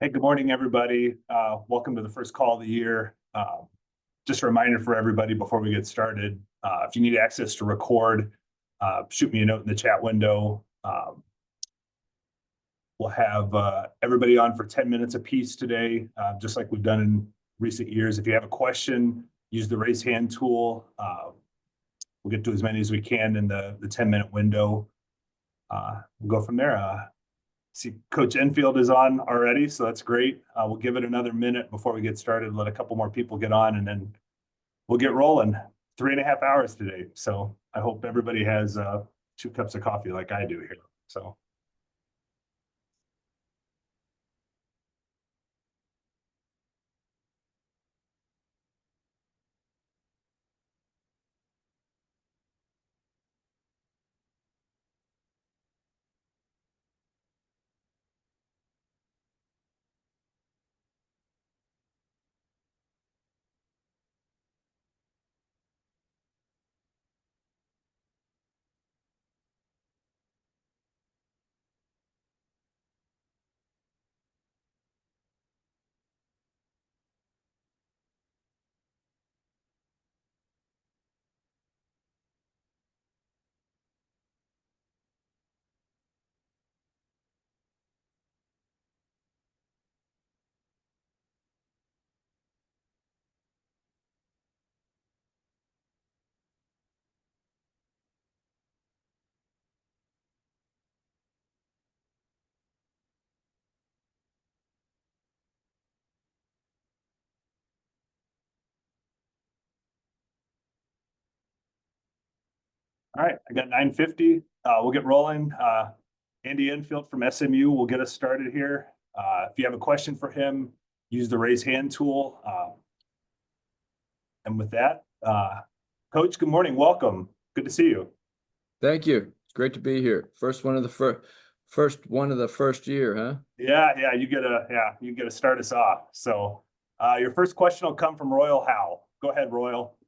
Hey, good morning, everybody. Welcome to the first call of the year. Just a reminder for everybody before we get started, if you need access to record, shoot me a note in the chat window. We'll have everybody on for 10 minutes apiece today, just like we've done in recent years. If you have a question, use the raise hand tool. We'll get to as many as we can in the 10-minute window. We'll go from there. See, Coach Enfield is on already, so that's great. We'll give it another minute before we get started, let a couple more people get on, and then we'll get rolling. 3.5 hours today, so I hope everybody has 2 cups of coffee like I do here. So. All right, I got 9:50. We'll get rolling. Andy Enfield from SMU will get us started here. If you have a question for him, use the raise hand tool. And with that, Coach, good morning. Welcome. Good to see you. Thank you. It's great to be here. First one of the first year, huh? Yeah. You get to start us off. So, your first question will come from Royal Howe. Go ahead, Royal.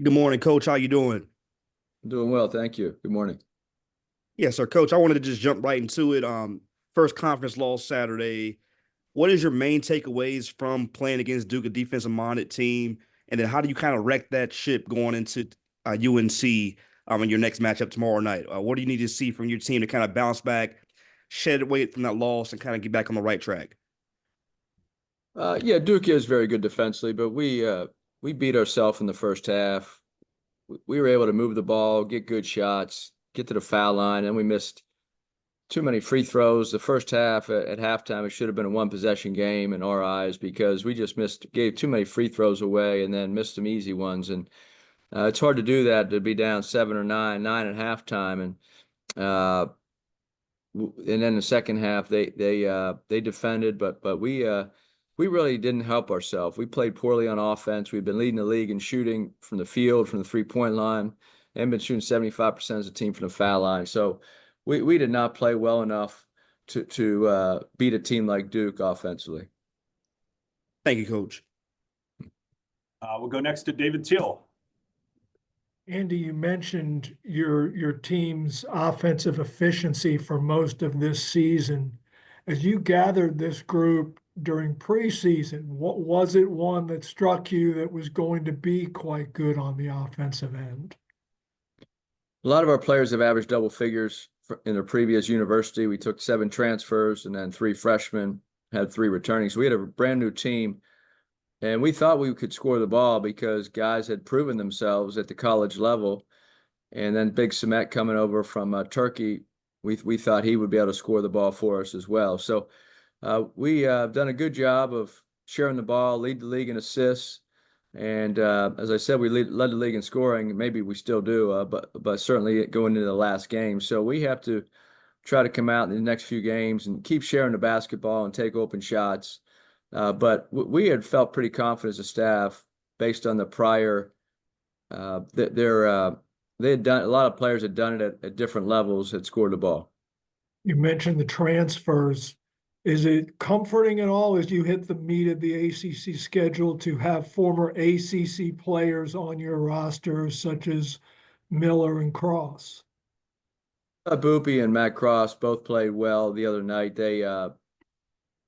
Good morning, Coach. How you doing? I'm doing well, thank you. Good morning. Yes, sir, Coach. I wanted to just jump right into it. First conference loss Saturday. What is your main takeaways from playing against Duke, a defensive-minded team? And then how do you kind of wreck that ship going into UNC in your next matchup tomorrow night? What do you need to see from your team to kind of bounce back, shed weight from that loss, and kind of get back on the right track? Yeah, Duke is very good defensively, but we beat ourselves in the first half. We were able to move the ball, get good shots, get to the foul line, and we missed too many free throws. The first half at halftime, it should have been a one-possession game in our eyes because we just gave too many free throws away and then missed some easy ones. And it's hard to do that, to be down 7 or 9 at halftime. And then the second half, they defended, but we really didn't help ourselves. We played poorly on offense. We've been leading the league in shooting from the field, from the three-point line, and been shooting 75% as a team from the foul line. So we did not play well enough to beat a team like Duke offensively. Thank you, Coach. We'll go next to David Teal. Andy, you mentioned your team's offensive efficiency for most of this season. As you gathered this group during preseason, what was it one that struck you that was going to be quite good on the offensive end? A lot of our players have averaged double figures in their previous university. We took 7 transfers and then 3 freshmen, had 3 returning. So we had a brand new team. And we thought we could score the ball because guys had proven themselves at the college level. And then Big Samet coming over from Turkey, we thought he would be able to score the ball for us as well. So we have done a good job of sharing the ball, lead the league in assists. And as I said, we led the league in scoring. Maybe we still do, but certainly going into the last game. So we have to try to come out in the next few games and keep sharing the basketball and take open shots. But we had felt pretty confident as a staff based on the prior. They had done, a lot of players had done it at different levels, had scored the ball. You mentioned the transfers. Is it comforting at all as you hit the meat of the ACC schedule to have former ACC players on your roster, such as Miller and Cross? Boopy and Matt Cross both played well the other night.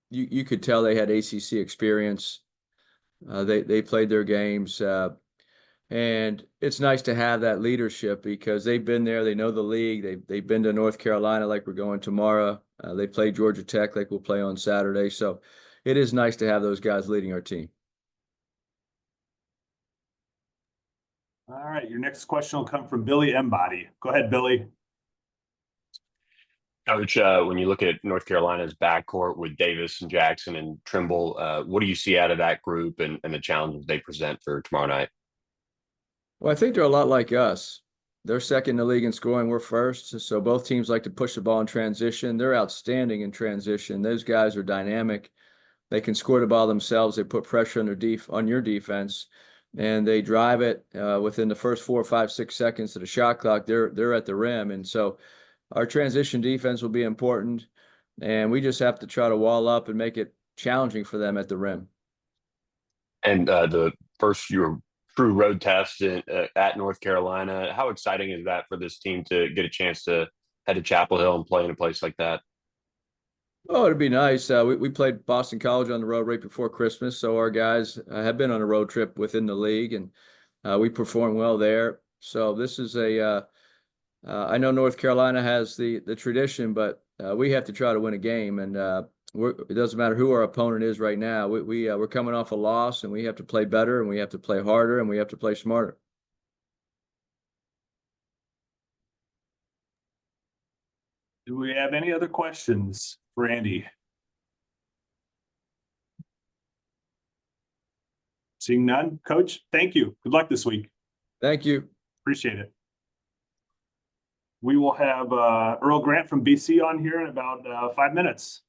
you could tell they had ACC experience. They played their games, and it's nice to have that leadership because they've been there. They know the league. They've been to North Carolina like we're going tomorrow. They played Georgia Tech like we'll play on Saturday. So it is nice to have those guys leading our team. All right, your next question will come from Billy Embody. Go ahead, Billy. Coach, when you look at North Carolina's backcourt with Davis and Jackson and Trimble, what do you see out of that group and the challenges they present for tomorrow night? Well, I think they're a lot like us. They're second in the league in scoring. We're first. So both teams like to push the ball in transition. They're outstanding in transition. Those guys are dynamic. They can score the ball themselves. They put pressure on your defense, and they drive it within the first 4, 5, 6 seconds of the shot clock. They're at the rim, and so our transition defense will be important, and we just have to try to wall up and make it challenging for them at the rim. And the first your true road test at North Carolina, how exciting is that for this team to get a chance to head to Chapel Hill and play in a place like that? Oh, it'd be nice. We played Boston College on the road right before Christmas, so our guys have been on a road trip within the league, and we performed well there. So this is I know North Carolina has the tradition, but we have to try to win a game, and it doesn't matter who our opponent is right now. We're coming off a loss, and we have to play better, and we have to play harder, and we have to play smarter. Do we have any other questions for Andy? Seeing none, Coach, thank you. Good luck this week. Thank you. Appreciate it. We will have Earl Grant from BC on here in about 5 minutes.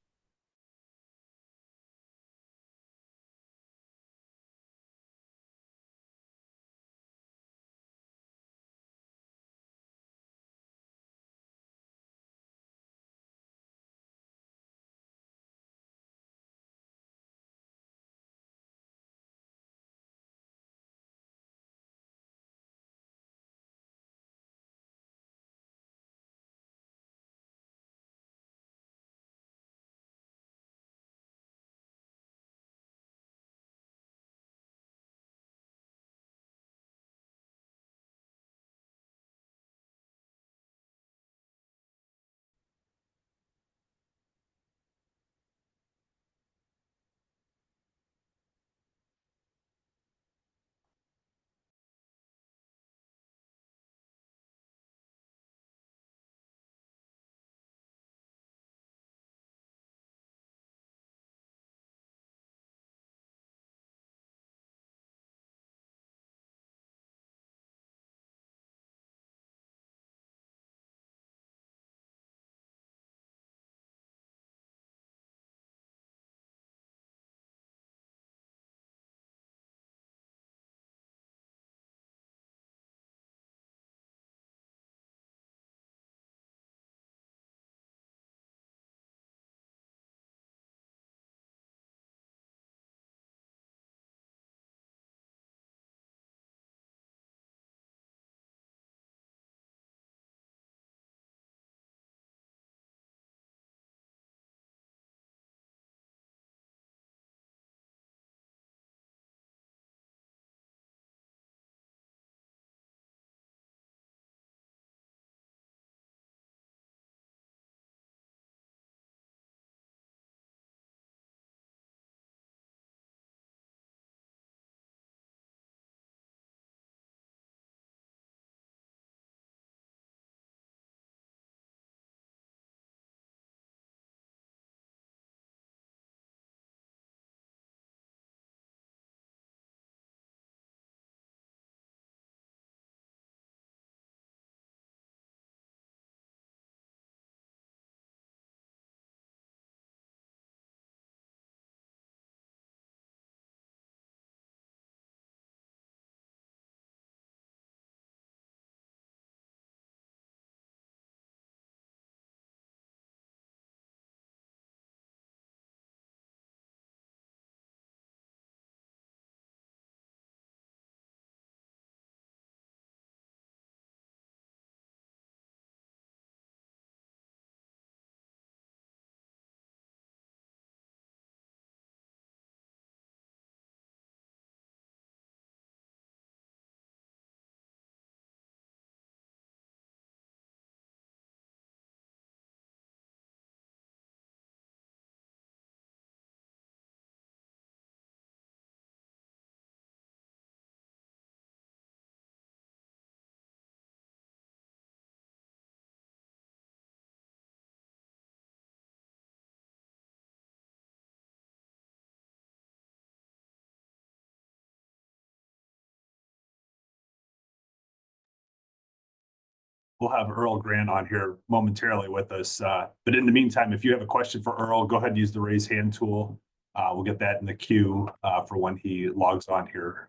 we'll have Earl Grant on here momentarily with us. But in the meantime, if you have a question for Earl, go ahead and use the raise hand tool. We'll get that in the queue for when he logs on here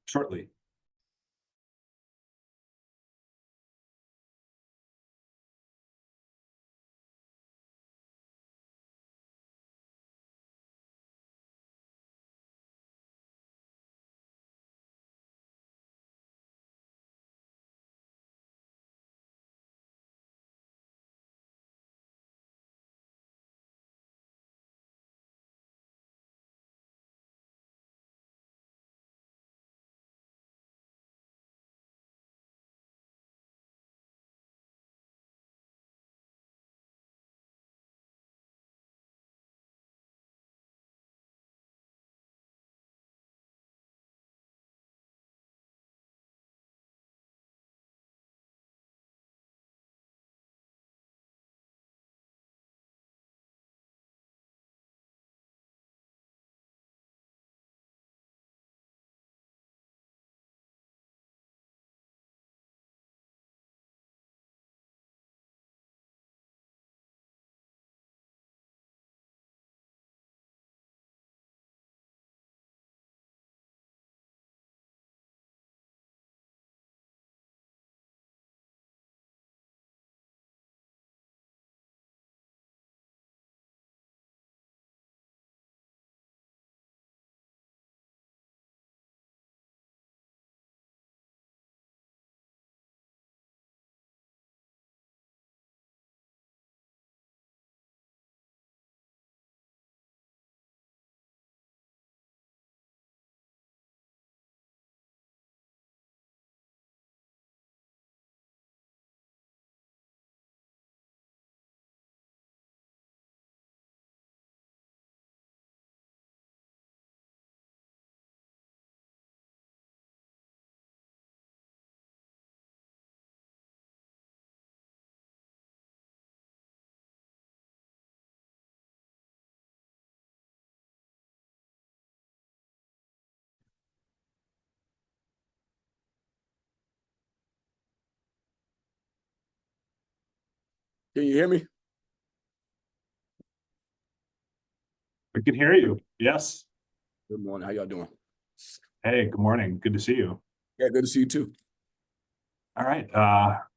shortly. Can you hear me? We can hear you. Yes. Good morning. How y'all doing? Hey, good morning. Good to see you. Yeah, good to see you too. All right.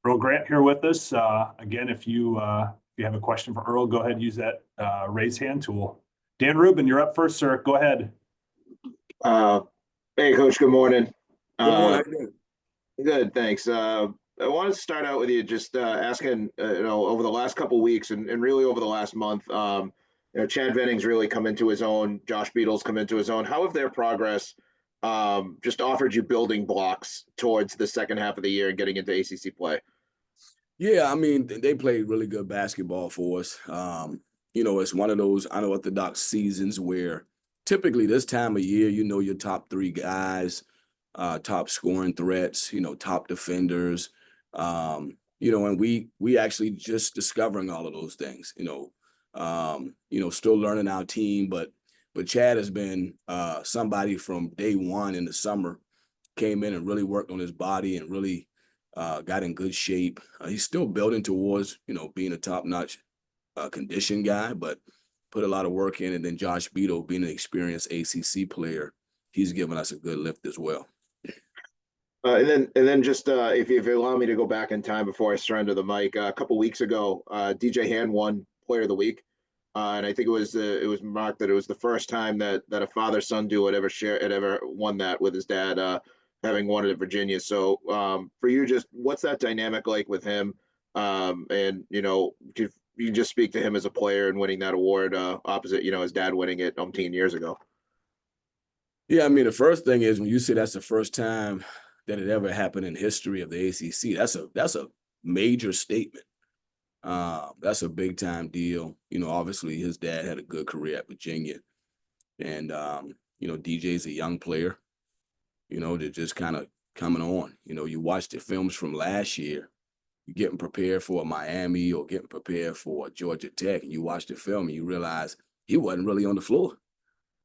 Earl Grant here with us. Again, if you have a question for Earl, go ahead and use that raise hand tool. Dan Rubin, you're up first, sir. Go ahead. Hey, Coach. Good morning. Good morning. How you doing? Good, thanks. I wanted to start out with you just asking, over the last couple weeks and really over the last month, Chad Venning's really come into his own. Josh Beadle's come into his own. How have their progress just offered you building blocks towards the second half of the year and getting into ACC play? Yeah, I mean, they played really good basketball for us. It's one of those unorthodox seasons where typically this time of year, your top three guys, top scoring threats, top defenders, and we actually just discovering all of those things, still learning our team, but Chad has been somebody from day one in the summer, came in and really worked on his body and really got in good shape. He's still building towards, being a top-notch condition guy, but put a lot of work in. And then Josh Beadle, being an experienced ACC player, he's given us a good lift as well. And then just if you allow me to go back in time before I surrender the mic, a couple weeks ago, DJ Hand won Player of the Week, and I think it was marked that it was the first time that a father-son duo had ever won that with his dad having won it at Virginia. So for you, just what's that dynamic like with him? And you just speak to him as a player and winning that award opposite his dad winning it umpteen years ago. Yeah, I mean, the first thing is when you say that's the first time that it ever happened in history of the ACC, that's a major statement. That's a big time deal. Obviously his dad had a good career at Virginia, and DJ's a young player. They're just kind of coming on. You watch the films from last year, you're getting prepared for Miami or getting prepared for Georgia Tech, and you watch the film and you realize he wasn't really on the floor.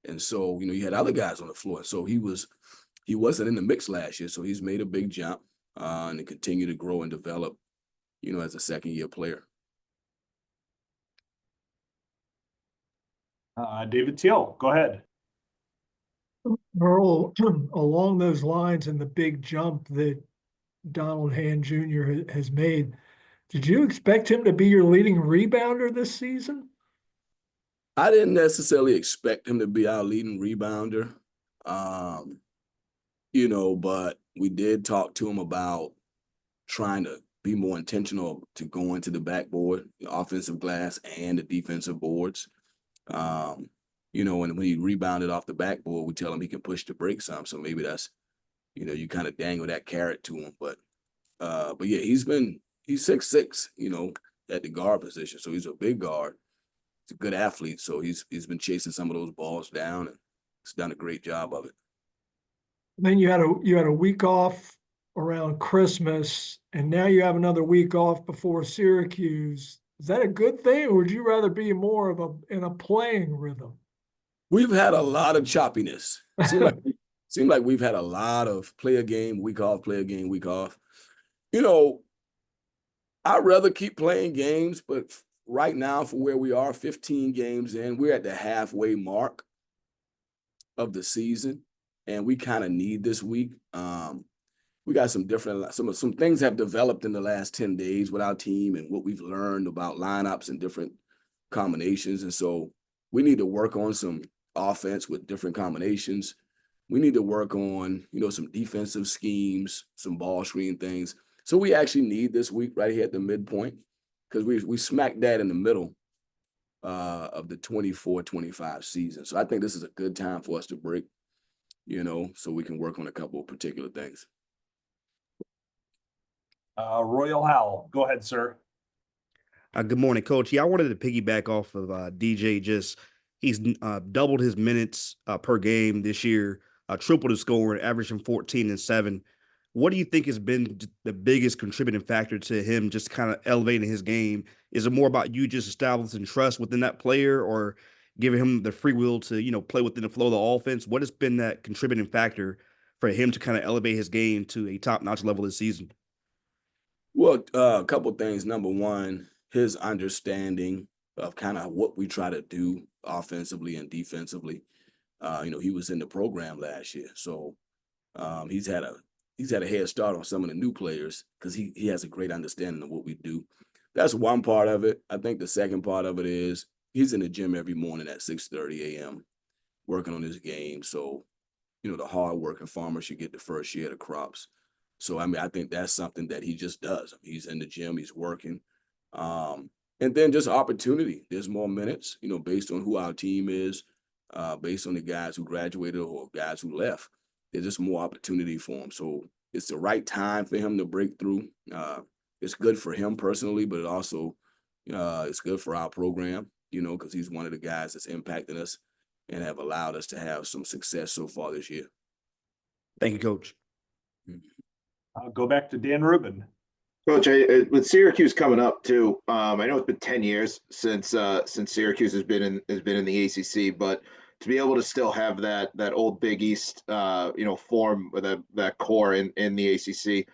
And so, you had other guys on the floor. So he wasn't in the mix last year. So he's made a big jump and continue to grow and develop. as a second-year player. David Teal, go ahead. Earl, along those lines and the big jump that Donald Hand Jr. has made, did you expect him to be your leading rebounder this season? I didn't necessarily expect him to be our leading rebounder, but we did talk to him about trying to be more intentional to go into the backboard, the offensive glass and the defensive boards. And when he rebounded off the backboard, we tell him he can push the break some. So maybe that's, you kind of dangle that carrot to him. But yeah, he's 6'6", at the guard position. So he's a big guard. He's a good athlete. So he's been chasing some of those balls down, and he's done a great job of it. Then you had a week off around Christmas, and now you have another week off before Syracuse. Is that a good thing, or would you rather be more in a playing rhythm? We've had a lot of choppiness. Seemed like we've had a lot of play a game, week off, play a game, week off. I'd rather keep playing games, but right now, for where we are, 15 games in, we're at the halfway mark of the season, and we kind of need this week. We got some things have developed in the last 10 days with our team and what we've learned about lineups and different combinations. And so we need to work on some offense with different combinations. We need to work on, some defensive schemes, some ball screen things. So we actually need this week right here at the midpoint, because we smack that in the middle of the 24-25 season. So I think this is a good time for us to break, so we can work on a couple of particular things. Royal Howell, go ahead, sir. Good morning, Coach. Yeah, I wanted to piggyback off of DJ. He's doubled his minutes per game this year, tripled his scoring, averaging 14 and 7. What do you think has been the biggest contributing factor to him just kind of elevating his game? Is it more about you just establishing trust within that player, or giving him the free will to, play within the flow of the offense? What has been that contributing factor for him to kind of elevate his game to a top-notch level this season? Well, a couple of things. Number one, his understanding of kind of what we try to do offensively and defensively. He was in the program last year, so he's had a head start on some of the new players because he has a great understanding of what we do. That's one part of it. I think the second part of it is he's in the gym every morning at 6:30 a.m. working on his game. So, the hard-working farmer should get the first share of the crops. So, I think that's something that he just does. He's in the gym, he's working. And then just opportunity. There's more minutes, based on who our team is, based on the guys who graduated or guys who left. There's just more opportunity for him. So it's the right time for him to break through. It's good for him personally, but it also it's good for our program, because he's one of the guys that's impacted us and have allowed us to have some success so far this year. Thank you, Coach. I'll go back to Dan Rubin. Coach, with Syracuse coming up too, I know it's been 10 years since Syracuse has been in the ACC, but to be able to still have that old Big East, form with that core in the ACC,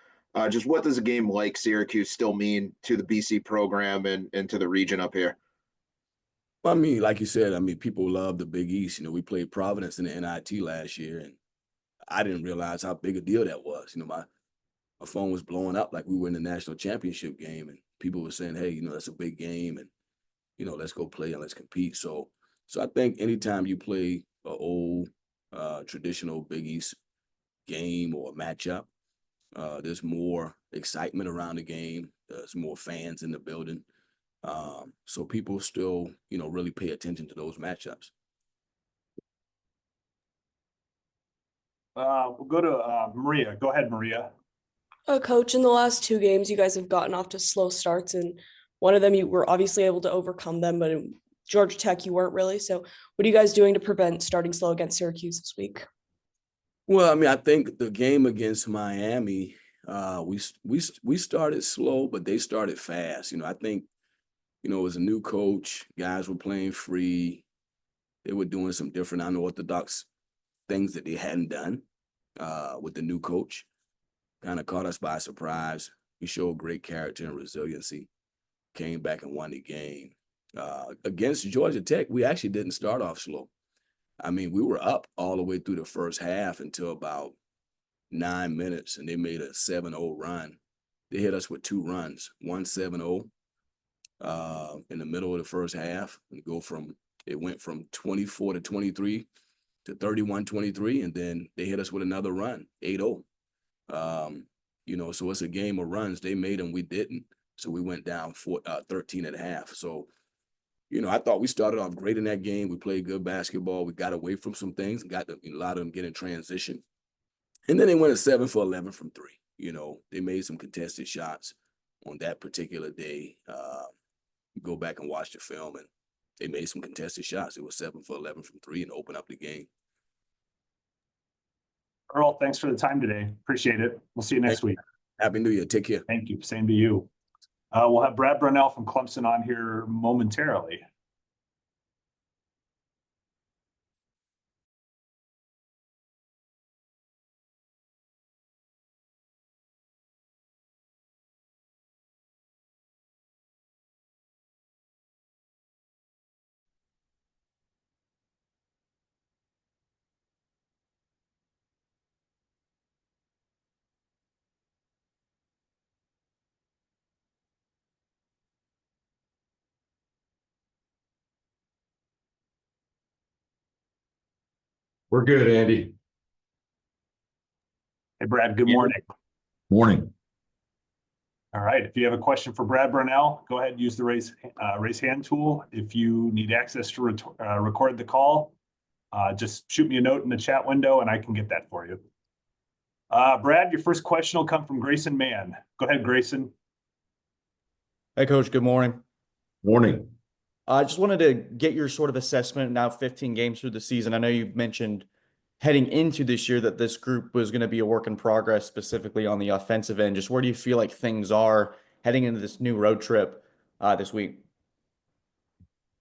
just what does a game like Syracuse still mean to the BC program and to the region up here? Well, like you said, people love the Big East. We played Providence in the NIT last year, and I didn't realize how big a deal that was. My phone was blowing up like we were in the national championship game, and people were saying, hey, that's a big game, and, let's go play and let's compete. So I think anytime you play an old, traditional Big East game or matchup, there's more excitement around the game. There's more fans in the building. So people still, really pay attention to those matchups. We'll go to Maria. Go ahead, Maria. Coach, in the last 2 games, you guys have gotten off to slow starts, and one of them you were obviously able to overcome them, but in Georgia Tech you weren't really. So what are you guys doing to prevent starting slow against Syracuse this week? Well, I think the game against Miami, we started slow, but they started fast. I think, it was a new coach. Guys were playing free. They were doing some different unorthodox things that they hadn't done with the new coach. Kind of caught us by surprise. We showed great character and resiliency, came back and won the game. Against Georgia Tech, we actually didn't start off slow. I mean, we were up all the way through the first half until about 9 minutes, and they made a 7-0 run. They hit us with 2 runs, one 7-0 in the middle of the first half, and it went from 24-23 to 31-23, and then they hit us with another run, 8-0. So it's a game of runs. They made them, we didn't. So we went down 13 and a half. So, I thought we started off great in that game. We played good basketball. We got away from some things and got a lot of them get in transition. And then they went 7 for 11 from 3. They made some contested shots on that particular day. Go back and watch the film, and they made some contested shots. It was 7 for 11 from 3 and open up the game. Earl, thanks for the time today. Appreciate it. We'll see you next week. Happy New Year. Take care. Thank you. Same to you. We'll have Brad Brunell from Clemson on here momentarily. We're good, Andy. Hey, Brad, good morning. Morning. All right. If you have a question for Brad Brunell, go ahead and use the raise hand tool. If you need access to record the call, just shoot me a note in the chat window and I can get that for you. Brad, your first question will come from Grayson Mann. Go ahead, Grayson. Hey, Coach. Good morning. Morning. I just wanted to get your sort of assessment now 15 games through the season. I know you mentioned heading into this year that this group was going to be a work in progress, specifically on the offensive end. Just where do you feel like things are heading into this new road trip this week?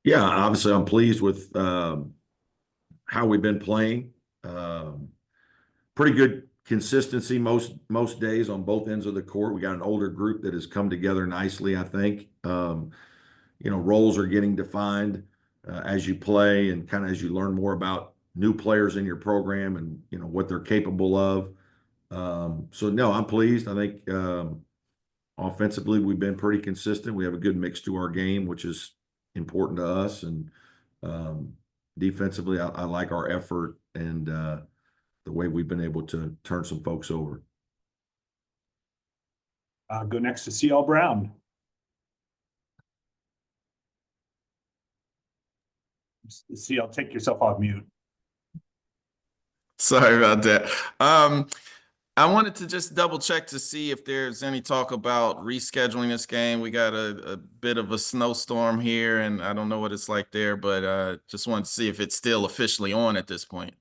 Yeah, obviously I'm pleased with how we've been playing. Pretty good consistency most days on both ends of the court. We got an older group that has come together nicely, I think. Roles are getting defined as you play and kind of as you learn more about new players in your program and, what they're capable of. So, no, I'm pleased. I think offensively we've been pretty consistent. We have a good mix to our game, which is important to us. And defensively, I like our effort and the way we've been able to turn some folks over. Go next to CL Brown. CL, take yourself off mute. Sorry about that. I wanted to just double check to see if there's any talk about rescheduling this game. We got a bit of a snowstorm here, and I don't know what it's like there, but just wanted to see if it's still officially on at this point.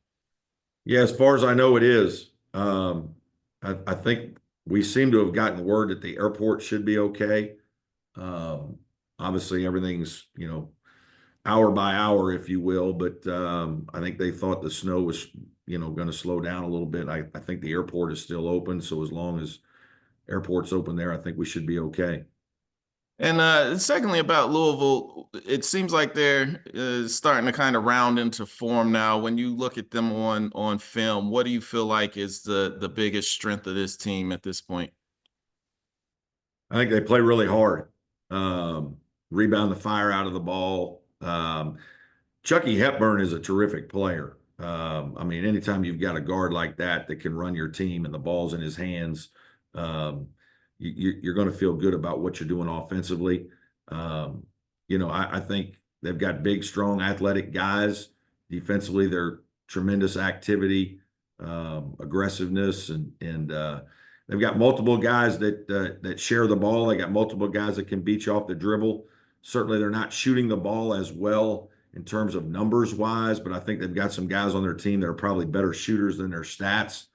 Yeah, as far as I know, it is. I think we seem to have gotten word that the airport should be okay. Obviously, everything's, hour by hour, if you will, but I think they thought the snow was, going to slow down a little bit. I think the airport is still open, so as long as airport's open there, I think we should be okay. And secondly, about Louisville, it seems like they're starting to kind of round into form now. When you look at them on film, what do you feel like is the biggest strength of this team at this point? I think they play really hard, rebound the fire out of the ball. Chucky Hepburn is a terrific player. Anytime you've got a guard like that can run your team and the ball's in his hands, you're going to feel good about what you're doing offensively. I think they've got big, strong, athletic guys. Defensively, they're tremendous activity, aggressiveness, and they've got multiple guys that share the ball. They got multiple guys that can beat you off the dribble. Certainly, they're not shooting the ball as well in terms of numbers wise, but I think they've got some guys on their team that are probably better shooters than their stats.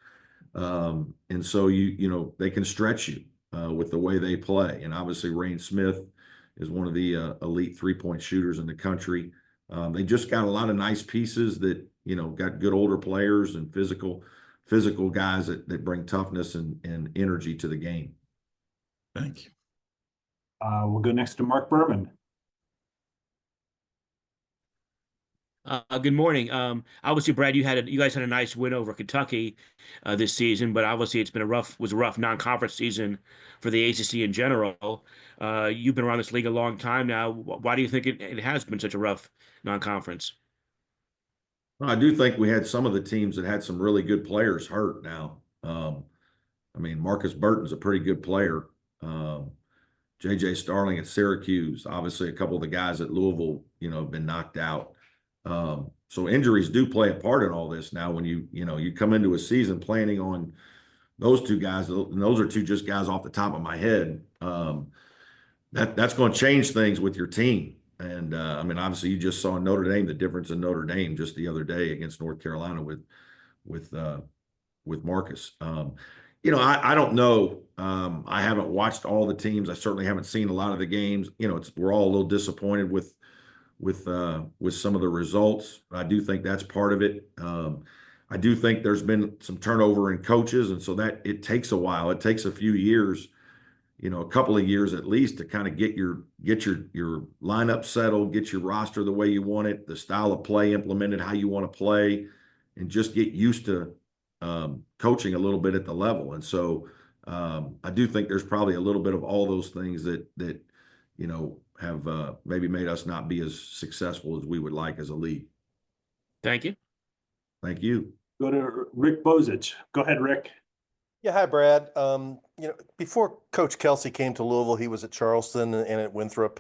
And so they can stretch you with the way they play. And obviously Rain Smith is one of the elite 3-point shooters in the country. They just got a lot of nice pieces that, got good older players and physical guys that bring toughness and energy to the game. Thank you. We'll go next to Mark Berman. Good morning. Obviously, Brad, you guys had a nice win over Kentucky this season, but obviously it's been a rough non-conference season for the ACC in general. You've been around this league a long time now. Why do you think it has been such a rough non-conference? Well, I do think we had some of the teams that had some really good players hurt now. I mean, Marcus Burton's a pretty good player. J.J. Starling at Syracuse, obviously a couple of the guys at Louisville, have been knocked out. So injuries do play a part in all this. Now, when you come into a season planning on those two guys, and those are two just guys off the top of my head, that's going to change things with your team. And I mean, obviously, you just saw Notre Dame, the difference in Notre Dame just the other day against North Carolina with Marcus. I don't know. I haven't watched all the teams. I certainly haven't seen a lot of the games. We're all a little disappointed with some of the results. I do think that's part of it. I do think there's been some turnover in coaches, and so that it takes a while. It takes a few years, a couple of years at least, to kind of get your lineup settled, get your roster the way you want it, the style of play implemented how you want to play, and just get used to coaching a little bit at the level. And so I do think there's probably a little bit of all those things that have maybe made us not be as successful as we would like as a league. Thank you. Thank you. Go to Rick Bozich. Go ahead, Rick. Yeah, hi, Brad. Before Coach Kelsey came to Louisville, he was at Charleston and at Winthrop.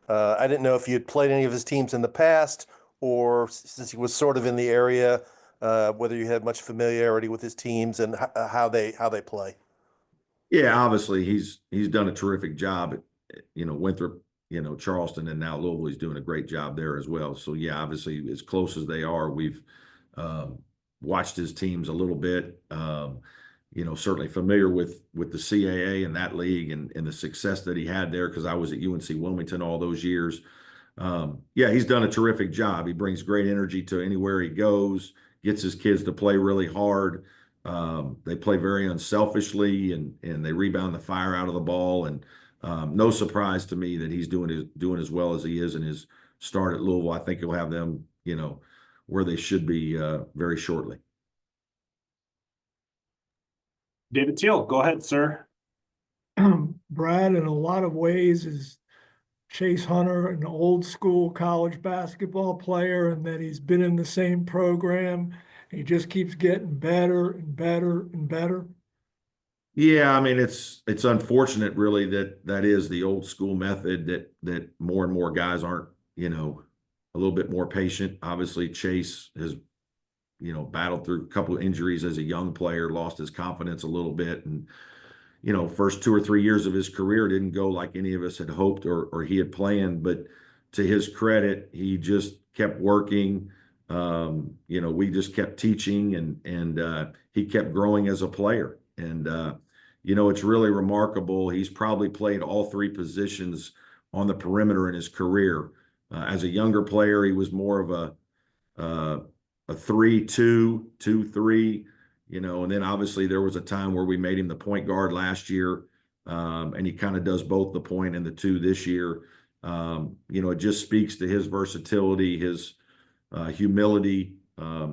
I didn't know if you had played any of his teams in the past, or since he was sort of in the area, whether you had much familiarity with his teams and how they play. Yeah, obviously he's done a terrific job at Winthrop, Charleston, and now Louisville. He's doing a great job there as well. So yeah, obviously as close as they are, we've watched his teams a little bit. Certainly familiar with the CAA and that league and the success that he had there, because I was at UNC Wilmington all those years. Yeah, he's done a terrific job. He brings great energy to anywhere he goes, gets his kids to play really hard. They play very unselfishly and they rebound the fire out of the ball. And no surprise to me that he's doing as well as he is in his start at Louisville. I think he'll have them, where they should be very shortly. David Teal, go ahead, sir. Brad, in a lot of ways, is Chase Hunter an old school college basketball player, and that he's been in the same program. He just keeps getting better and better and better. Yeah, I mean, it's unfortunate really that is the old school method, that more and more guys aren't, a little bit more patient. Obviously, Chase has, battled through a couple of injuries as a young player, lost his confidence a little bit. And, first 2 or 3 years of his career didn't go like any of us had hoped or he had planned. But to his credit, he just kept working. We just kept teaching and he kept growing as a player. And, it's really remarkable. He's probably played all 3 positions on the perimeter in his career. As a younger player, he was more of a 3-2, 2-3, and then obviously there was a time where we made him the point guard last year. And he kind of does both the point and the 2 this year. It just speaks to his versatility, his humility,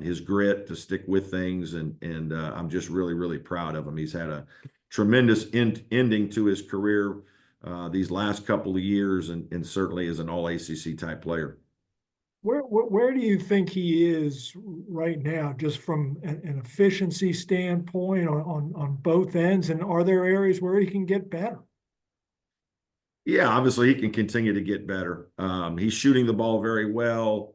his grit to stick with things. And I'm just really, really proud of him. He's had a tremendous ending to his career these last couple of years, and certainly as an all ACC type player. Where do you think he is right now, just from an efficiency standpoint on both ends? And are there areas where he can get better? Yeah, obviously he can continue to get better. He's shooting the ball very well,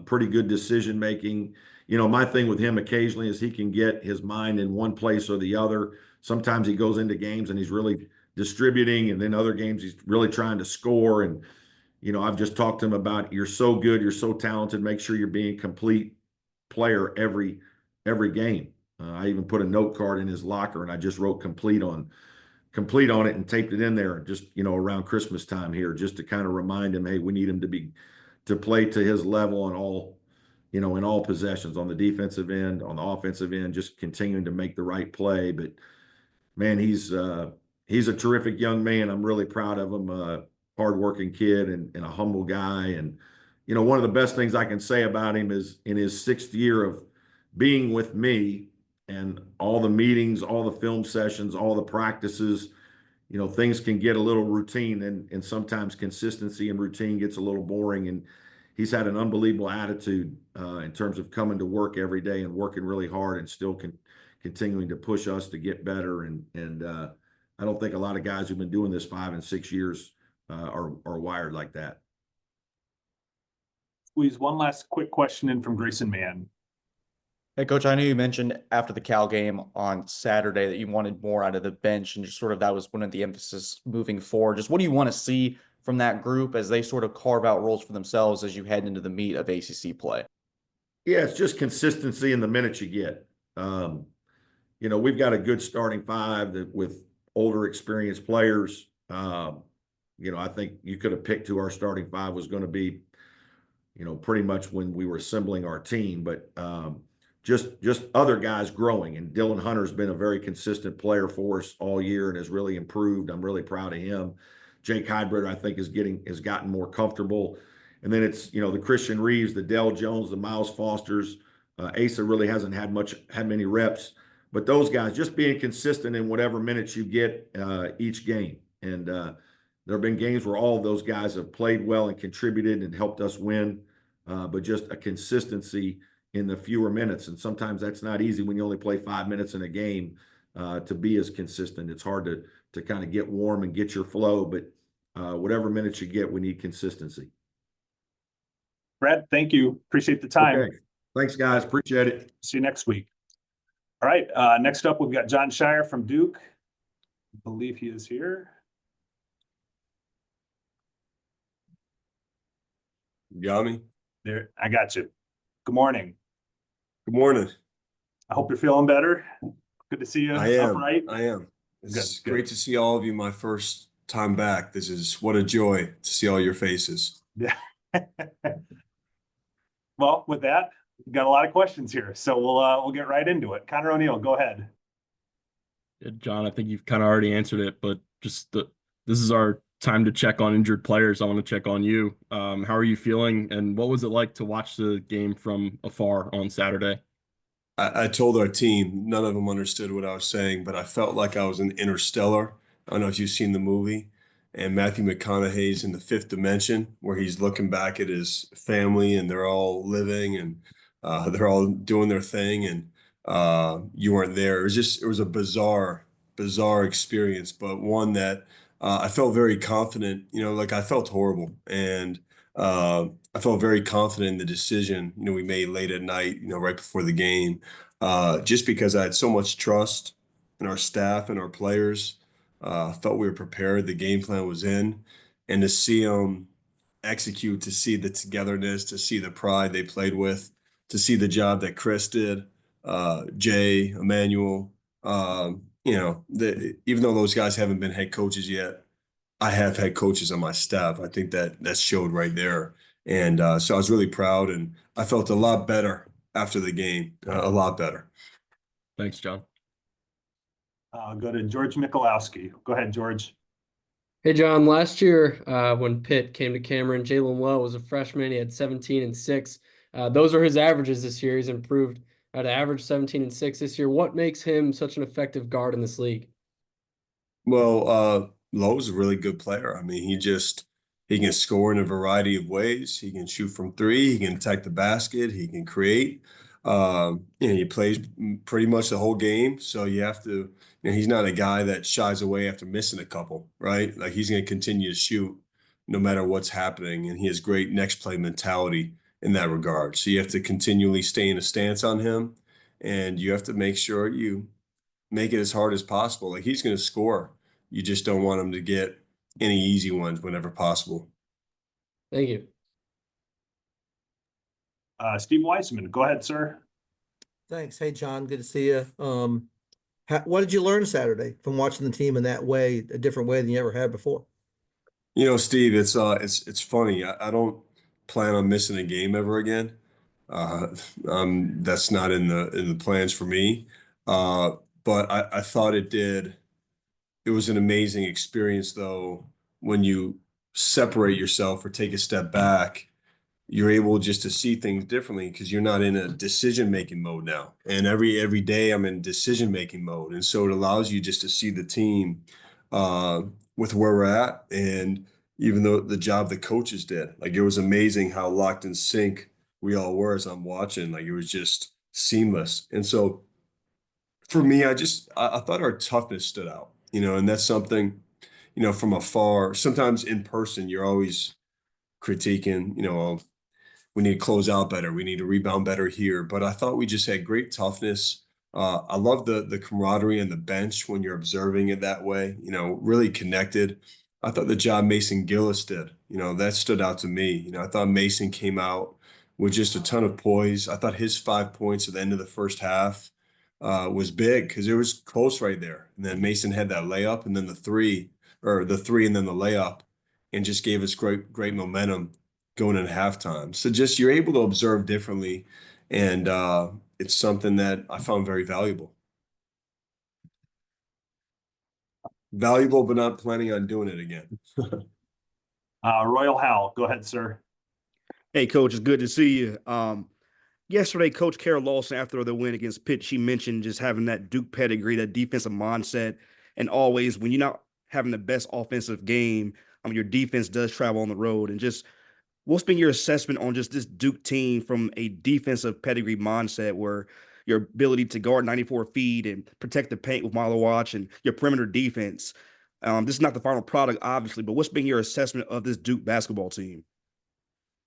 pretty good decision making. My thing with him occasionally is he can get his mind in one place or the other. Sometimes he goes into games and he's really distributing, and then other games he's really trying to score. And I've just talked to him about, you're so good, you're so talented, make sure you're being a complete player every game. I even put a note card in his locker and I just wrote complete on it and taped it in there just, around Christmas time here, just to kind of remind him, hey, we need him to play to his level on all, in all possessions, on the defensive end, on the offensive end, just continuing to make the right play. But man, he's he's a terrific young man. I'm really proud of him. Hardworking kid and a humble guy. And, you know, one of the best things I can say about him is in his 6th year of being with me and all the meetings, all the film sessions, all the practices, you know, things can get a little routine and sometimes consistency and routine gets a little boring. And he's had an unbelievable attitude in terms of coming to work every day and working really hard and still continuing to push us to get better. And I don't think a lot of guys who've been doing this 5 and 6 years are wired like that. Squeeze one last quick question in from Grayson Mann. Hey, Coach, I know you mentioned after the Cal game on Saturday that you wanted more out of the bench and just sort of that was one of the emphasis moving forward. Just what do you want to see from that group as they sort of carve out roles for themselves as you head into the meat of ACC play? Yeah, it's just consistency in the minutes you get. You know, we've got a good starting 5 with older, experienced players. You know, I think you could have picked who our starting 5 was going to be, you know, pretty much when we were assembling our team. But just other guys growing. And Dylan Hunter's been a very consistent player for us all year and has really improved. I'm really proud of him. Jake Hybrid, I think, has gotten more comfortable. And then it's, you know, the Christian Reeves, the Dell Jones, the Miles Fosters. Asa really hasn't had many reps. But those guys just being consistent in whatever minutes you get each game. And there have been games where all of those guys have played well and contributed and helped us win. But just a consistency in the fewer minutes. And sometimes that's not easy when you only play 5 minutes in a game to be as consistent. It's hard to kind of get warm and get your flow, but whatever minutes you get, we need consistency. Brad, thank you. Appreciate the time. Okay. Thanks, guys. Appreciate it. See you next week. All right. Next up, we've got John Shire from Duke. I believe he is here. You got me? There, I got you. Good morning. Good morning. I hope you're feeling better. Good to see you. I am. Upright. I am. It's Good. great to see all of you my first time back. This is what a joy to see all your faces. Yeah. Well, with that, we've got a lot of questions here, so we'll get right into it. Connor O'Neill, go ahead. Yeah, John, I think you've kind of already answered it, but just this is our time to check on injured players. I want to check on you. How are you feeling, and what was it like to watch the game from afar on Saturday? I told our team, none of them understood what I was saying, but I felt like I was in Interstellar. I don't know if you've seen the movie. And Matthew McConaughey's in the 5th dimension where he's looking back at his family and they're all living and they're all doing their thing. And you weren't there. It was a bizarre experience, but one that I felt very confident, you know, like I felt horrible. And I felt very confident in the decision, you know, we made late at night, you know, right before the game, just because I had so much trust in our staff and our players. Felt we were prepared. The game plan was in, and to see them execute, to see the togetherness, to see the pride they played with, to see the job that Chris did, Jay, Emmanuel, you know, even though those guys haven't been head coaches yet, I have head coaches on my staff. I think that showed right there. And so I was really proud, and I felt a lot better after the game, a lot better. Thanks, John. Go to George Mikulowski. Go ahead, George. Hey, John, last year when Pitt came to Cameron, Jalen Lowe was a freshman. He had 17 and 6. Those are his averages this year. He's improved at an average 17 and 6 this year. What makes him such an effective guard in this league? Well, Lowe's a really good player. I mean, he can score in a variety of ways. He can shoot from 3. He can attack the basket. He can create. He plays pretty much the whole game. So you have to, he's not a guy that shies away after missing a couple, right? Like he's going to continue to shoot no matter what's happening. And he has great next play mentality in that regard. So you have to continually stay in a stance on him, and you have to make sure you make it as hard as possible. Like he's going to score. You just don't want him to get any easy ones whenever possible. Thank you. Steve Weissman, go ahead, sir. Thanks. Hey, John, good to see you. What did you learn Saturday from watching the team in that way, a different way than you ever had before? You know, Steve, it's funny. I don't plan on missing a game ever again. That's not in the plans for me. But I thought it did it was an amazing experience, though, when you separate yourself or take a step back, you're able just to see things differently because you're not in a decision-making mode now. And every day I'm in decision-making mode. And so it allows you just to see the team with where we're at. And even though the job the coaches did, like it was amazing how locked in sync we all were as I'm watching. Like it was just seamless. And so for me, I thought our toughness stood out, and that's something, from afar. Sometimes in person, you're always critiquing, "Oh, we need to close out better. We need to rebound better here." But I thought we just had great toughness. I love the camaraderie and the bench when you're observing it that way, really connected. I thought the job Mason Gillis did, that stood out to me. I thought Mason came out with just a ton of poise. I thought his 5 points at the end of the first half was big because it was close right there. And then Mason had that layup and then the three and then the layup, and just gave us great momentum going into halftime. So just you're able to observe differently, and it's something that I found very valuable. Valuable, but not planning on doing it again. Royal Howell, go ahead, sir. Hey, Coach, it's good to see you. Yesterday, Coach Carol Lawson, after the win against Pitt, she mentioned just having that Duke pedigree, that defensive mindset, and always when you're not having the best offensive game, your defense does travel on the road. And just what's been your assessment on just this Duke team from a defensive pedigree mindset, where your ability to guard 94 feet and protect the paint with Milo Watch and your perimeter defense? This is not the final product, obviously, but what's been your assessment of this Duke basketball team?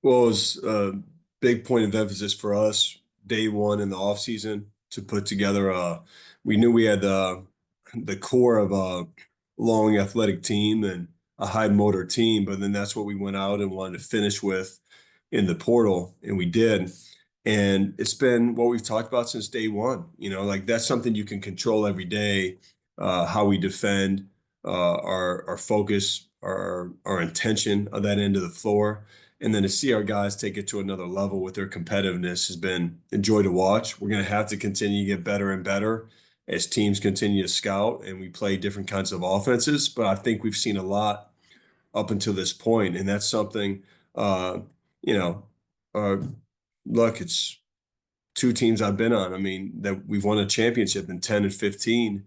Well, it was a big point of emphasis for us day one in the offseason to put together we knew we had the core of a long athletic team and a high motor team, but then that's what we went out and wanted to finish with in the portal, and we did. And it's been what we've talked about since day one. Like that's something you can control every day, how we defend, our focus, our intention of that end of the floor. And then to see our guys take it to another level with their competitiveness has been a joy to watch. We're going to have to continue to get better and better as teams continue to scout and we play different kinds of offenses. But I think we've seen a lot up until this point, and that's something, you know, look, it's two teams I've been on. I mean, that we've won a championship in 10 and 15.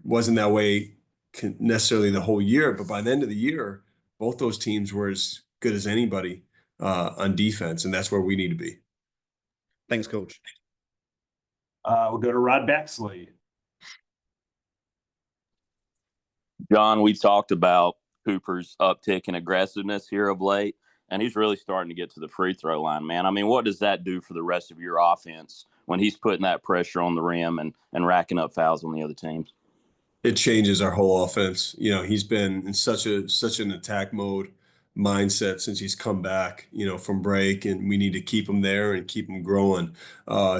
Wasn't that way necessarily the whole year, but by the end of the year, both those teams were as good as anybody on defense, and that's where we need to be. Thanks, Coach. We'll go to Rod Baxley. John, we talked about Hooper's uptick in aggressiveness here of late, and he's really starting to get to the free throw line, man. I mean, what does that do for the rest of your offense when he's putting that pressure on the rim and racking up fouls on the other teams? It changes our whole offense. He's been in such an attack mode mindset since he's come back, from break, and we need to keep him there and keep him growing.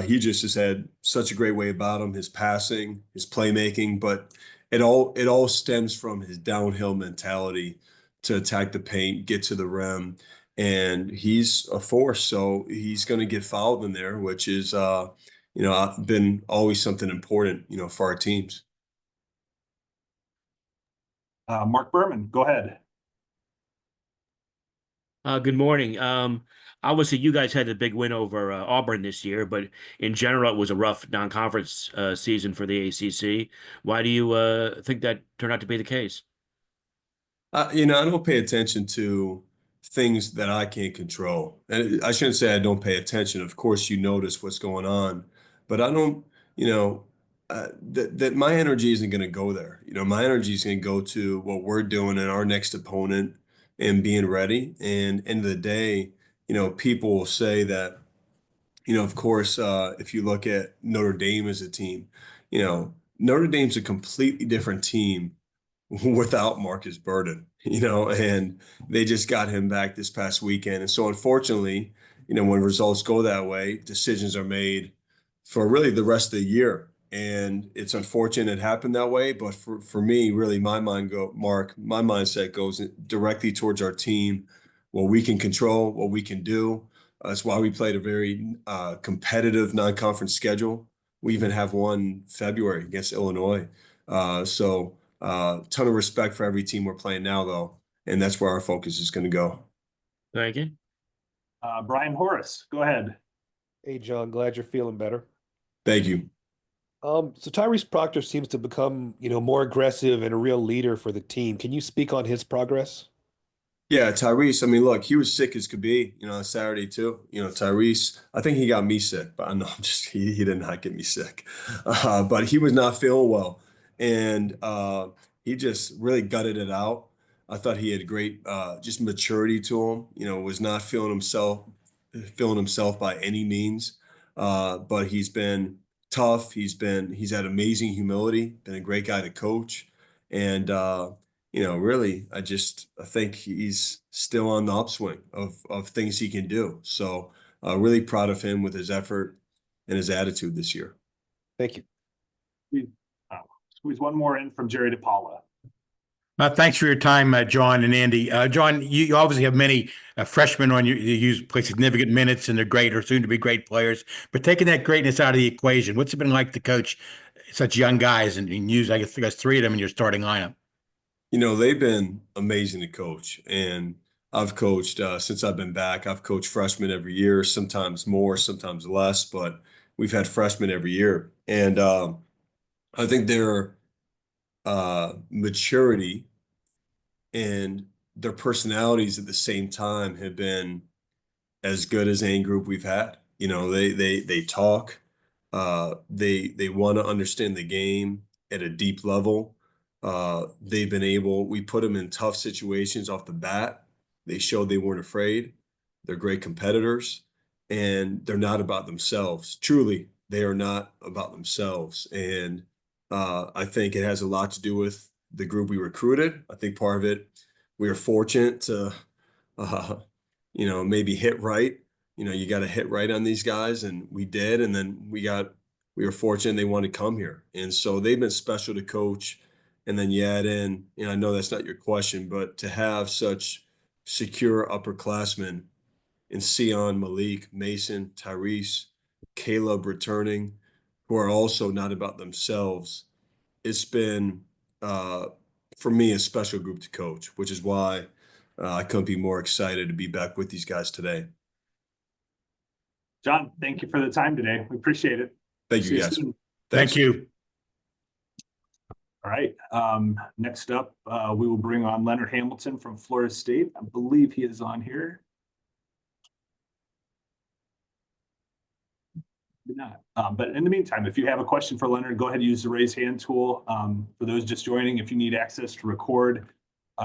He just has had such a great way about him, his passing, his playmaking, but it all stems from his downhill mentality to attack the paint, get to the rim, and he's a force. So he's going to get fouled in there, which is, been always something important, for our teams. Mark Berman, go ahead. Good morning. Obviously, you guys had a big win over Auburn this year, but in general, it was a rough non-conference season for the ACC. Why do you think that turned out to be the case? I don't pay attention to things that I can't control. And I shouldn't say I don't pay attention. Of course, you notice what's going on, but I don't, that my energy isn't going to go there. My energy is going to go to what we're doing and our next opponent and being ready. And end of the day, people will say that, of course, if you look at Notre Dame as a team, Notre Dame's a completely different team without Marcus Burden, and they just got him back this past weekend. And so unfortunately, when results go that way, decisions are made for really the rest of the year. And it's unfortunate it happened that way. But for me, really, my mindset goes directly towards our team, what we can control, what we can do. That's why we played a very competitive non-conference schedule. We even have one February against Illinois. So Ton of respect for every team we're playing now, though, and that's where our focus is going to go. Thank you. Brian Horace, go ahead. Hey, John, glad you're feeling better. Thank you. So Tyrese Proctor seems to become, more aggressive and a real leader for the team. Can you speak on his progress? Yeah, Tyrese, I mean, look, he was sick as could be, on Saturday too. Tyrese, I think he got me sick, but I know he did not get me sick. But he was not feeling well. And he just really gutted it out. I thought he had great just maturity to him, was not feeling himself by any means. But he's been tough. He's had amazing humility, been a great guy to coach. And really, I think he's still on the upswing of things he can do. So really proud of him with his effort and his attitude this year. Thank you. Squeeze one more in from Jerry DePaula. Thanks for your time, John and Andy. John, you obviously have many freshmen on you play significant minutes, and they're great or soon to be great players. But taking that greatness out of the equation, what's it been like to coach such young guys and use, I guess, 3 of them in your starting lineup? They've been amazing to coach, and I've coached since I've been back. I've coached freshmen every year, sometimes more, sometimes less, but we've had freshmen every year. And I think their maturity and their personalities at the same time have been as good as any group we've had. They talk, they want to understand the game at a deep level. We put them in tough situations off the bat. They showed they weren't afraid. They're great competitors, and they're not about themselves. Truly, they are not about themselves. And I think it has a lot to do with the group we recruited. I think part of it, we are fortunate to, maybe hit right. You got to hit right on these guys, and we did. And then we were fortunate they wanted to come here. And so they've been special to coach. And then you add in, I know that's not your question, but to have such secure upperclassmen in Sion, Malik, Mason, Tyrese, Caleb returning, who are also not about themselves, it's been, for me, a special group to coach, which is why I couldn't be more excited to be back with these guys today. John, thank you for the time today. We appreciate it. Thank you, See guys. soon. Thank you. All right. Next up, we will bring on Leonard Hamilton from Florida State. I believe he is on here. Not. But in the meantime, if you have a question for Leonard, go ahead and use the raise hand tool. For those just joining, if you need access to record,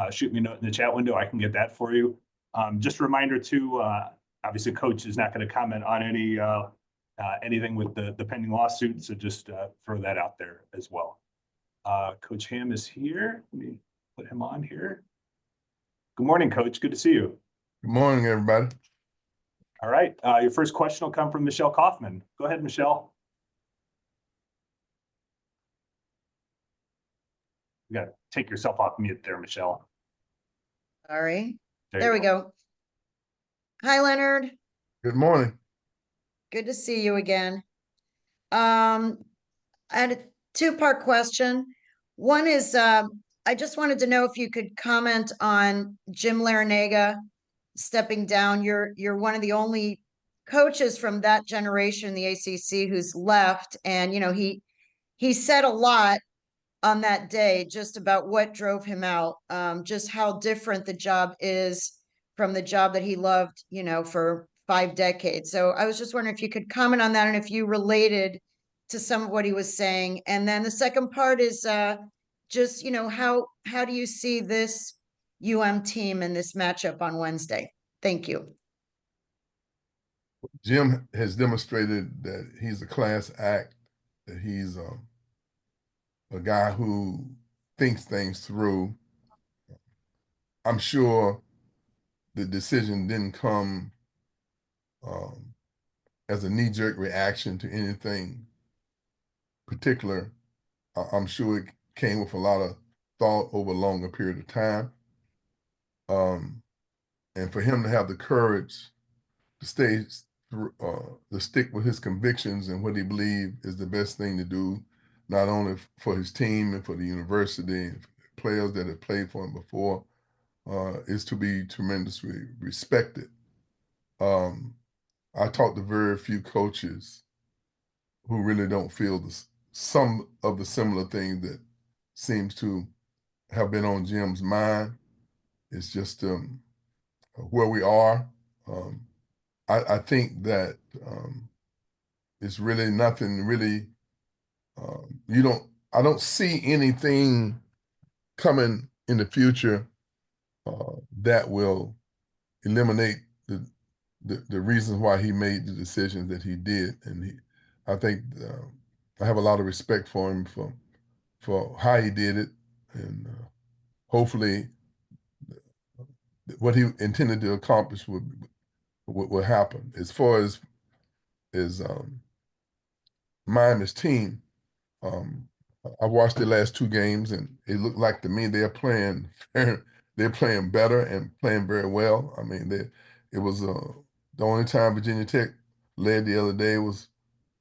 shoot me a note in the chat window. I can get that for you. Just a reminder too, obviously coach is not going to comment on anything with the pending lawsuit. So just throw that out there as well. Coach Ham is here. Let me put him on here. Good morning, Coach. Good to see you. Good morning, everybody. All right. Your first question will come from Michelle Kaufman. Go ahead, Michelle. You got to take yourself off mute there, Michelle. Sorry. There There you we go. Hi, Leonard. Good morning. Good to see you again. I had a 2-part question. One is, I just wanted to know if you could comment on Jim Larinaga stepping down. You're one of the only coaches from that generation in the ACC who's left, and he said a lot on that day just about what drove him out, just how different the job is from the job that he loved, for 5 decades. So I was just wondering if you could comment on that and if you related to some of what he was saying. And then the second part is just, how do you see this team in this matchup on Wednesday? Thank you. Jim has demonstrated that he's a class act, that he's a guy who thinks things through. I'm sure the decision didn't come as a knee-jerk reaction to anything particular. I'm sure it came with a lot of thought over a longer period of time. And for him to have the courage to stick with his convictions and what he believed is the best thing to do, not only for his team and for the university and for the players that have played for him before, is to be tremendously respected. I talked to very few coaches who really don't feel some of the similar things that seems to have been on Jim's mind. It's just where we are. I think that it's really nothing really. I don't see anything coming in the future that will eliminate the reasons why he made the decisions that he did, and I think I have a lot of respect for him for how he did it, and hopefully what he intended to accomplish would happen. As far as Miami's team, I watched the last two games, and it looked like to me they're playing better and playing very well. I mean, it was the only time Virginia Tech led the other day was,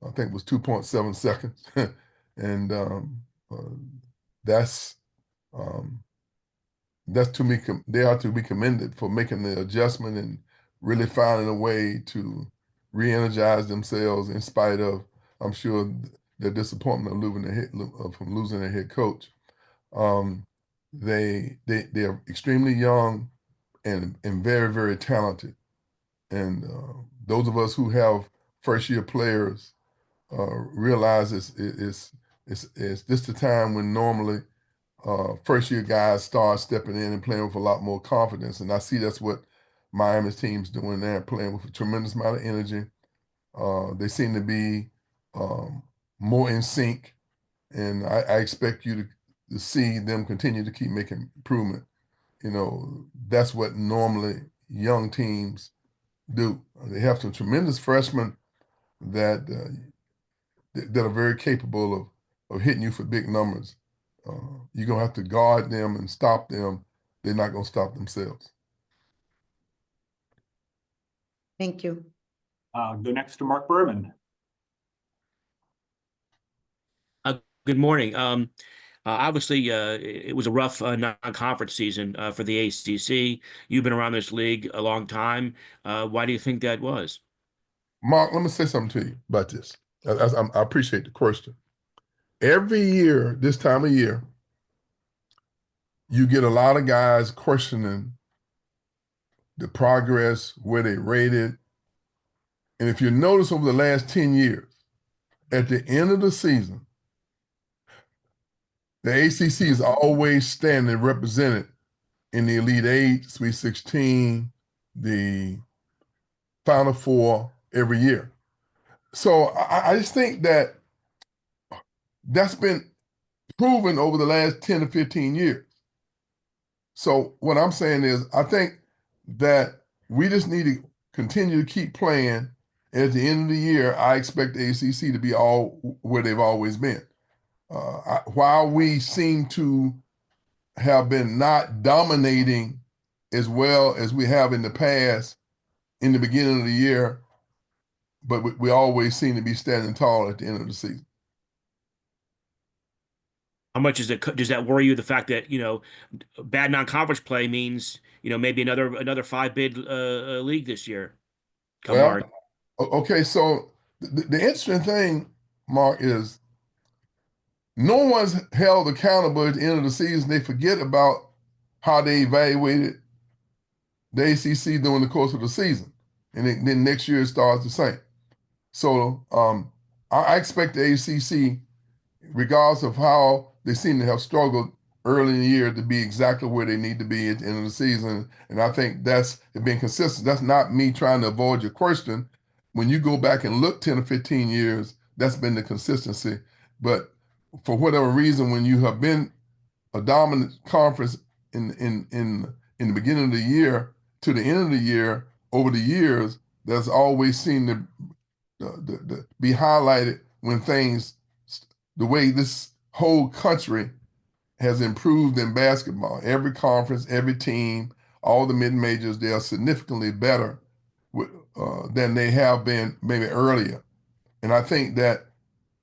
I think, it was 2.7 seconds, and that's to me, they are to be commended for making the adjustment and really finding a way to re-energize themselves in spite of, I'm sure, their disappointment from losing their head coach. They are extremely young and very, very talented. And those of us who have first year players realize it's this the time when normally first year guys start stepping in and playing with a lot more confidence. And I see that's what Miami's team's doing there, playing with a tremendous amount of energy. They seem to be more in sync, and I expect you to see them continue to keep making improvement. You know, that's what normally young teams do. They have some tremendous freshmen that that are very capable of hitting you for big numbers. You're gonna have to guard them and stop them. They're not gonna stop themselves. Thank you. Go next to Mark Berman. Good morning. Obviously, it was a rough non-conference season for the ACC. You've been around this league a long time. Why do you think that was? Mark, let me say something to you about this. I appreciate the question. Every year, this time of year, you get a lot of guys questioning the progress, where they rated. And if you notice over the last 10 years, at the end of the season, the ACC is always standing represented in the Elite Eight, Sweet 16, the Final Four every year. So I just think that that's been proven over the last 10 to 15 years. So what I'm saying is, I think that we just need to continue to keep playing. At the end of the year, I expect the ACC to be all where they've always been. While we seem to have been not dominating as well as we have in the past in the beginning of the year, but we always seem to be standing tall at the end of the season. How much does that worry you? The fact that, bad non-conference play means, maybe another 5-bid league this year. Well, okay, so the interesting thing, Mark, is no one's held accountable at the end of the season. They forget about how they evaluated the ACC during the course of the season. And then next year it starts the same. So I expect the ACC, regardless of how they seem to have struggled early in the year, to be exactly where they need to be at the end of the season. And I think that's been consistent. That's not me trying to avoid your question. When you go back and look 10 or 15 years, that's been the consistency. But for whatever reason, when you have been a dominant conference in the beginning of the year to the end of the year, over the years, there's always seemed to be highlighted when things, the way this whole country has improved in basketball. Every conference, every team, all the mid-majors, they are significantly better than they have been maybe earlier. And I think that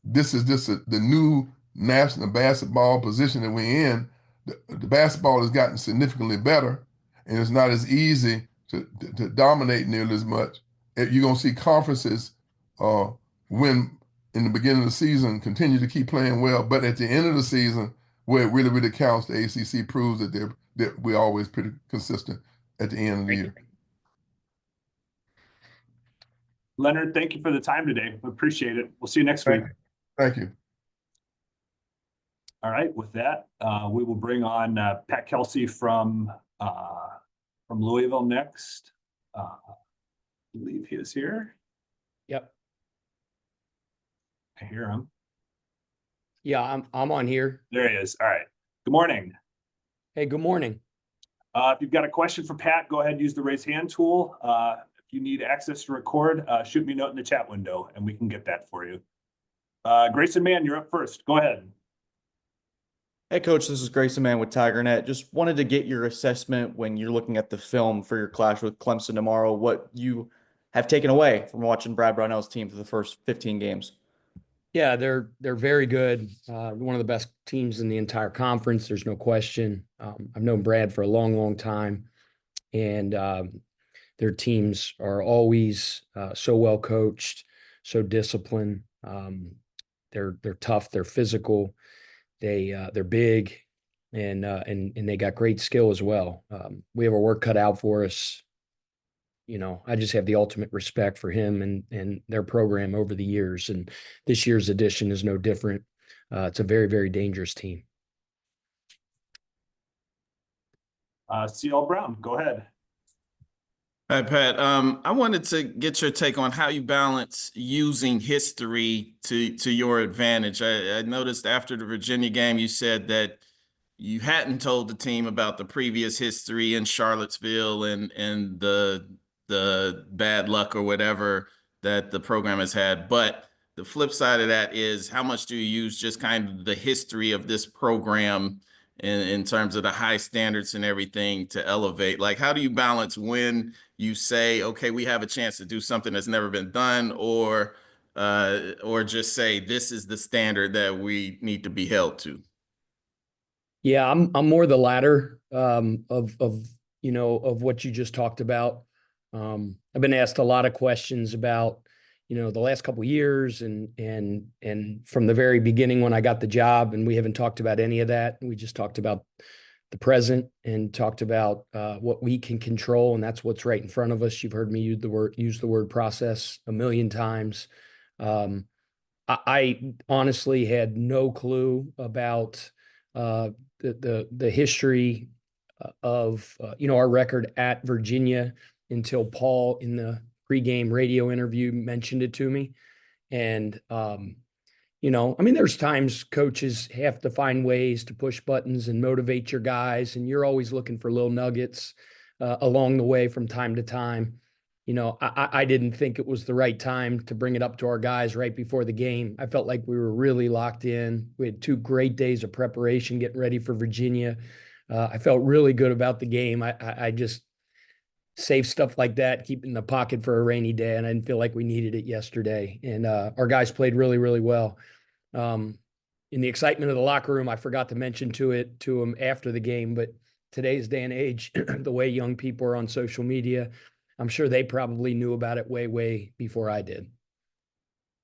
this is just the new national basketball position that we're in, the basketball has gotten significantly better, and it's not as easy to dominate nearly as much. You're going to see conferences win in the beginning of the season, continue to keep playing well, but at the end of the season, where it really, really counts, the ACC proves that we're always pretty consistent at the end of the year. Leonard, thank you for the time today. We appreciate it. We'll see you next week. Thank you. All right, with that, we will bring on Pat Kelsey from Louisville next. I believe he is here. Yep. I hear him. Yeah, I'm on here. There he is. All right. Good morning. Hey, good morning. If you've got a question for Pat, go ahead and use the raise hand tool. If you need access to record, shoot me a note in the chat window and we can get that for you. Grayson Mann, you're up first. Go ahead. Hey, Coach, this is Grayson Mann with TigerNet. Just wanted to get your assessment when you're looking at the film for your clash with Clemson tomorrow, what you have taken away from watching Brad Brownell's team for the first 15 games. Yeah, they're very good. One of the best teams in the entire conference. There's no question. I've known Brad for a long, long time, and their teams are always so well coached, so disciplined. They're tough. They're physical. They're big, and they got great skill as well. We have our work cut out for us. You know, I just have the ultimate respect for him and their program over the years. And this year's edition is no different. It's a very, very dangerous team. CL Brown, go ahead. Hi, Pat. I wanted to get your take on how you balance using history to your advantage. I noticed after the Virginia game, you said that you hadn't told the team about the previous history in Charlottesville and the bad luck or whatever that the program has had. But the flip side of that is, how much do you use just kind of the history of this program in terms of the high standards and everything to elevate? Like, how do you balance when you say, okay, we have a chance to do something that's never been done, or just say this is the standard that we need to be held to? Yeah, I'm more the latter of what you just talked about. I've been asked a lot of questions about, the last couple of years and from the very beginning when I got the job, and we haven't talked about any of that. We just talked about the present and talked about what we can control, and that's what's right in front of us. You've heard me use the word process a million times. I honestly had no clue about the history of our record at Virginia until Paul in the pregame radio interview mentioned it to me. And there's times coaches have to find ways to push buttons and motivate your guys, and you're always looking for little nuggets along the way from time to time. I didn't think it was the right time to bring it up to our guys right before the game. I felt like we were really locked in. We had 2 great days of preparation getting ready for Virginia. I felt really good about the game. I just save stuff like that, keep it in the pocket for a rainy day, and I didn't feel like we needed it yesterday. And our guys played really, really well. In the excitement of the locker room, I forgot to mention to them after the game, but today's day and age, the way young people are on social media, I'm sure they probably knew about it way, way before I did.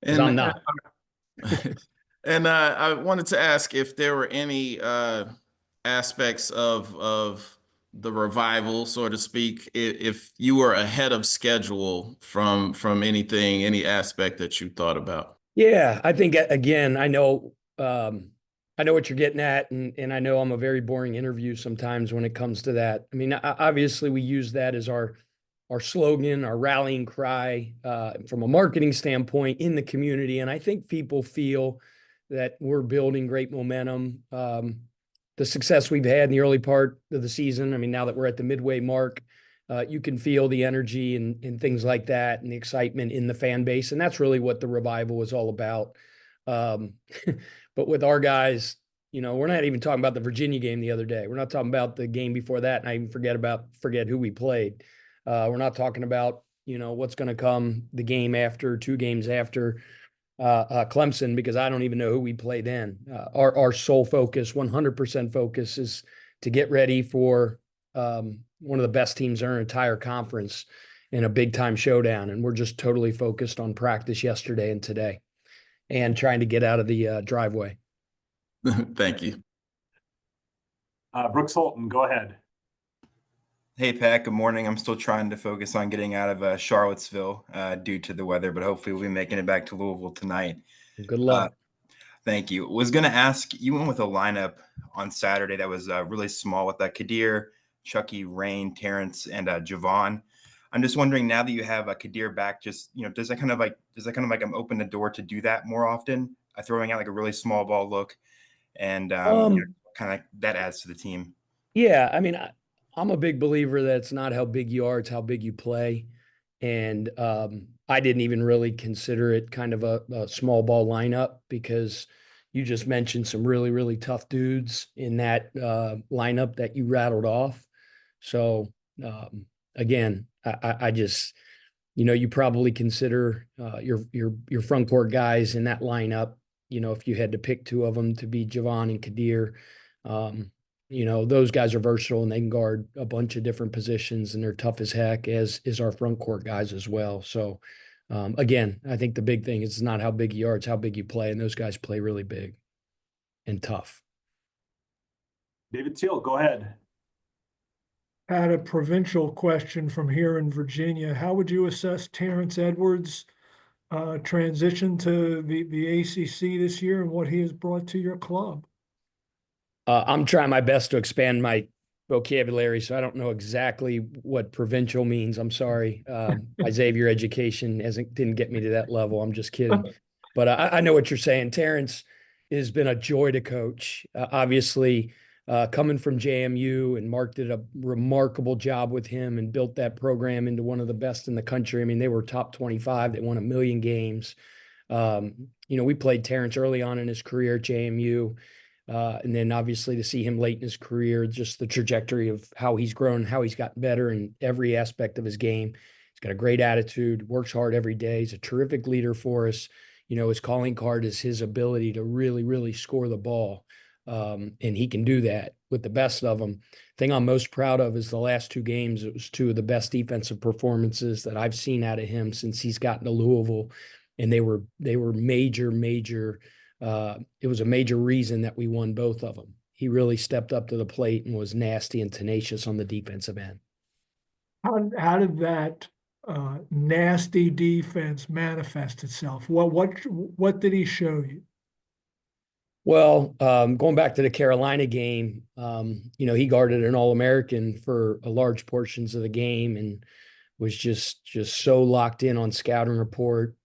And I'm not. And I wanted to ask if there were any aspects of the revival, so to speak, if you were ahead of schedule from any aspect that you thought about. Yeah, I think, again, I know what you're getting at, and I know I'm a very boring interview sometimes when it comes to that. I mean, obviously we use that as our slogan, our rallying cry from a marketing standpoint in the community. And I think people feel that we're building great momentum. The success we've had in the early part of the season, I mean, now that we're at the midway mark, you can feel the energy and things like that and the excitement in the fan base. And that's really what the revival is all about. But with our guys, we're not even talking about the Virginia game the other day. We're not talking about the game before that. And I even forget who we played. We're not talking about, what's going to come the game after, 2 games after. Clemson, because I don't even know who we play then. Our sole focus, 100% focus, is to get ready for one of the best teams in our entire conference in a big time showdown. And we're just totally focused on practice yesterday and today and trying to get out of the driveway. Thank you. Brooks Holton, go ahead. Hey, Pat, good morning. I'm still trying to focus on getting out of Charlottesville due to the weather, but hopefully we'll be making it back to Louisville tonight. Good luck. Thank you. Was going to ask, you went with a lineup on Saturday that was really small with Kadir, Chucky, Rain, Terrence, and Javon. I'm just wondering, now that you have Kadir back, just, does that kind of like open the door to do that more often? Throwing out like a really small ball look, and kind of that adds to the team. Yeah, I mean, I'm a big believer that it's not how big you are, it's how big you play. And I didn't even really consider it kind of a small ball lineup, because you just mentioned some really, really tough dudes in that lineup that you rattled off. So again, I just, you probably consider your front court guys in that lineup, if you had to pick two of them to be Javon and Kadir. Those guys are versatile and they can guard a bunch of different positions, and they're tough as heck, as is our front court guys as well. So again, I think the big thing is not how big you are, it's how big you play. And those guys play really big and tough. David Teal, go ahead. Had a provincial question from here in Virginia. How would you assess Terrence Edwards' transition to the ACC this year and what he has brought to your club? I'm trying my best to expand my vocabulary, so I don't know exactly what provincial means. I'm sorry. My Xavier education didn't get me to that level. I'm just kidding. But I know what you're saying. Terrence has been a joy to coach. Obviously, coming from JMU, and Mark did a remarkable job with him and built that program into one of the best in the country. I mean, they were top 25. They won 1 million games. We played Terrence early on in his career at JMU. And then obviously to see him late in his career, just the trajectory of how he's grown, how he's gotten better in every aspect of his game. He's got a great attitude, works hard every day. He's a terrific leader for us. His calling card is his ability to really, really score the ball. And he can do that with the best of them. Thing I'm most proud of is the last 2 games. It was 2 of the best defensive performances that I've seen out of him since he's gotten to Louisville. And they were major. It was a major reason that we won both of them. He really stepped up to the plate and was nasty and tenacious on the defensive end. How did that nasty defense manifest itself? What did he show you? Well, going back to the Carolina game, he guarded an All-American for large portions of the game and was just so locked in on scouting report.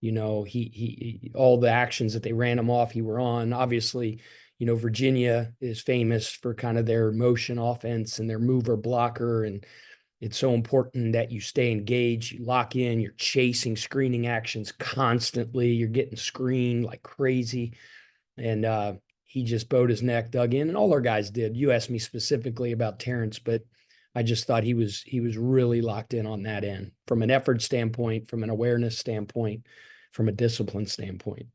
He all the actions that they ran him off, he were on. Obviously, Virginia is famous for kind of their motion offense and their mover blocker. And it's so important that you stay engaged, you lock in, you're chasing screening actions constantly. You're getting screened like crazy. And he just bowed his neck, dug in, and all our guys did. You asked me specifically about Terrence, but I just thought he was really locked in on that end from an effort standpoint, from an awareness standpoint, from a discipline standpoint.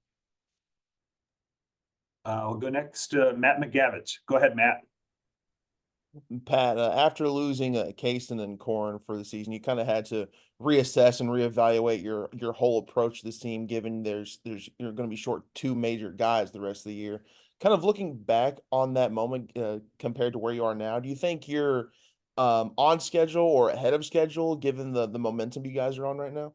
I'll go next to Matt McGavage. Go ahead, Matt. Pat, after losing Kaysen and Corn for the season, you kind of had to reassess and reevaluate your whole approach to this team, given you're going to be short 2 major guys the rest of the year. Kind of looking back on that moment compared to where you are now, do you think you're on schedule or ahead of schedule, given the momentum you guys are on right now?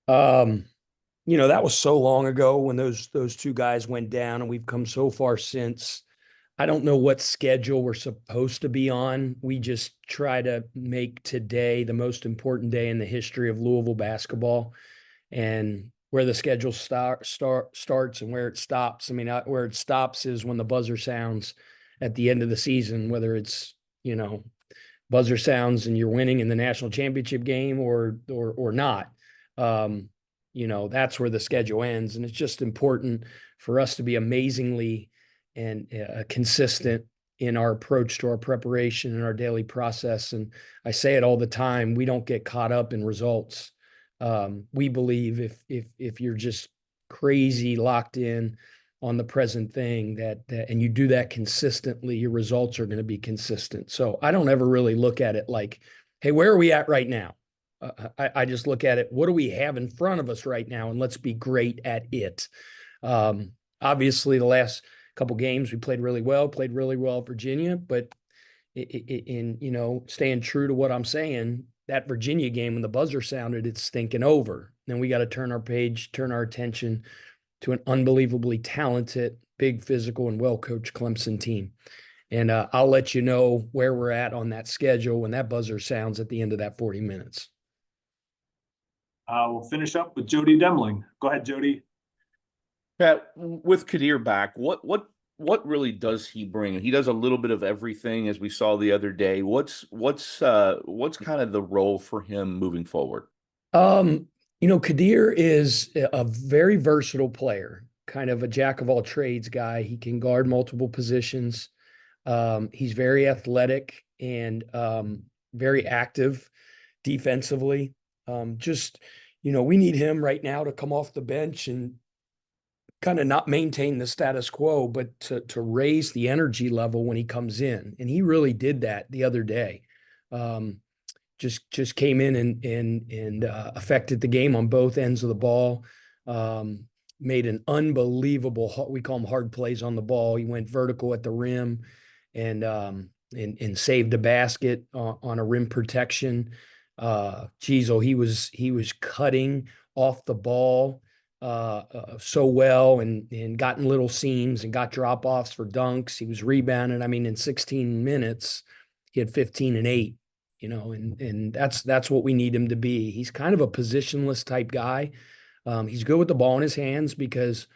That was so long ago when those 2 guys went down, and we've come so far since. I don't know what schedule we're supposed to be on. We just try to make today the most important day in the history of Louisville basketball, and where the schedule starts and where it stops. I mean, where it stops is when the buzzer sounds at the end of the season, whether it's, buzzer sounds and you're winning in the national championship game or not. That's where the schedule ends. And it's just important for us to be amazingly and consistent in our approach to our preparation and our daily process. And I say it all the time, we don't get caught up in results. We believe if you're just crazy locked in on the present thing that and you do that consistently, your results are going to be consistent. So I don't ever really look at it like, hey, where are we at right now? I just look at it, what do we have in front of us right now? And let's be great at it. Obviously, the last couple games we played really well at Virginia, but in staying true to what I'm saying, that Virginia game when the buzzer sounded, it's stinking over. Then we got to turn our attention to an unbelievably talented, big physical and well-coached Clemson team. And I'll let you know where we're at on that schedule when that buzzer sounds at the end of that 40 minutes. We'll finish up with Jody Demling. Go ahead, Jody. Pat, with Kadir back, what really does he bring? He does a little bit of everything, as we saw the other day. What's kind of the role for him moving forward? Kadir is a very versatile player, kind of a jack of all trades guy. He can guard multiple positions. He's very athletic and very active defensively. We need him right now to come off the bench and kind of not maintain the status quo, but to raise the energy level when he comes in. And he really did that the other day. Just came in and affected the game on both ends of the ball. Made an unbelievable, we call them hard plays on the ball. He went vertical at the rim and saved a basket on a rim protection. He was cutting off the ball so well and gotten little seams and got drop-offs for dunks. He was rebounding. I mean, in 16 minutes, he had 15 and 8, and that's what we need him to be. He's kind of a positionless type guy. He's good with the ball in his hands because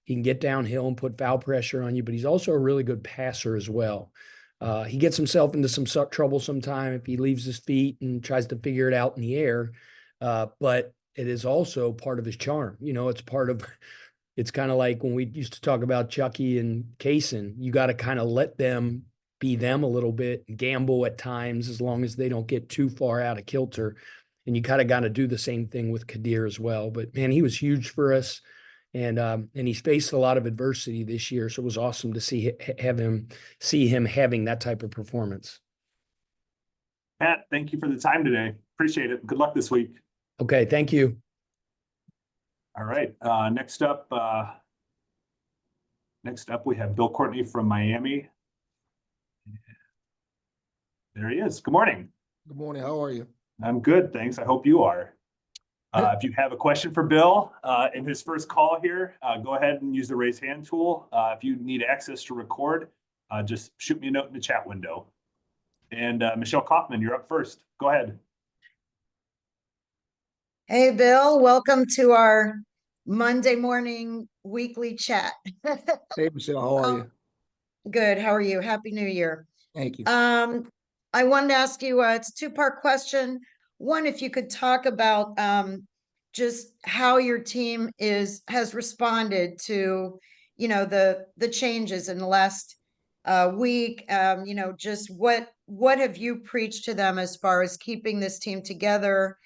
he can get downhill and put foul pressure on you, but he's also a really good passer as well. He gets himself into some trouble sometime if he leaves his feet and tries to figure it out in the air. But it is also part of his charm. It's kind of like when we used to talk about Chucky and Kaysen. You got to kind of let them be them a little bit, gamble at times, as long as they don't get too far out of kilter. And you kind of got to do the same thing with Kadir as well. But man, he was huge for us. And he's faced a lot of adversity this year. So it was awesome to see him having that type of performance. Pat, thank you for the time today. Appreciate it. Good luck this week. Okay, thank you. All right. Next up, we have Bill Courtney from Miami. There he is. Good morning. Good morning. How are you? I'm good, thanks. I hope you are. If you have a question for Bill in his first call here, go ahead and use the raise hand tool. If you need access to record, just shoot me a note in the chat window. And Michelle Kaufman, you're up first. Go ahead. Hey, Bill, welcome to our Monday morning weekly chat. Hey, Michelle, how are you? Good. How are you? Happy New Year. Thank you. I wanted to ask you, it's a two-part question. One, if you could talk about just how your team has responded to, the changes in the last week. Just what have you preached to them as far as keeping this team together,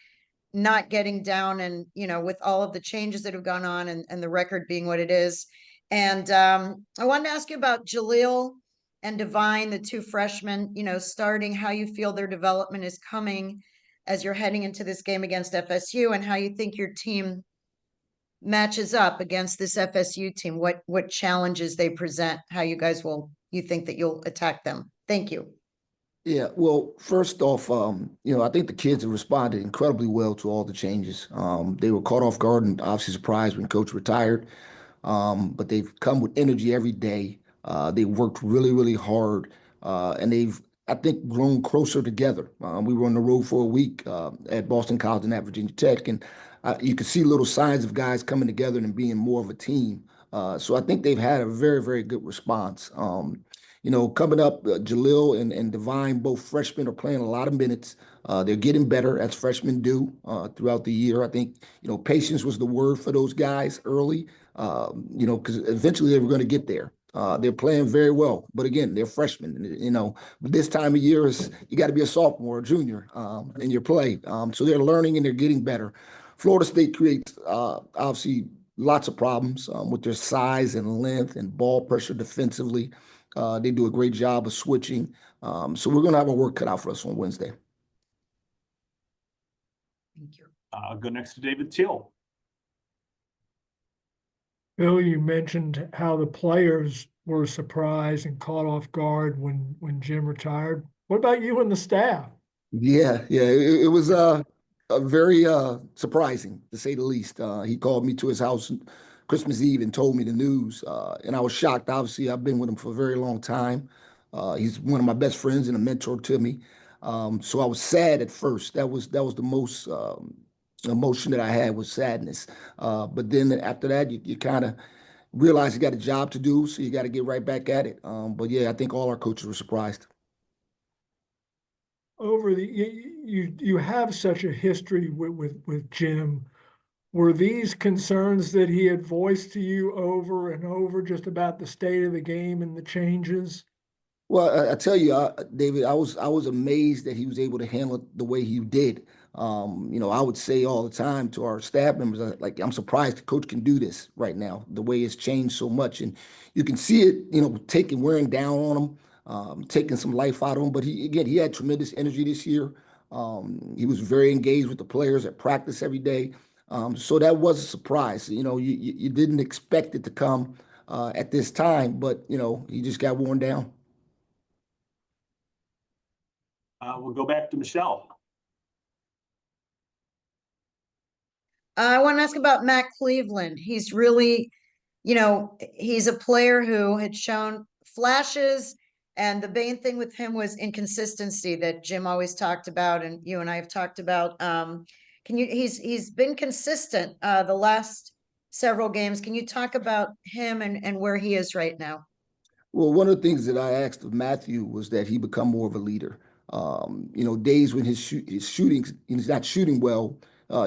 not getting down, and with all of the changes that have gone on and the record being what it is. And I wanted to ask you about Jaleel and Divine, the two freshmen, starting, how you feel their development is coming as you're heading into this game against FSU, and how you think your team matches up against this FSU team, what challenges they present, how you think that you'll attack them. Thank you. Yeah, well, first off, I think the kids have responded incredibly well to all the changes. They were caught off guard and obviously surprised when Coach retired, but they've come with energy every day. They worked really, really hard, and they've, I think, grown closer together. We were on the road for a week at Boston College and at Virginia Tech, and you could see little signs of guys coming together and being more of a team. So I think they've had a very, very good response. Coming up, Jaleel and Divine, both freshmen, are playing a lot of minutes. They're getting better, as freshmen do throughout the year. I think, patience was the word for those guys early, because eventually they were going to get there. They're playing very well, but again, they're freshmen. But this time of year you got to be a sophomore or junior in your play. So they're learning and they're getting better. Florida State creates obviously lots of problems with their size and length and ball pressure defensively. They do a great job of switching. So we're going to have our work cut out for us on Wednesday. Thank you. I'll go next to David Teal. Bill, you mentioned how the players were surprised and caught off guard when Jim retired. What about you and the staff? Yeah, it was a very surprising to say the least. He called me to his house Christmas Eve and told me the news, and I was shocked. Obviously, I've been with him for a very long time. He's one of my best friends and a mentor to me. So I was sad at first. That was the most emotion that I had was sadness. But then after that, you kind of realize you got a job to do, so you got to get right back at it. But yeah, I think all our coaches were surprised. Over the you have such a history with Jim. Were these concerns that he had voiced to you over and over just about the state of the game and the changes? Well, I tell you, David, I was amazed that he was able to handle it the way he did. I would say all the time to our staff members, like, I'm surprised the coach can do this right now, the way it's changed so much, and you can see it, taking wearing down on him, taking some life out of him. But he had tremendous energy this year. He was very engaged with the players at practice every day. So that was a surprise. You didn't expect it to come at this time, but he just got worn down. We'll go back to Michelle. I want to ask about Matt Cleveland. He's really, he's a player who had shown flashes, and the main thing with him was inconsistency that Jim always talked about, and you and I have talked about. He's been consistent the last several games. Can you talk about him and where he is right now? Well, one of the things that I asked of Matthew was that he become more of a leader. Days when his shooting, he's not shooting well,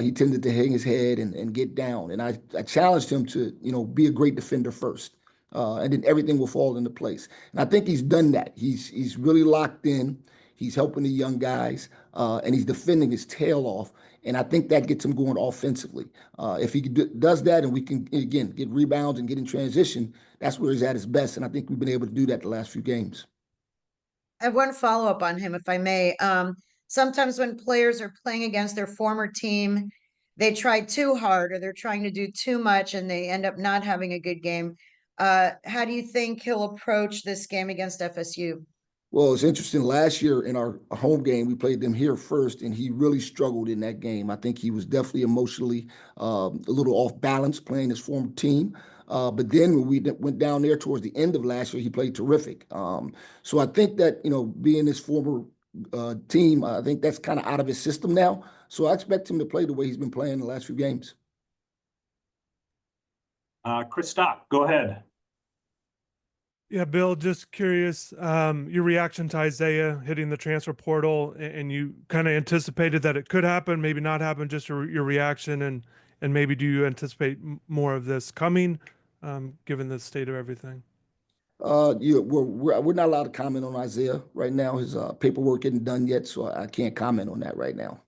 he tended to hang his head and get down. And I challenged him to, be a great defender first, and then everything will fall into place. And I think he's done that. He's really locked in. He's helping the young guys, and he's defending his tail off. And I think that gets him going offensively. If he does that, and we can again get rebounds and get in transition, that's where he's at his best. And I think we've been able to do that the last few games. I have one follow-up on him, if I may. Sometimes when players are playing against their former team, they try too hard or they're trying to do too much and they end up not having a good game. How do you think he'll approach this game against FSU? Well, it's interesting. Last year in our home game, we played them here first, and he really struggled in that game. I think he was definitely emotionally a little off balance playing his former team. But then when we went down there towards the end of last year, he played terrific. So I think that, being his former team, I think that's kind of out of his system now. So I expect him to play the way he's been playing the last few games. Chris Stock, go ahead. Yeah, Bill, just curious, your reaction to Isaiah hitting the transfer portal, and you kind of anticipated that it could happen, maybe not happen, just your reaction, and maybe do you anticipate more of this coming, given the state of everything? We're not allowed to comment on Isaiah right now. His paperwork isn't done yet, so I can't comment on that right now.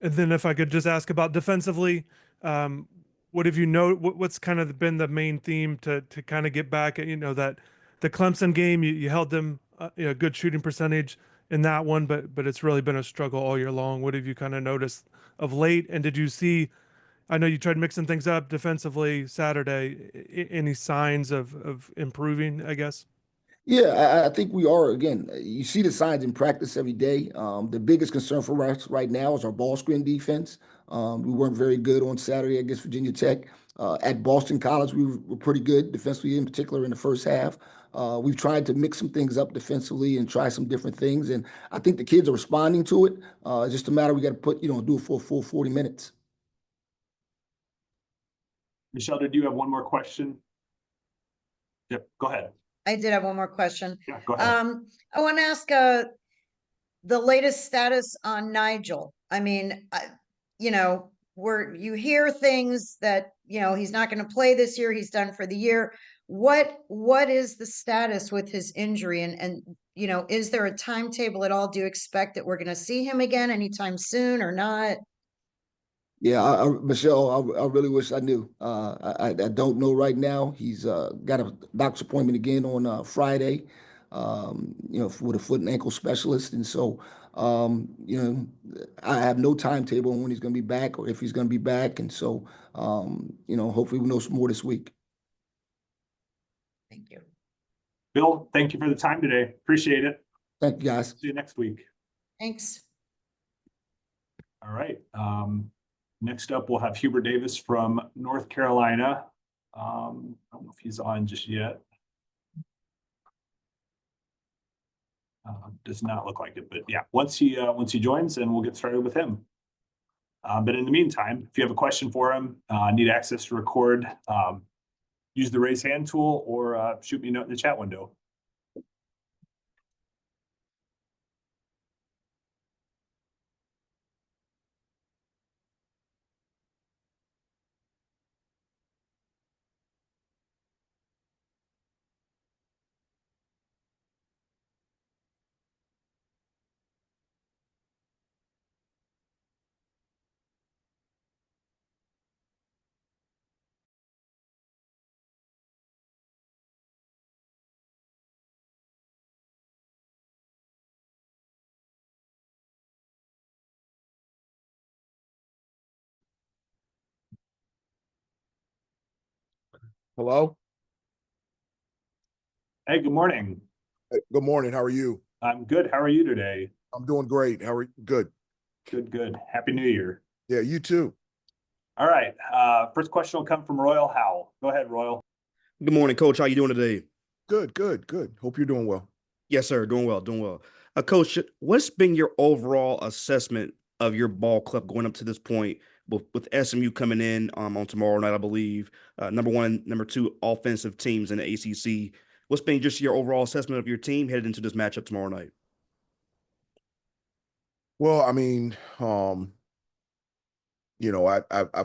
And then if I could just ask about defensively, what have you what's kind of been the main theme to kind of get back at, that the Clemson game, you held them a good shooting percentage in that one, but it's really been a struggle all year long. What have you kind of noticed of late? And did you see, I know you tried mixing things up defensively Saturday, any signs of improving, I guess? Yeah, I think we are. Again, you see the signs in practice every day. The biggest concern for us right now is our ball screen defense. We weren't very good on Saturday against Virginia Tech. At Boston College, we were pretty good defensively, in particular in the first half. We've tried to mix some things up defensively and try some different things, and I think the kids are responding to it. It's just a matter we got to do it for a full 40 minutes. Michelle, did you have one more question? Yep, go ahead. I did have one more question. Yeah, go ahead. I want to ask the latest status on Nigel. I mean, you hear things that, he's not going to play this year. He's done for the year. What is the status with his injury? And is there a timetable at all? Do you expect that we're going to see him again anytime soon or not? Yeah, Michelle, I really wish I knew. I don't know right now. He's got a doctor's appointment again on Friday, with a foot and ankle specialist. And so, I have no timetable on when he's going to be back or if he's going to be back. And so, hopefully we know some more this week. Thank you. Bill, thank you for the time today. Appreciate it. Thank you, guys. See you next week. Thanks. All right. Next up, we'll have Hubert Davis from North Carolina. I don't know if he's on just yet. Does not look like it, but yeah, once he joins, then we'll get started with him. But in the meantime, if you have a question for him, need access to record, use the raise hand tool or shoot me a note in the chat window. Hello. Hey, good morning. Hey, good morning. How are you? I'm good. How are you today? I'm doing great. How are you? Good. Good, good. Happy New Year. Yeah, you too. All right. First question will come from Royal Howell. Go ahead, Royal. Good morning, Coach. How you doing today? Good, good, good. Hope you're doing well. Yes, sir. Doing well, doing well. Coach, what's been your overall assessment of your ball club going up to this point with SMU coming in on tomorrow night, I believe, number one, number two offensive teams in the ACC. What's been just your overall assessment of your team headed into this matchup tomorrow night? Well, I mean, I've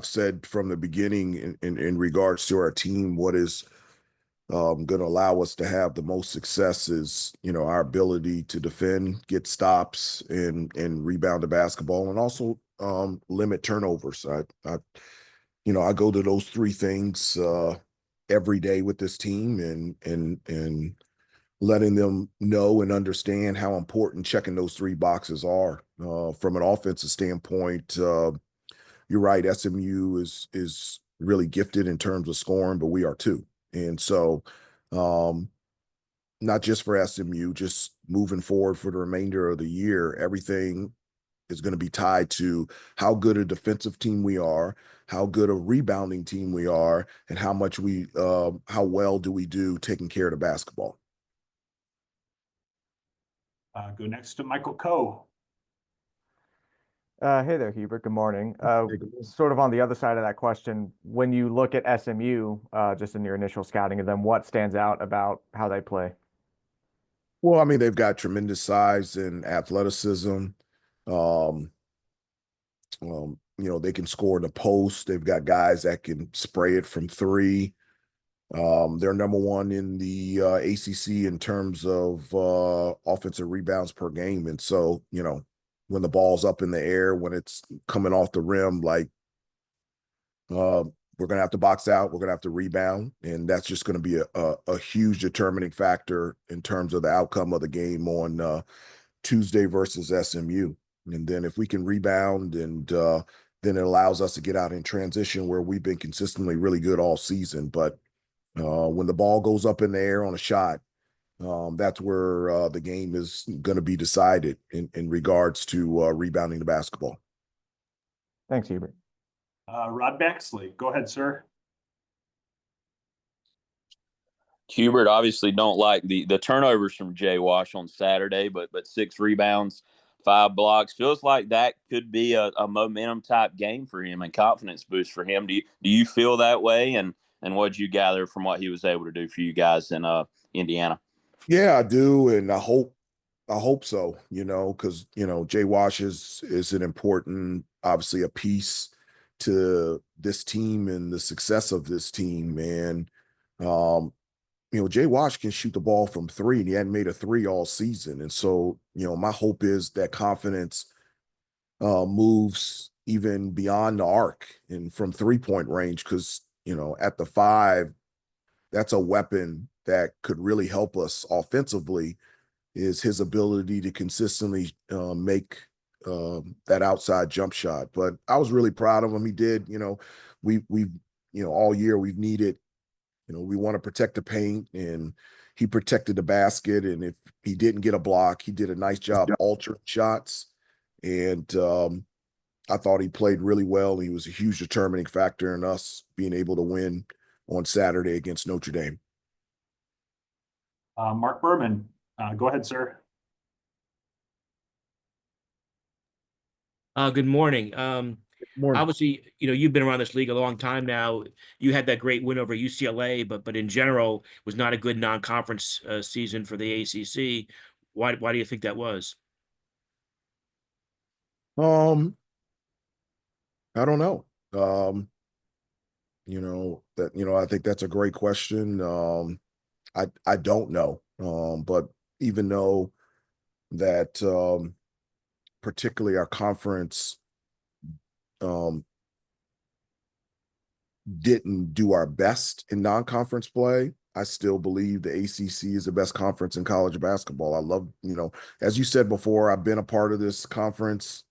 said from the beginning in regards to our team, what is going to allow us to have the most success is, our ability to defend, get stops, and rebound the basketball, and also limit turnovers. I go to those three things every day with this team, and letting them know and understand how important checking those three boxes are. From an offensive standpoint, you're right. SMU is really gifted in terms of scoring, but we are too. And so, not just for SMU, just moving forward for the remainder of the year, everything is going to be tied to how good a defensive team we are, how good a rebounding team we are, and how well do we do taking care of the basketball. Go next to Michael Coe. Hey there, Hubert. Good morning. Sort of on the other side of that question, when you look at SMU, just in your initial scouting of them, what stands out about how they play? Well, I mean, they've got tremendous size and athleticism. They can score in the post. They've got guys that can spray it from three. They're number one in the ACC in terms of offensive rebounds per game. And so, when the ball's up in the air, when it's coming off the rim, we're going to have to box out. We're going to have to rebound. And that's just going to be a huge determining factor in terms of the outcome of the game on Tuesday versus SMU. And then if we can rebound, and then it allows us to get out in transition where we've been consistently really good all season. But when the ball goes up in the air on a shot, that's where the game is going to be decided in regards to rebounding the basketball. Thanks, Hubert. Rod Baxley, go ahead, sir. Hubert, obviously don't like the turnovers from Jay Wash on Saturday, but 6 rebounds, 5 blocks. Feels like that could be a momentum type game for him and confidence boost for him. Do you feel that way? And what did you gather from what he was able to do for you guys in Indiana? Yeah, I do, and I hope so. Because Jay Wash is an important, obviously, a piece to this team and the success of this team. And Jay Wash can shoot the ball from three, and he hadn't made a three all season. And so, my hope is that confidence moves even beyond the arc and from 3-point range. Cause, at the 5, that's a weapon that could really help us offensively, is his ability to consistently make that outside jump shot. But I was really proud of him. He did, we've all year we've needed, we want to protect the paint, and he protected the basket. And if he didn't get a block, he did a nice job altering shots. And I thought he played really well. He was a huge determining factor in us being able to win on Saturday against Notre Dame. Mark Berman, go ahead, sir. Good morning. Morning. Obviously, you've been around this league a long time now. You had that great win over UCLA, but in general, was not a good non-conference season for the ACC. Why do you think that was? I don't know. I think that's a great question. I don't know. But even though that particularly our conference didn't do our best in non-conference play, I still believe the ACC is the best conference in college basketball. I love, as you said before, I've been a part of this conference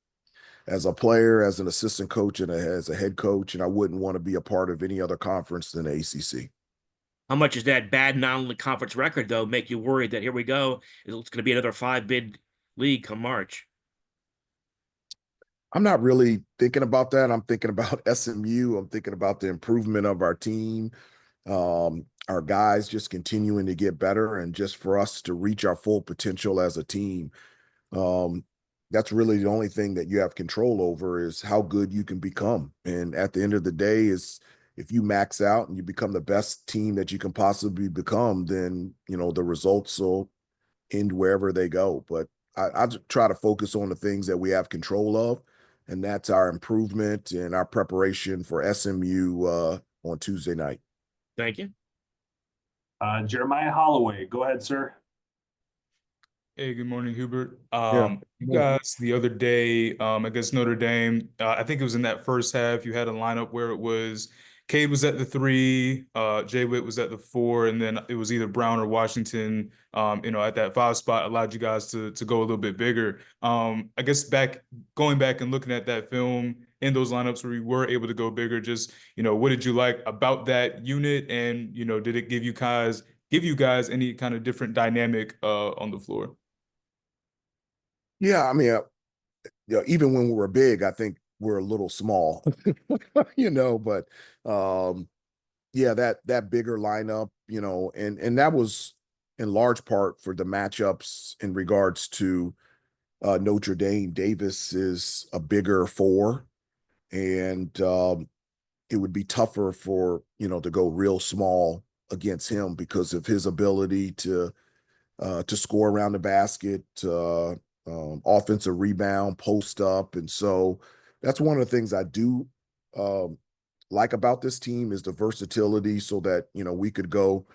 as a player, as an assistant coach, and as a head coach, and I wouldn't want to be a part of any other conference than the ACC. How much does that bad non-conference record, though, make you worried that here we go, it's going to be another 5-bid league come March? I'm not really thinking about that. I'm thinking about SMU. I'm thinking about the improvement of our team, our guys just continuing to get better, and just for us to reach our full potential as a team. That's really the only thing that you have control over, is how good you can become. And at the end of the day, is if you max out and you become the best team that you can possibly become, then, the results will end wherever they go. But I try to focus on the things that we have control of, and that's our improvement and our preparation for SMU on Tuesday night. Thank you. Jeremiah Holloway, go ahead, sir. Hey, good morning, Hubert. Yeah. You guys the other day against Notre Dame, I think it was in that first half, you had a lineup where it was Cade was at the 3, Jay Witt was at the 4, and then it was either Brown or Washington, at that 5 spot, allowed you guys to go a little bit bigger. I guess going back and looking at that film in those lineups where you were able to go bigger, just, what did you like about that unit? And, did it give you guys any kind of different dynamic on the floor? Yeah, I mean, even when we were big, I think we're a little small, but yeah, that bigger lineup, and that was in large part for the matchups in regards to Notre Dame. Davis is a bigger 4, and it would be tougher for, to go real small against him because of his ability to score around the basket, offensive rebound, post up. And so that's one of the things I do like about this team, is the versatility, so that, we could go,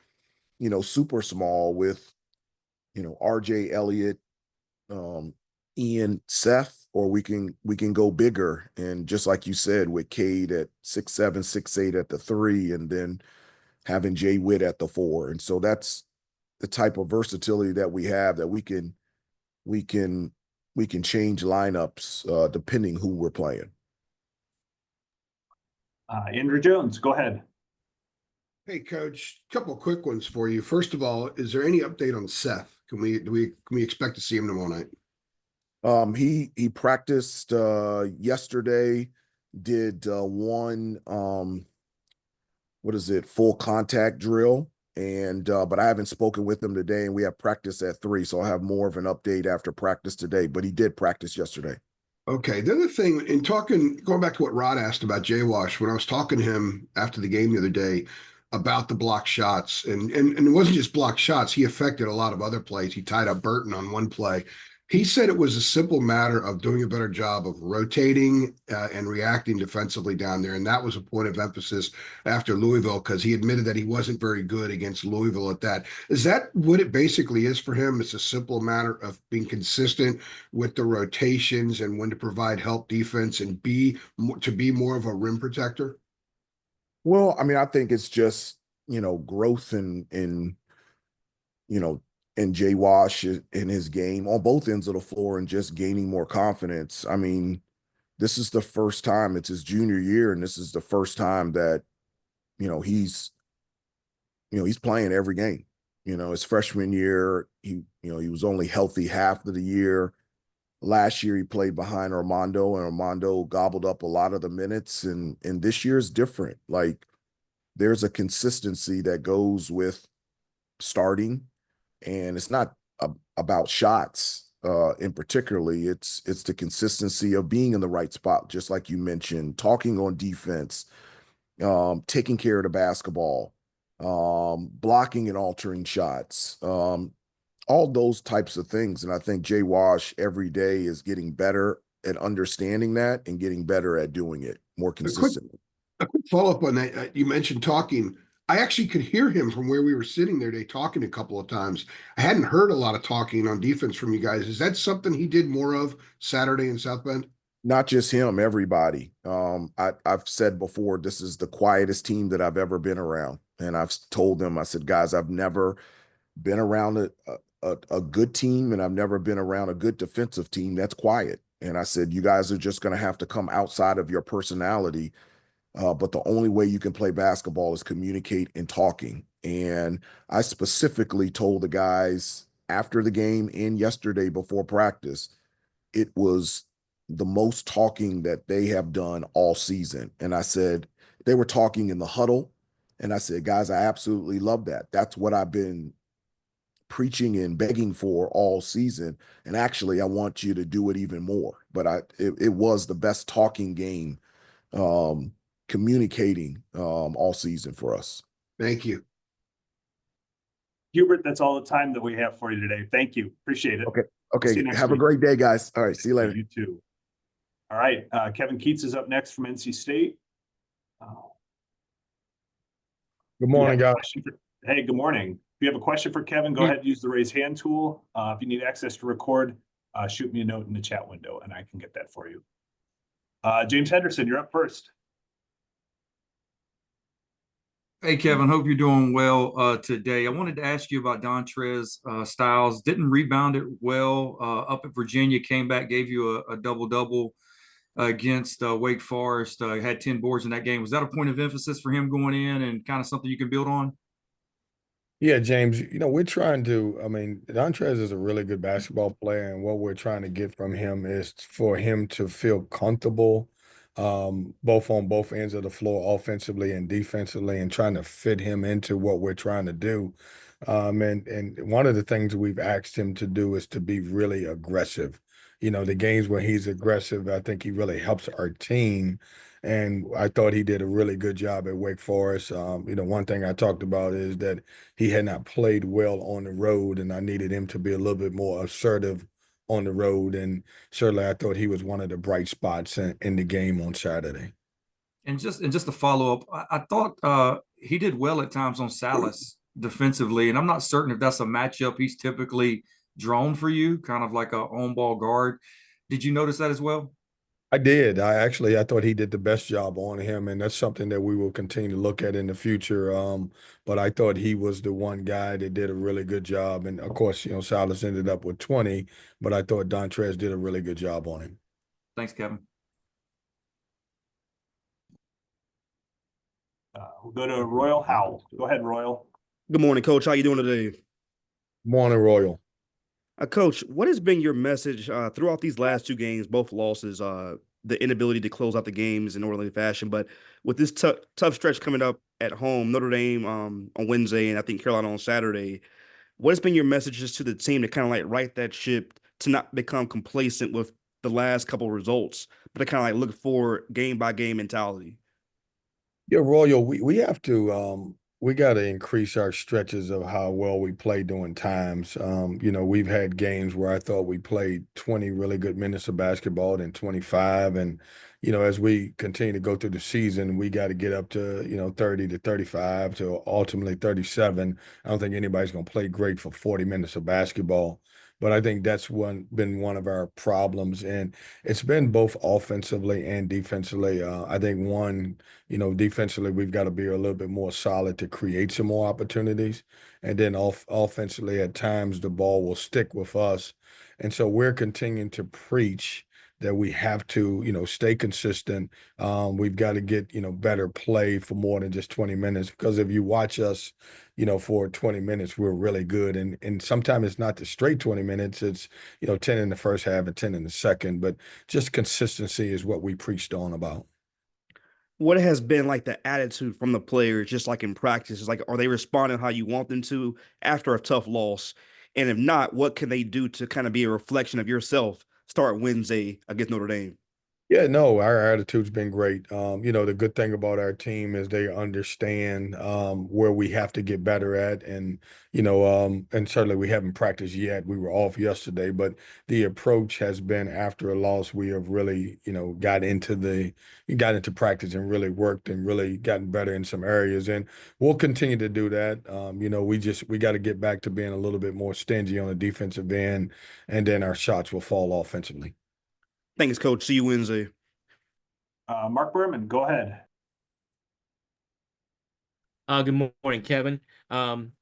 super small with, RJ Elliott, Ian, Seth, or we can go bigger. And just like you said, with Cade at 6'7", 6'8" at the 3, and then having Jay Witt at the 4. And so that's the type of versatility that we have, that we can change lineups depending who we're playing. Andrew Jones, go ahead. Hey, Coach, a couple of quick ones for you. First of all, is there any update on Seth? Can we expect to see him tomorrow night? He practiced yesterday, did one full contact drill, and but I haven't spoken with him today, and we have practice at 3, so I'll have more of an update after practice today. But he did practice yesterday. Okay. The other thing, going back to what Rod asked about Jay Wash, when I was talking to him after the game the other day about the block shots, and it wasn't just block shots, he affected a lot of other plays. He tied up Burton on one play. He said it was a simple matter of doing a better job of rotating and reacting defensively down there. And that was a point of emphasis after Louisville, because he admitted that he wasn't very good against Louisville at that. Is that what it basically is for him? It's a simple matter of being consistent with the rotations and when to provide help defense and be more of a rim protector? Well, I mean, I think it's just, growth you know, in Jay Wash in his game on both ends of the floor and just gaining more confidence. I mean, this is the first time, it's his junior year, and this is the first time that, he's playing every game. His freshman year, he was only healthy half of the year. Last year he played behind Armando, and Armando gobbled up a lot of the minutes. And this year's different. Like, there's a consistency that goes with starting, and it's not about shots in particularly. It's the consistency of being in the right spot, just like you mentioned, talking on defense, taking care of the basketball, blocking and altering shots, all those types of things. And I think Jay Wash every day is getting better at understanding that and getting better at doing it more consistently. A quick follow-up on that. You mentioned talking. I actually could hear him from where we were sitting there today talking a couple of times. I hadn't heard a lot of talking on defense from you guys. Is that something he did more of Saturday in South Bend? Not just him, everybody. I've said before, this is the quietest team that I've ever been around. And I've told them, I said, guys, I've never been around a good team, and I've never been around a good defensive team that's quiet. And I said, you guys are just going to have to come outside of your personality. But the only way you can play basketball is communicate and talking. And I specifically told the guys after the game and yesterday before practice, it was the most talking that they have done all season. And I said, they were talking in the huddle. And I said, guys, I absolutely love that. That's what I've been preaching and begging for all season. And actually, I want you to do it even more. But it was the best talking game, communicating all season for us. Thank you. Hubert, that's all the time that we have for you today. Thank you. Appreciate it. Okay. See you next Have week. a great day, guys. All right. See you later. You too. All right. Kevin Keats is up next from NC State. Good morning, guys. Hey, good morning. If you have a question for Kevin, go ahead and use the raise hand tool. If you need access to record, shoot me a note in the chat window and I can get that for you. James Henderson, you're up first. Hey, Kevin, hope you're doing well today. I wanted to ask you about Dontrez Styles. Didn't rebound it well up at Virginia, came back, gave you a double-double against Wake Forest, had 10 boards in that game. Was that a point of emphasis for him going in and kind of something you can build on? Yeah, James, we're trying to, Dontrez is a really good basketball player, and what we're trying to get from him is for him to feel comfortable, both on both ends of the floor, offensively and defensively, and trying to fit him into what we're trying to do. And one of the things we've asked him to do is to be really aggressive. The games where he's aggressive, I think he really helps our team. And I thought he did a really good job at Wake Forest. One thing I talked about is that he had not played well on the road, and I needed him to be a little bit more assertive on the road. And certainly I thought he was one of the bright spots in the game on Saturday. And just to follow up, I thought he did well at times on Salas defensively, and I'm not certain if that's a matchup he's typically drawn for you, kind of like a on-ball guard. Did you notice that as well? I did. I thought he did the best job on him, and that's something that we will continue to look at in the future. But I thought he was the one guy that did a really good job. And of course, Silas ended up with 20, but I thought Dontrez did a really good job on him. Thanks, Kevin. We'll go to Royal Howell. Go ahead, Royal. Good morning, Coach. How you doing today? Morning, Royal. Coach, what has been your message throughout these last two games, both losses, the inability to close out the games in orderly fashion, but with this tough stretch coming up at home, Notre Dame on Wednesday, and I think Carolina on Saturday, what has been your messages to the team to kind of like right that ship, to not become complacent with the last couple of results, but to kind of like look for game by game mentality? Yeah, Royal, we have to we got to increase our stretches of how well we play during times. We've had games where I thought we played 20 really good minutes of basketball, then 25. And, as we continue to go through the season, we got to get up to, 30 to 35 to ultimately 37. I don't think anybody's going to play great for 40 minutes of basketball. But I think that's been one of our problems. And it's been both offensively and defensively. I think defensively, we've got to be a little bit more solid to create some more opportunities. And then offensively, at times, the ball will stick with us. And so we're continuing to preach that we have to, stay consistent. We've got to get, better play for more than just 20 minutes. Because if you watch us, for 20 minutes, we're really good. And sometimes it's not the straight 20 minutes. It's, 10 in the first half and 10 in the second. But just consistency is what we preached on about. What has been like the attitude from the players, just like in practice? Is like, are they responding how you want them to after a tough loss? And if not, what can they do to kind of be a reflection of yourself start Wednesday against Notre Dame? Yeah, no, our attitude's been great. The good thing about our team is they understand where we have to get better at, and certainly we haven't practiced yet. We were off yesterday, but the approach has been after a loss, we have really, got into practice and really worked and really gotten better in some areas, and we'll continue to do that. We got to get back to being a little bit more stingy on the defensive end, and then our shots will fall offensively. Thanks, Coach. See you Wednesday. Mark Berman, go ahead. Good morning, Kevin. Wanted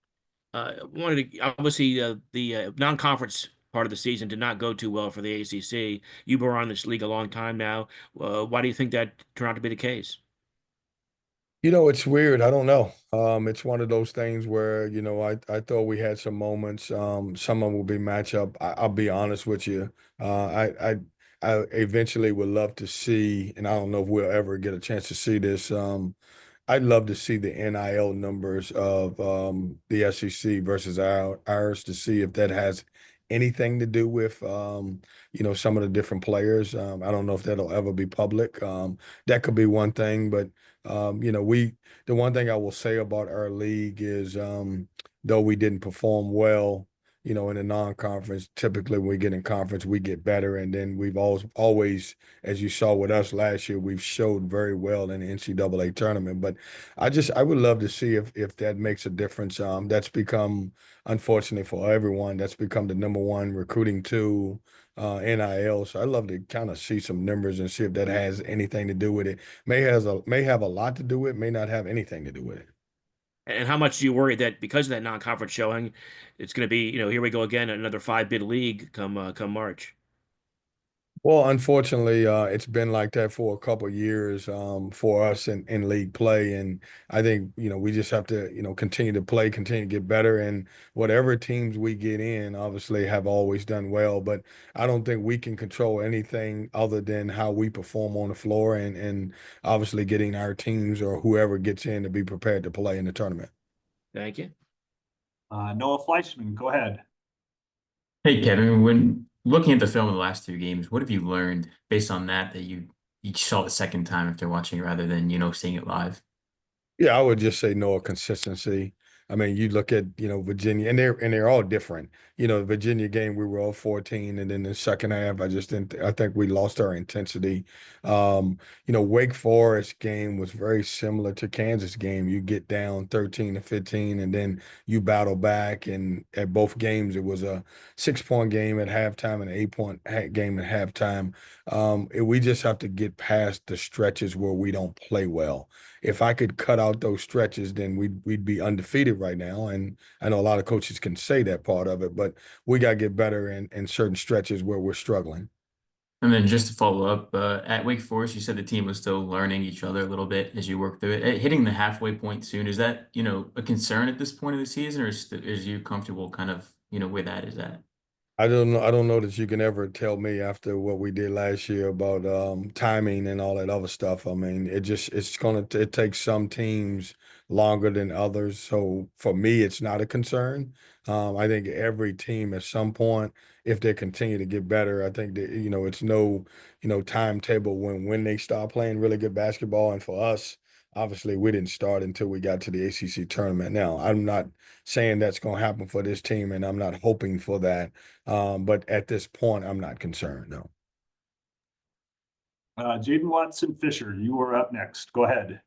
to obviously the non-conference part of the season did not go too well for the ACC. You've been around this league a long time now. Why do you think that turned out to be the case? It's weird. I don't know. It's one of those things where, I thought we had some moments. Some of them will be matchup. I'll be honest with you. I eventually would love to see, and I don't know if we'll ever get a chance to see this. I'd love to see the NIL numbers of the SEC versus ours to see if that has anything to do with some of the different players. I don't know if that'll ever be public. That could be one thing, but the one thing I will say about our league is though we didn't perform well, in a non-conference, typically when we get in conference, we get better. And then we've always, as you saw with us last year, we've showed very well in the NCAA tournament. But I would love to see if that makes a difference. That's become, unfortunately for everyone, that's become the number one recruiting tool, NIL. So I'd love to kind of see some numbers and see if that has anything to do with it. May have a lot to do with it, may not have anything to do with it. And how much do you worry that because of that non-conference showing, it's going to be, here we go again, another 5-bid league come March? Well, unfortunately, it's been like that for a couple of years for us in league play, and I think we just have to continue to play, continue to get better, and whatever teams we get in, obviously, have always done well. But I don't think we can control anything other than how we perform on the floor, and obviously getting our teams or whoever gets in to be prepared to play in the tournament. Thank you. Noah Fleischman, go ahead. Hey, Kevin, when looking at the film of the last two games, what have you learned based on that you saw the second time after watching it rather than, seeing it live? Yeah, I would just say no consistency. I mean, you look at, Virginia, and they're all different. The Virginia game, we were all 14, and then the second half, I think we lost our intensity. Wake Forest game was very similar to Kansas game. You get down 13 to 15, and then you battle back. And at both games, it was a 6-point game at halftime and an 8-point game at halftime. We just have to get past the stretches where we don't play well. If I could cut out those stretches, then we'd be undefeated right now. And I know a lot of coaches can say that part of it, but we got to get better in certain stretches where we're struggling. And then just to follow up, at Wake Forest, you said the team was still learning each other a little bit as you work through it. Hitting the halfway point soon, is that, a concern at this point of the season, or is you comfortable kind of, where that is at? I don't know. I don't know that you can ever tell me after what we did last year about timing and all that other stuff. I mean, it takes some teams longer than others. So for me, it's not a concern. I think every team at some point, if they continue to get better, I think that it's no timetable when they start playing really good basketball. And for us, obviously we didn't start until we got to the ACC tournament. Now, I'm not saying that's going to happen for this team, and I'm not hoping for that. But at this point, I'm not concerned. No. Jaden Watson Fisher, you are up next. Go ahead.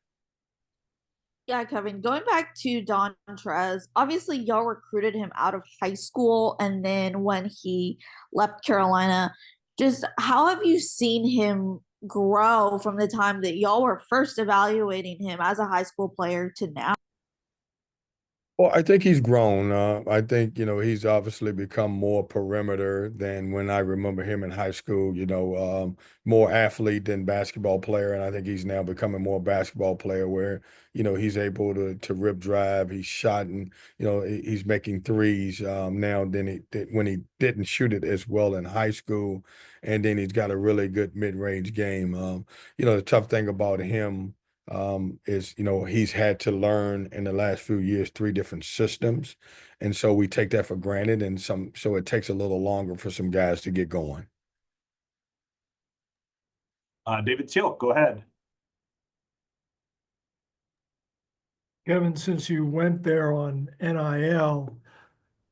Yeah, Kevin, going back to Don Trez, obviously y'all recruited him out of high school, and then when he left Carolina, just how have you seen him grow from the time that y'all were first evaluating him as a high school player to now? Well, I think he's grown. I think, he's obviously become more perimeter than when I remember him in high school, more athlete than basketball player. And I think he's now becoming more basketball player where, he's able to rip drive. He's shot and, he's making threes now than when he didn't shoot it as well in high school. And then he's got a really good mid-range game. The tough thing about him is he's had to learn in the last few years 3 different systems, and so we take that for granted, and so it takes a little longer for some guys to get going. David Teal, go ahead. Kevin, since you went there on NIL,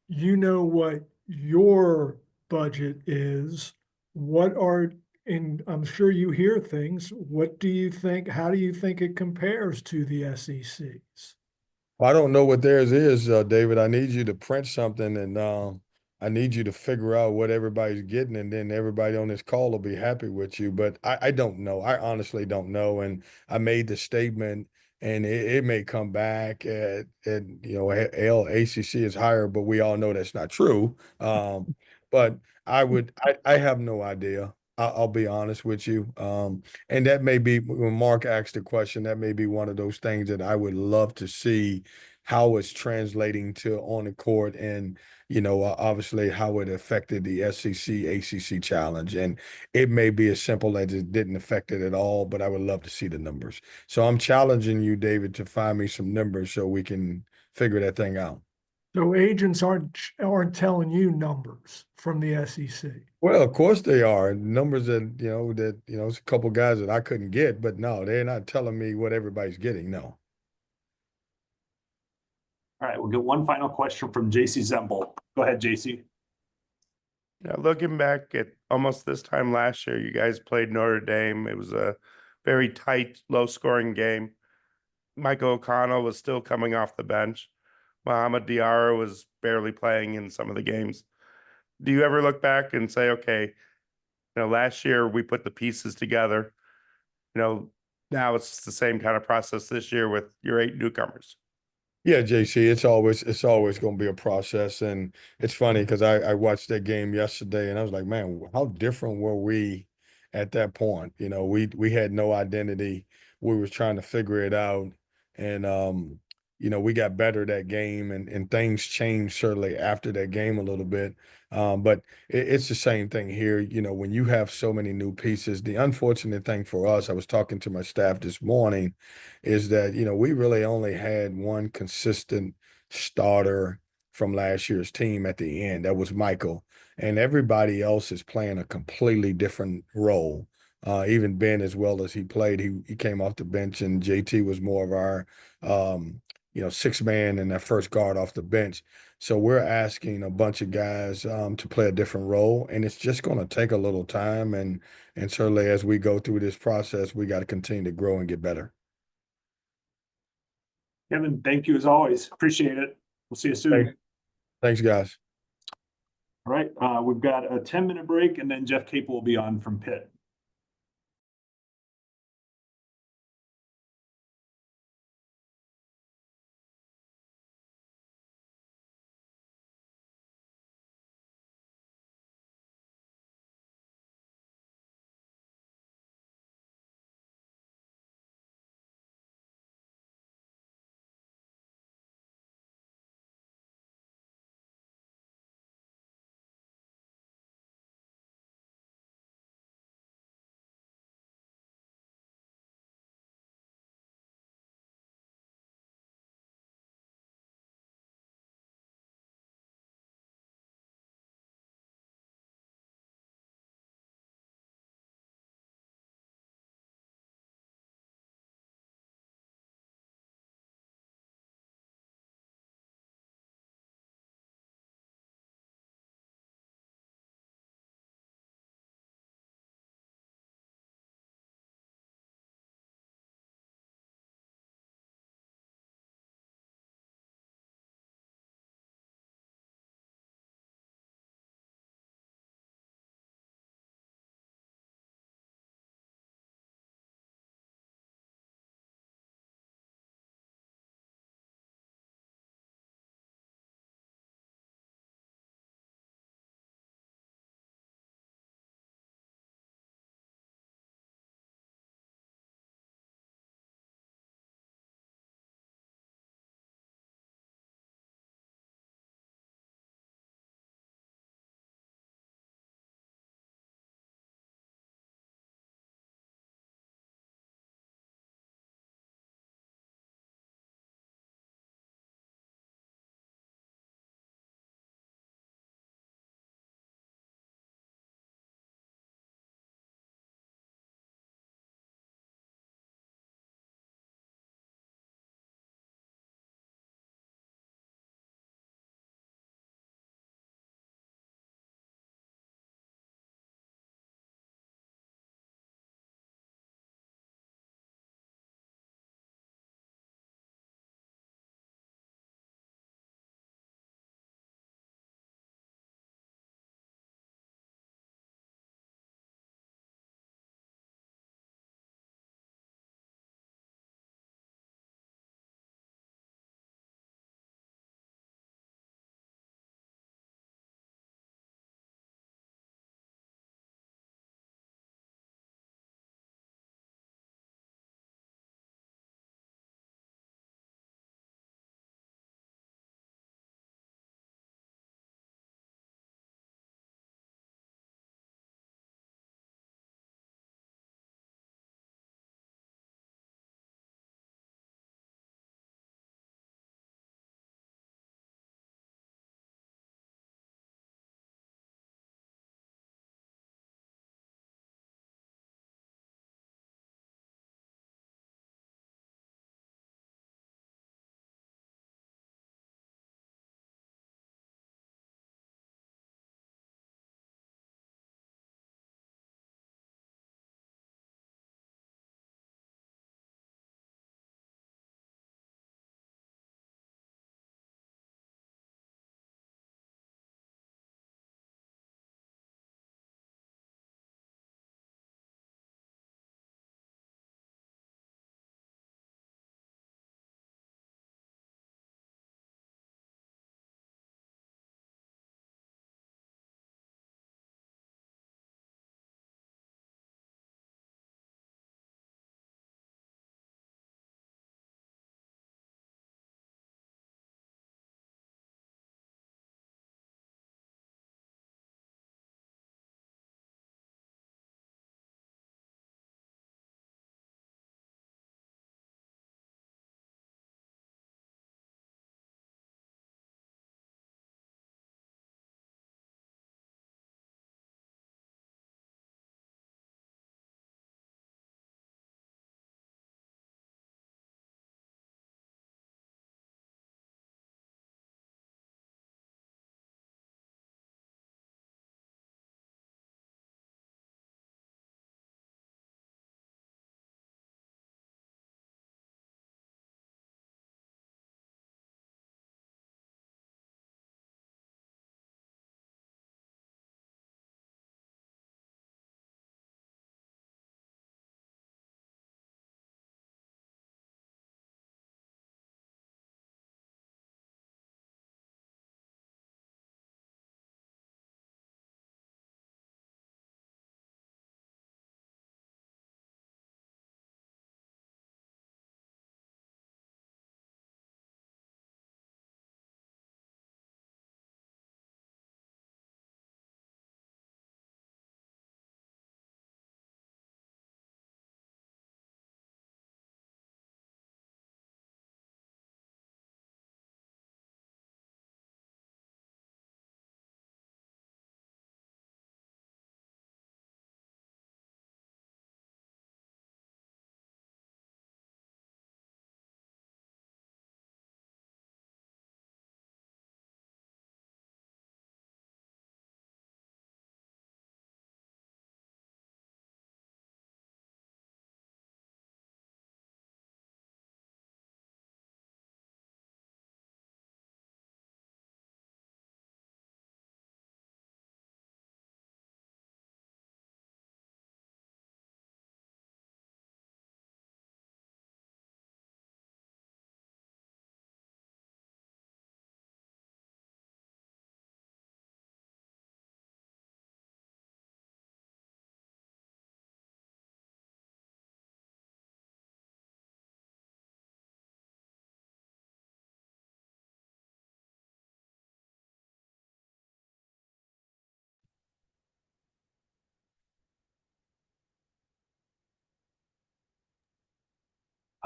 you know what your budget is. And I'm sure you hear things. What do you think? How do you think it compares to the SEC's? I don't know what theirs is, David. I need you to print something, and I need you to figure out what everybody's getting, and then everybody on this call will be happy with you. But I don't know. I honestly don't know. And I made the statement, and it may come back ACC is higher, but we all know that's not true. But I have no idea. I'll be honest with you. And that may be when Mark asked the question, that may be one of those things that I would love to see how it's translating to on the court and, obviously how it affected the SEC ACC challenge. And it may be as simple as it didn't affect it at all, but I would love to see the numbers. So I'm challenging you, David, to find me some numbers so we can figure that thing out. So agents aren't telling you numbers from the SEC. Well, of course they are. Numbers that it's a couple guys that I couldn't get, but no, they're not telling me what everybody's getting. No. All right, we'll get one final question from JC Zemble. Go ahead, JC. Now, looking back at almost this time last year, you guys played Notre Dame. It was a very tight, low-scoring game. Michael O'Connell was still coming off the bench. Mohamed Diarra was barely playing in some of the games. Do you ever look back and say, okay, last year we put the pieces together, now it's the same kind of process this year with your 8 newcomers? Yeah, JC, it's always going to be a process, and it's funny because I watched that game yesterday, and I was like, man, how different were we at that point? We had no identity. We were trying to figure it out, and we got better that game, and things changed certainly after that game a little bit. But it's the same thing here. When you have so many new pieces, the unfortunate thing for us, I was talking to my staff this morning, is that, we really only had one consistent starter from last year's team at the end. That was Michael. And everybody else is playing a completely different role. Even Ben, as well as he played, he came off the bench, and JT was more of our, 6-man and that first guard off the bench. So we're asking a bunch of guys to play a different role, and it's just going to take a little time. And certainly as we go through this process, we got to continue to grow and get better. Kevin, thank you as always. Appreciate it. We'll see you soon. Thanks, guys. All right, we've got a 10-minute break, and then Jeff Capel will be on from Pitt.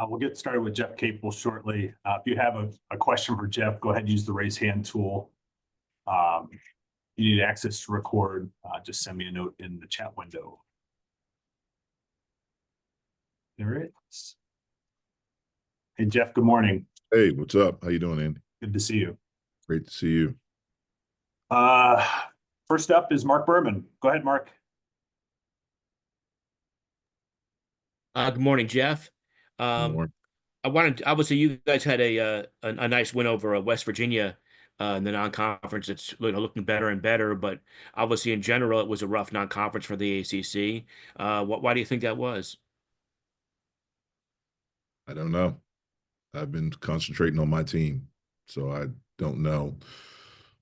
We'll get started with Jeff Capel shortly. If you have a question for Jeff, go ahead and use the raise hand tool. You need access to record, just send me a note in the chat window. There it is. Hey, Jeff, good morning. Hey, what's up? How you doing, Andy? Good to see you. Great to see you. First up is Mark Berman. Go ahead, Mark. Good morning, Jeff. Good morning. Obviously, you guys had a nice win over West Virginia in the non-conference. It's looking better and better, but obviously in general, it was a rough non-conference for the ACC. Why do you think that was? I don't know. I've been concentrating on my team, so I don't know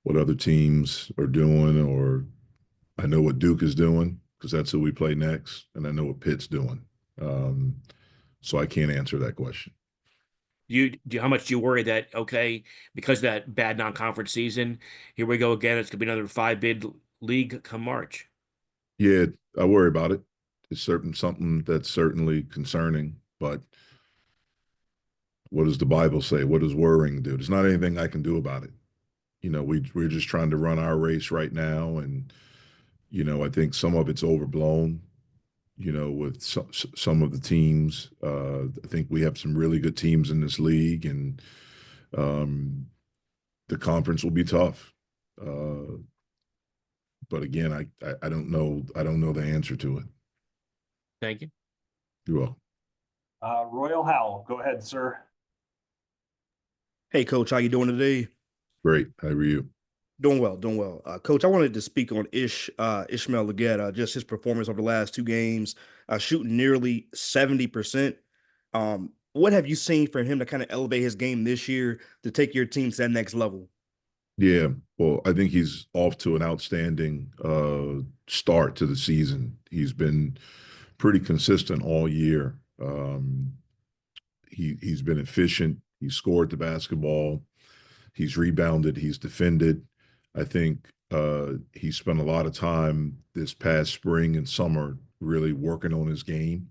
what other teams are doing, or I know what Duke is doing because that's who we play next, and I know what Pitt's doing. So I can't answer that question. How much do you worry that, okay, because of that bad non-conference season, here we go again, it's going to be another 5-bid league come March? Yeah, I worry about it. It's something that's certainly concerning, but what does the Bible say? What does worrying do? There's not anything I can do about it. We're just trying to run our race right now, and I think some of it's overblown. With some of the teams, I think we have some really good teams in this league, and the conference will be tough. But again, I don't know. I don't know the answer to it. Thank you. You're welcome. Royal Howell, go ahead, sir. Hey, Coach, how you doing today? Great. How are you? Doing well, doing well. Coach, I wanted to speak on Ishmael Leggett, just his performance over the last 2 games, shooting nearly 70%. What have you seen from him to kind of elevate his game this year to take your team to that next level? Yeah, well, I think he's off to an outstanding start to the season. He's been pretty consistent all year. He's been efficient. He scored the basketball. He's rebounded. He's defended. I think he spent a lot of time this past spring and summer really working on his game,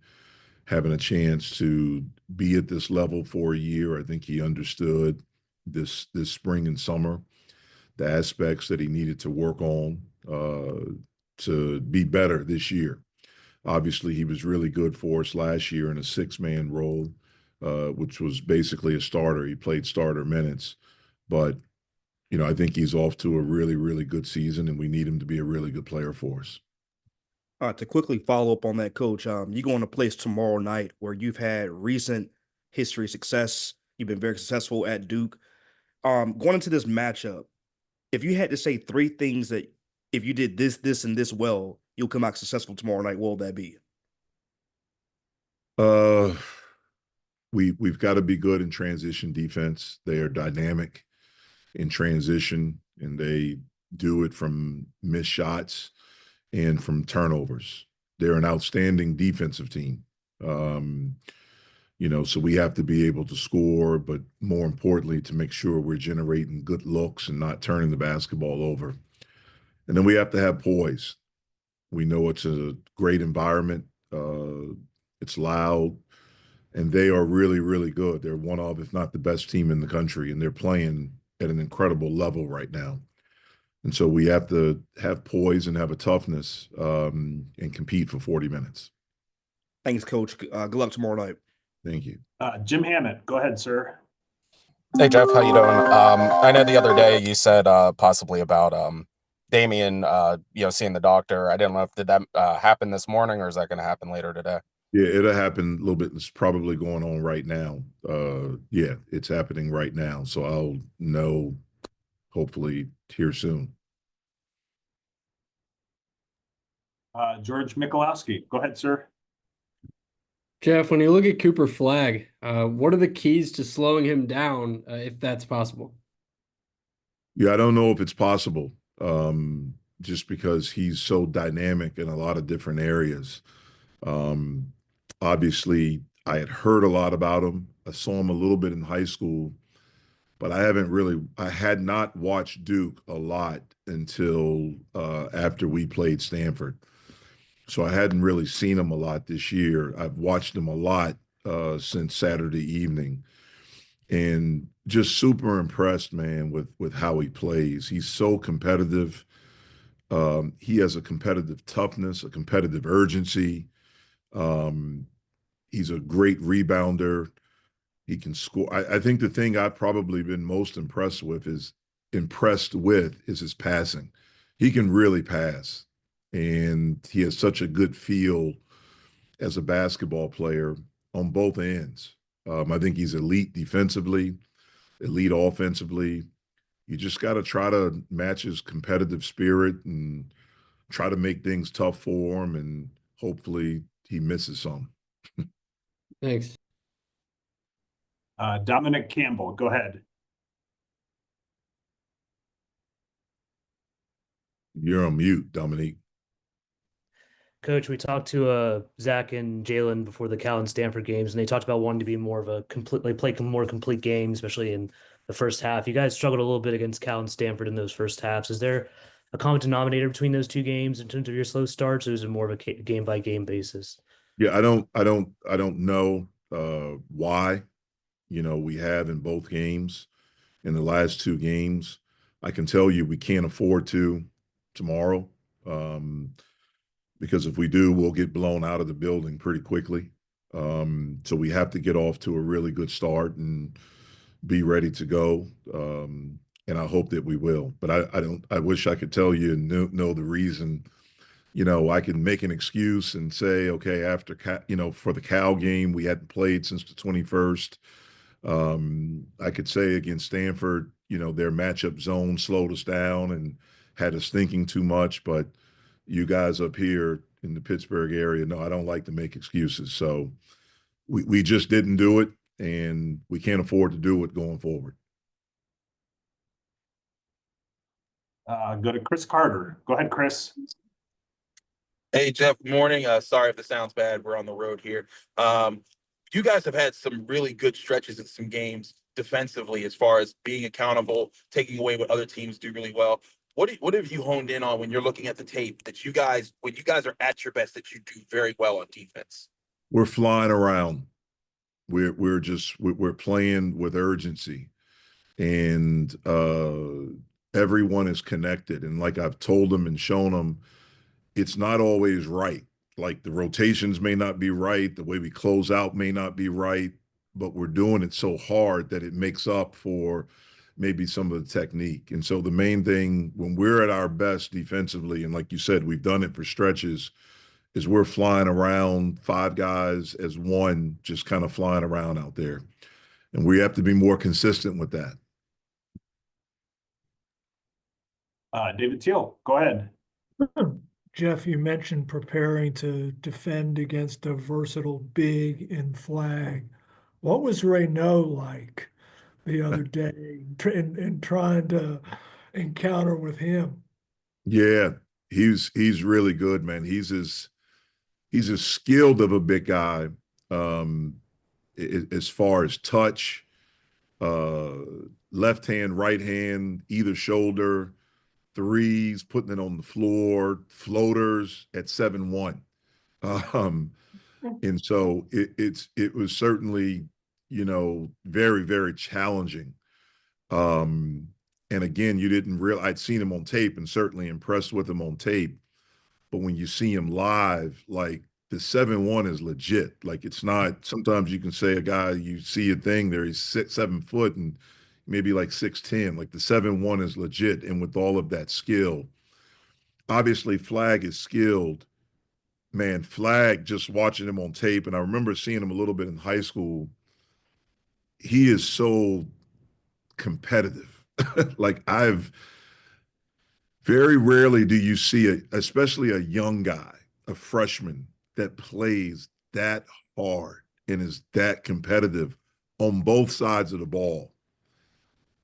having a chance to be at this level for a year. I think he understood this spring and summer the aspects that he needed to work on to be better this year. Obviously, he was really good for us last year in a 6-man role, which was basically a starter. He played starter minutes, but I think he's off to a really, really good season, and we need him to be a really good player for us. To quickly follow up on that, Coach, you go on a place tomorrow night where you've had recent history success. You've been very successful at Duke. Going into this matchup, if you had to say 3 things that if you did this, this, and this well, you'll come out successful tomorrow night, what would that be? We've got to be good in transition defense. They are dynamic in transition, and they do it from missed shots and from turnovers. They're an outstanding defensive team. So we have to be able to score, but more importantly, to make sure we're generating good looks and not turning the basketball over. And then we have to have poise. We know it's a great environment. It's loud, and they are really, really good. They're one of, if not the best team in the country, and they're playing at an incredible level right now. And so we have to have poise and have a toughness and compete for 40 minutes. Thanks, Coach. Good luck tomorrow night. Thank you. Jim Hammett, go ahead, sir. Hey, Jeff, how you doing? I know the other day you said possibly about Damian, seeing the doctor. I didn't know if did that happen this morning, or is that going to happen later today? Yeah, it'll happen a little bit. It's probably going on right now. Yeah, it's happening right now. So I'll know hopefully here soon. George Mikulowski, go ahead, sir. Jeff, when you look at Cooper Flagg, what are the keys to slowing him down, if that's possible? Yeah, I don't know if it's possible, just because he's so dynamic in a lot of different areas. Obviously, I had heard a lot about him. I saw him a little bit in high school, but I had not watched Duke a lot until after we played Stanford. So I hadn't really seen him a lot this year. I've watched him a lot since Saturday evening, and just super impressed, man, with how he plays. He's so competitive. He has a competitive toughness, a competitive urgency. Um, he's a great rebounder. He can score. I think the thing I've probably been most impressed with is his passing. He can really pass, and he has such a good feel as a basketball player on both ends. I think he's elite defensively, elite offensively. You just got to try to match his competitive spirit and try to make things tough for him, and hopefully he misses some. Thanks. Dominic Campbell, go ahead. You're on mute, Dominique. Coach, we talked to Zach and Jalen before the Cal and Stanford games, and they talked about wanting to be more of a completely play more complete game, especially in the first half. You guys struggled a little bit against Cal and Stanford in those first halves. Is there a common denominator between those two games in terms of your slow starts, or is it more of a game by game basis? Yeah, I don't know why, we have in both games, in the last two games. I can tell you we can't afford to tomorrow, because if we do, we'll get blown out of the building pretty quickly. So we have to get off to a really good start and be ready to go. And I hope that we will. But I wish I could tell you and know the reason. I can make an excuse and say, okay, for the Cal game, we hadn't played since the 21st. I could say against Stanford, their matchup zone slowed us down and had us thinking too much. But you guys up here in the Pittsburgh area, no, I don't like to make excuses. So we just didn't do it, and we can't afford to do it going forward. Go to Chris Carter. Go ahead, Chris. Hey, Jeff, good morning. Sorry if this sounds bad. We're on the road here. You guys have had some really good stretches in some games defensively as far as being accountable, taking away what other teams do really well. What have you honed in on when you're looking at the tape that when you guys are at your best, that you do very well on defense? We're flying around. We're playing with urgency, and everyone is connected. And like I've told them and shown them, it's not always right. Like the rotations may not be right, the way we close out may not be right, but we're doing it so hard that it makes up for maybe some of the technique. And so the main thing when we're at our best defensively, and like you said, we've done it for stretches, is we're flying around, five guys as one, just kind of flying around out there. And we have to be more consistent with that. David Teal, go ahead. Jeff, you mentioned preparing to defend against a versatile big in flag. What was Reynaud like the other day in trying to encounter with him? Yeah, he's really good, man. He's as skilled of a big guy, as far as touch, left hand, right hand, either shoulder, threes, putting it on the floor, floaters at 7-1. And so it was certainly, very, very challenging. And again, you didn't realize I'd seen him on tape and certainly impressed with him on tape. But when you see him live, like the 7-1 is legit. Like it's not, sometimes you can say a guy, you see a thing there, he's 7 foot and maybe like 6'10". Like the 7-1 is legit. And with all of that skill, obviously Flag is skilled. Man, Flag, just watching him on tape, and I remember seeing him a little bit in high school, he is so competitive. Like very rarely do you see especially a young guy, a freshman, that plays that hard and is that competitive on both sides of the ball.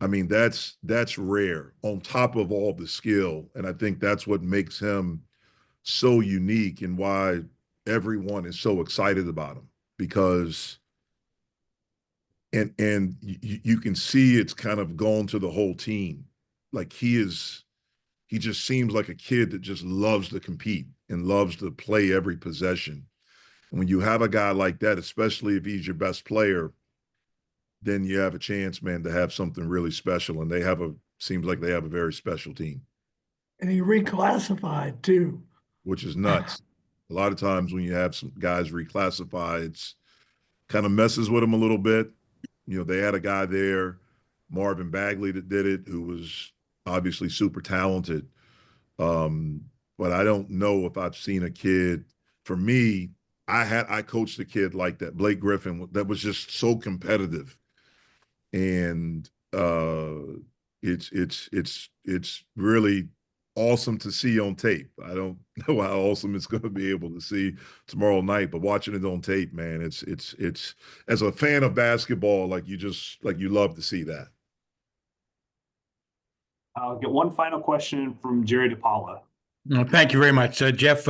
I mean, that's rare on top of all the skill. And I think that's what makes him so unique and why everyone is so excited about him, because and you can see it's kind of gone to the whole team. Like he just seems like a kid that just loves to compete and loves to play every possession. And when you have a guy like that, especially if he's your best player, then you have a chance, man, to have something really special. And seems like they have a very special team. And he reclassified too. Which is nuts. A lot of times when you have some guys reclassify, it's kind of messes with them a little bit. You know, they had a guy there, Marvin Bagley, that did it, who was obviously super talented. But I don't know if I've seen a kid. For me, I coached a kid like that, Blake Griffin, that was just so competitive. And it's really awesome to see on tape. I don't know how awesome it's going to be able to see tomorrow night, but watching it on tape, man, it's as a fan of basketball, you love to see that. I'll get one final question from Jerry DePaula. Thank you very much, Jeff.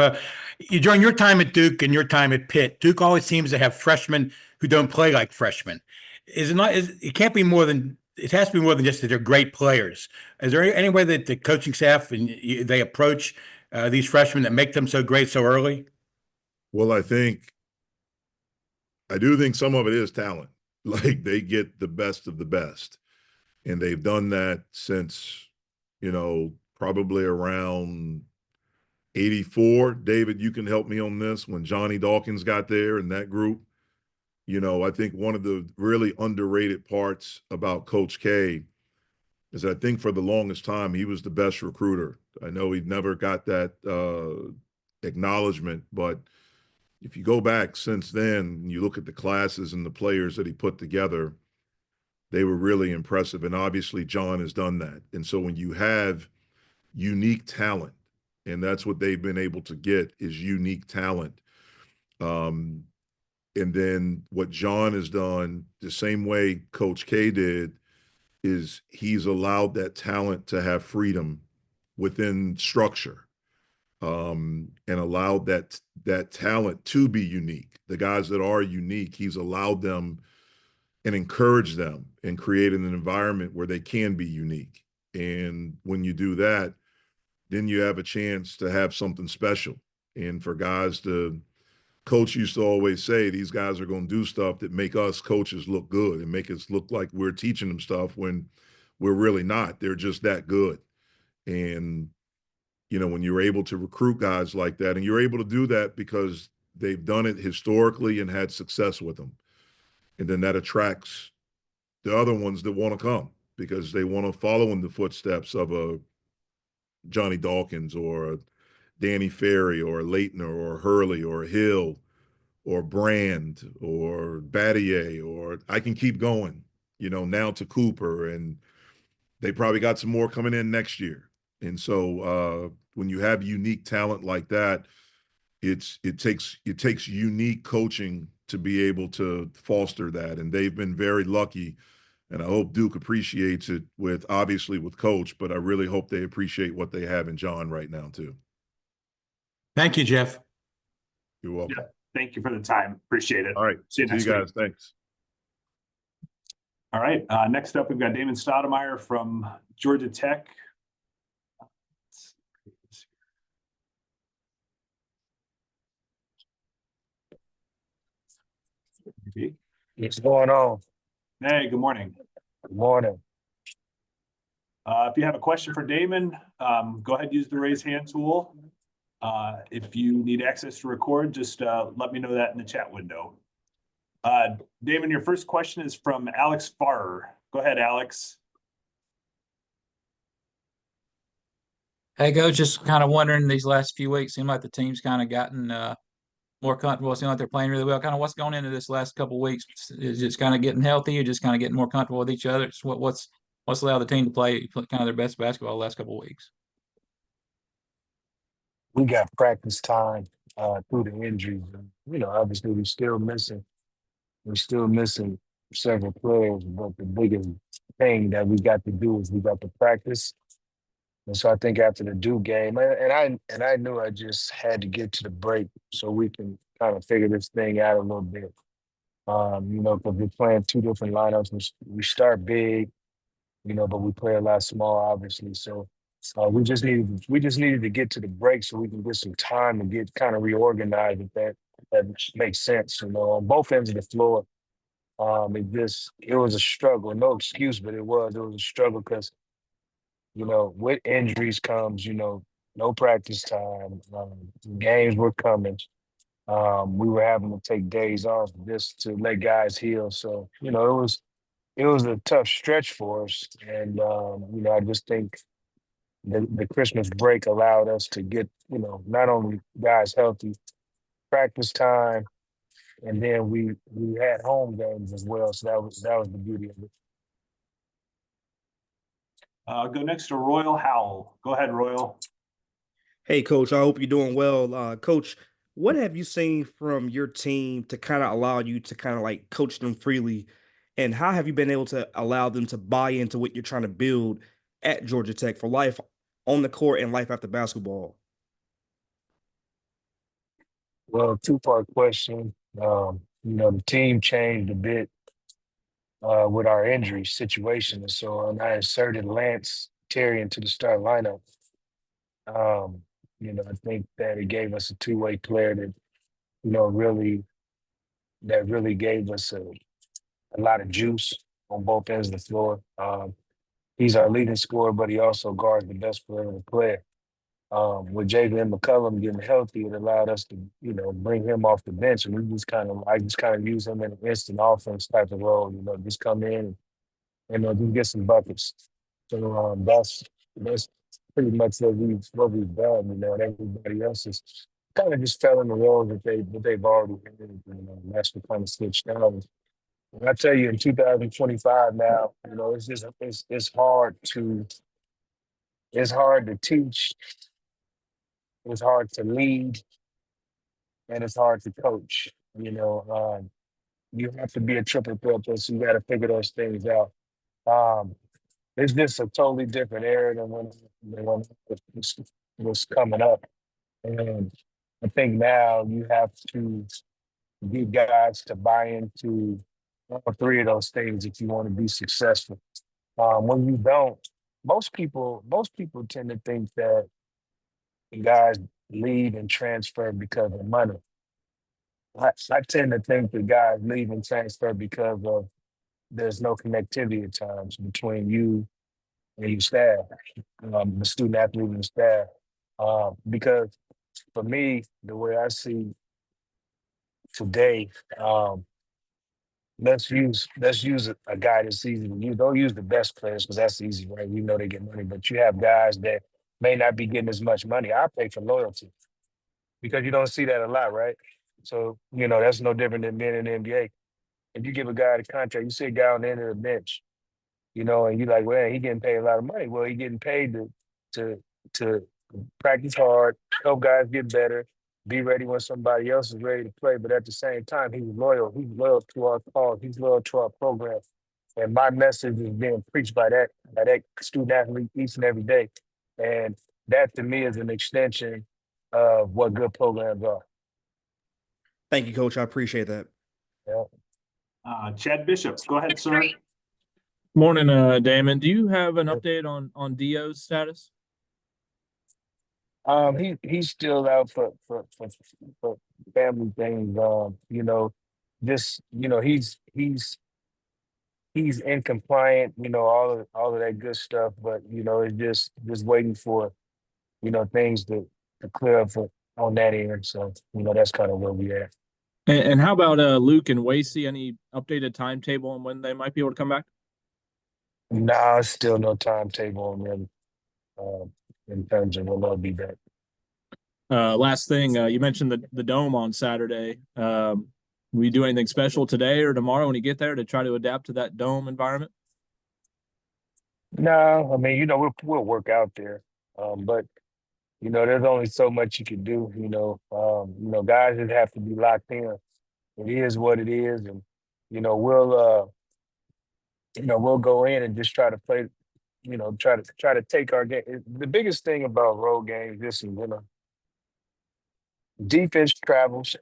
During your time at Duke and your time at Pitt, Duke always seems to have freshmen who don't play like freshmen. It can't be more than, it has to be more than just that they're great players. Is there any way that the coaching staff they approach these freshmen that make them so great so early? Well, I do think some of it is talent. Like, they get the best of the best. And they've done that since, probably around 84. David, you can help me on this. When Johnny Dawkins got there and that group, I think one of the really underrated parts about Coach K is I think for the longest time, he was the best recruiter. I know he never got that acknowledgement, but if you go back since then, and you look at the classes and the players that he put together, they were really impressive. And obviously John has done that. And so when you have unique talent, and that's what they've been able to get, is unique talent. And then what John has done, the same way Coach K did, is he's allowed that talent to have freedom within structure, and allowed that talent to be unique. The guys that are unique, he's allowed them and encouraged them and created an environment where they can be unique. And when you do that, then you have a chance to have something special. And for guys Coach used to always say, these guys are going to do stuff that make us coaches look good and make us look like we're teaching them stuff when we're really not. They're just that good. And, when you're able to recruit guys like that, and you're able to do that because they've done it historically and had success with them. And then that attracts the other ones that want to come because they want to follow in the footsteps of a Johnny Dawkins or a Danny Ferry or a Leitner or a Hurley or a Hill or Brand or Battier, or I can keep going, now to Cooper, and they probably got some more coming in next year. And so when you have unique talent like that, it takes unique coaching to be able to foster that. And they've been very lucky. And I hope Duke appreciates it obviously with Coach, but I really hope they appreciate what they have in John right now too. Thank you, Jeff. You're welcome. Yeah, thank you for the time. Appreciate it. All right. See you next guys. week. Thanks. All right. Next up, we've got Damon Stoudemire from Georgia Tech. What's going on? Hey, good morning. Good morning. If you have a question for Damon, go ahead and use the raise hand tool. If you need access to record, just let me know that in the chat window. Damon, your first question is from Alex Farrer. Go ahead, Alex. Hey, Coach, just kind of wondering, these last few weeks, seem like the team's kind of gotten more comfortable. It seems like they're playing really well. Kind of what's going into this last couple of weeks? Is just kind of getting healthy, or just kind of getting more comfortable with each other? Just what's allowed the team to play kind of their best basketball the last couple of weeks? We got practice time through the injuries. Obviously we're still missing several players, but the biggest thing that we got to do is we got to practice. And so I think after the Duke game, and I knew I just had to get to the break so we can kind of figure this thing out a little bit. Because we're playing two different lineups. We start big, but we play a lot small, obviously. So we just needed to get to the break so we can get some time to get kind of reorganized with that. that makes sense, on both ends of the floor. It was a struggle. No excuse, but it was a struggle because, with injuries comes, no practice time. Games were coming. We were having to take days off just to let guys heal. So, it was a tough stretch for us. And, I just think the Christmas break allowed us to get, not only guys healthy, practice time, and then we had home games as well. So that was the beauty of it. Go next to Royal Howell. Go ahead, Royal. Hey, Coach, I hope you're doing well. Coach, what have you seen from your team to kind of allow you to kind of like coach them freely? And how have you been able to allow them to buy into what you're trying to build at Georgia Tech for life on the court and life after basketball? Well, two-part question. The team changed a bit with our injury situation. And so I inserted Lance Terry into the start lineup. I think that it gave us a two-way player that, really gave us a lot of juice on both ends of the floor. He's our leading scorer, but he also guards the best perimeter player. With Jalen McCullum getting healthy, it allowed us to, bring him off the bench, and I just kind of use him in an instant offense type of role. Just come in and just get some buckets. So that's pretty much what we've done. And everybody else is kind of just fell in the role that they've already had. And that's what kind of switched down. And I tell you, in 2025 now, it's hard to teach, it's hard to lead, and it's hard to coach. You have to be a triple threat, so you got to figure those things out. Um, it's just a totally different era than when it was coming up. And I think now you have to get guys to buy into all three of those things if you want to be successful. When you don't, most people tend to think that guys leave and transfer because of money. I tend to think that guys leave and transfer because of there's no connectivity at times between you and your staff, the student athlete and the staff. Because for me, the way I see today, let's use a guy that's easy to use. Don't use the best players because that's easy, right? We know they get money, but you have guys that may not be getting as much money. I pay for loyalty because you don't see that a lot, right? So, that's no different than being in the NBA. If you give a guy the contract, you see a guy on the end of the bench, and you're like, well, he getting paid a lot of money. Well, he getting paid to practice hard, help guys get better, be ready when somebody else is ready to play. But at the same time, he's loyal. He's loyal to our cause. He's loyal to our program. And my message is being preached by that student athlete each and every day. And that to me is an extension of what good programs are. Thank you, Coach. I appreciate that. Yeah. Chad Bishop, go ahead, sir. Morning, Damon. Do you have an update on Dio's status? He's still out for family things. He's in compliant. All of that good stuff. But it's just waiting for things to clear up on that end. So that's kind of where we are. And how about Luke and Wasey? Any updated timetable on when they might be able to come back? No, still no timetable on them in terms of when they'll be back. Last thing, you mentioned the dome on Saturday. Will you do anything special today or tomorrow when you get there to try to adapt to that dome environment? No, I mean, we'll work out there, but there's only so much you can do. Guys just have to be locked in. It is what it is, and we'll go in and just try to play. Try to take our game. The biggest thing about road games, this is defense travels,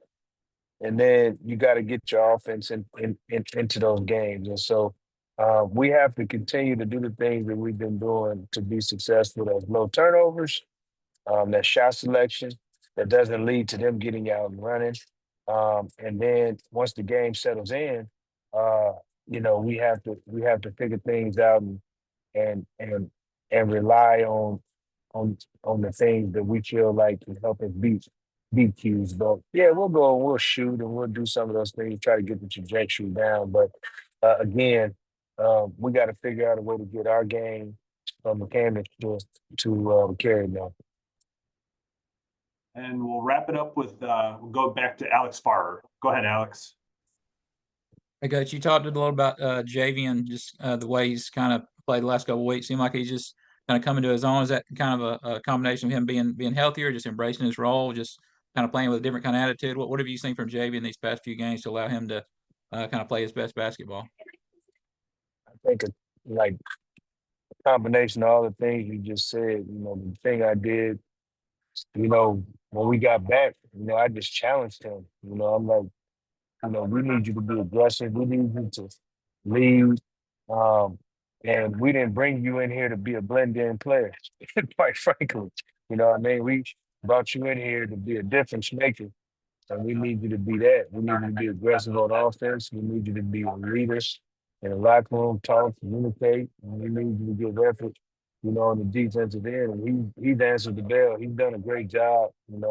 and then you got to get your offense into those games. And so we have to continue to do the things that we've been doing to be successful. There's low turnovers, that shot selection that doesn't lead to them getting out and running. And then once the game settles in, we have to figure things out and and and rely on the things that we feel like can help us beat Q's. But yeah, we'll go and we'll shoot and we'll do some of those things, try to get the trajectory down. But again, we got to figure out a way to get our game mechanics to carry now. And we'll wrap it up with, we'll go back to Alex Farrer. Go ahead, Alex. Hey, Coach, you talked a little about Javian, just the way he's kind of played the last couple of weeks. Seemed like he's just kind of coming to his own. Is that kind of a combination of him being healthier, just embracing his role, just kind of playing with a different kind of attitude? What have you seen from Javian these past few games to allow him to kind of play his best basketball? I think like a combination of all the things you just said. The thing I did, when we got back, I just challenged him. I'm like, we need you to be aggressive. We need you to lead. And we didn't bring you in here to be a blend-in player, quite frankly. You know what I mean? We brought you in here to be a difference maker. And we need you to be that. We need you to be aggressive on offense. We need you to be a leader in the locker room, talk, communicate. And we need you to give effort, on the defensive end. And he's answered the bell. He's done a great job, and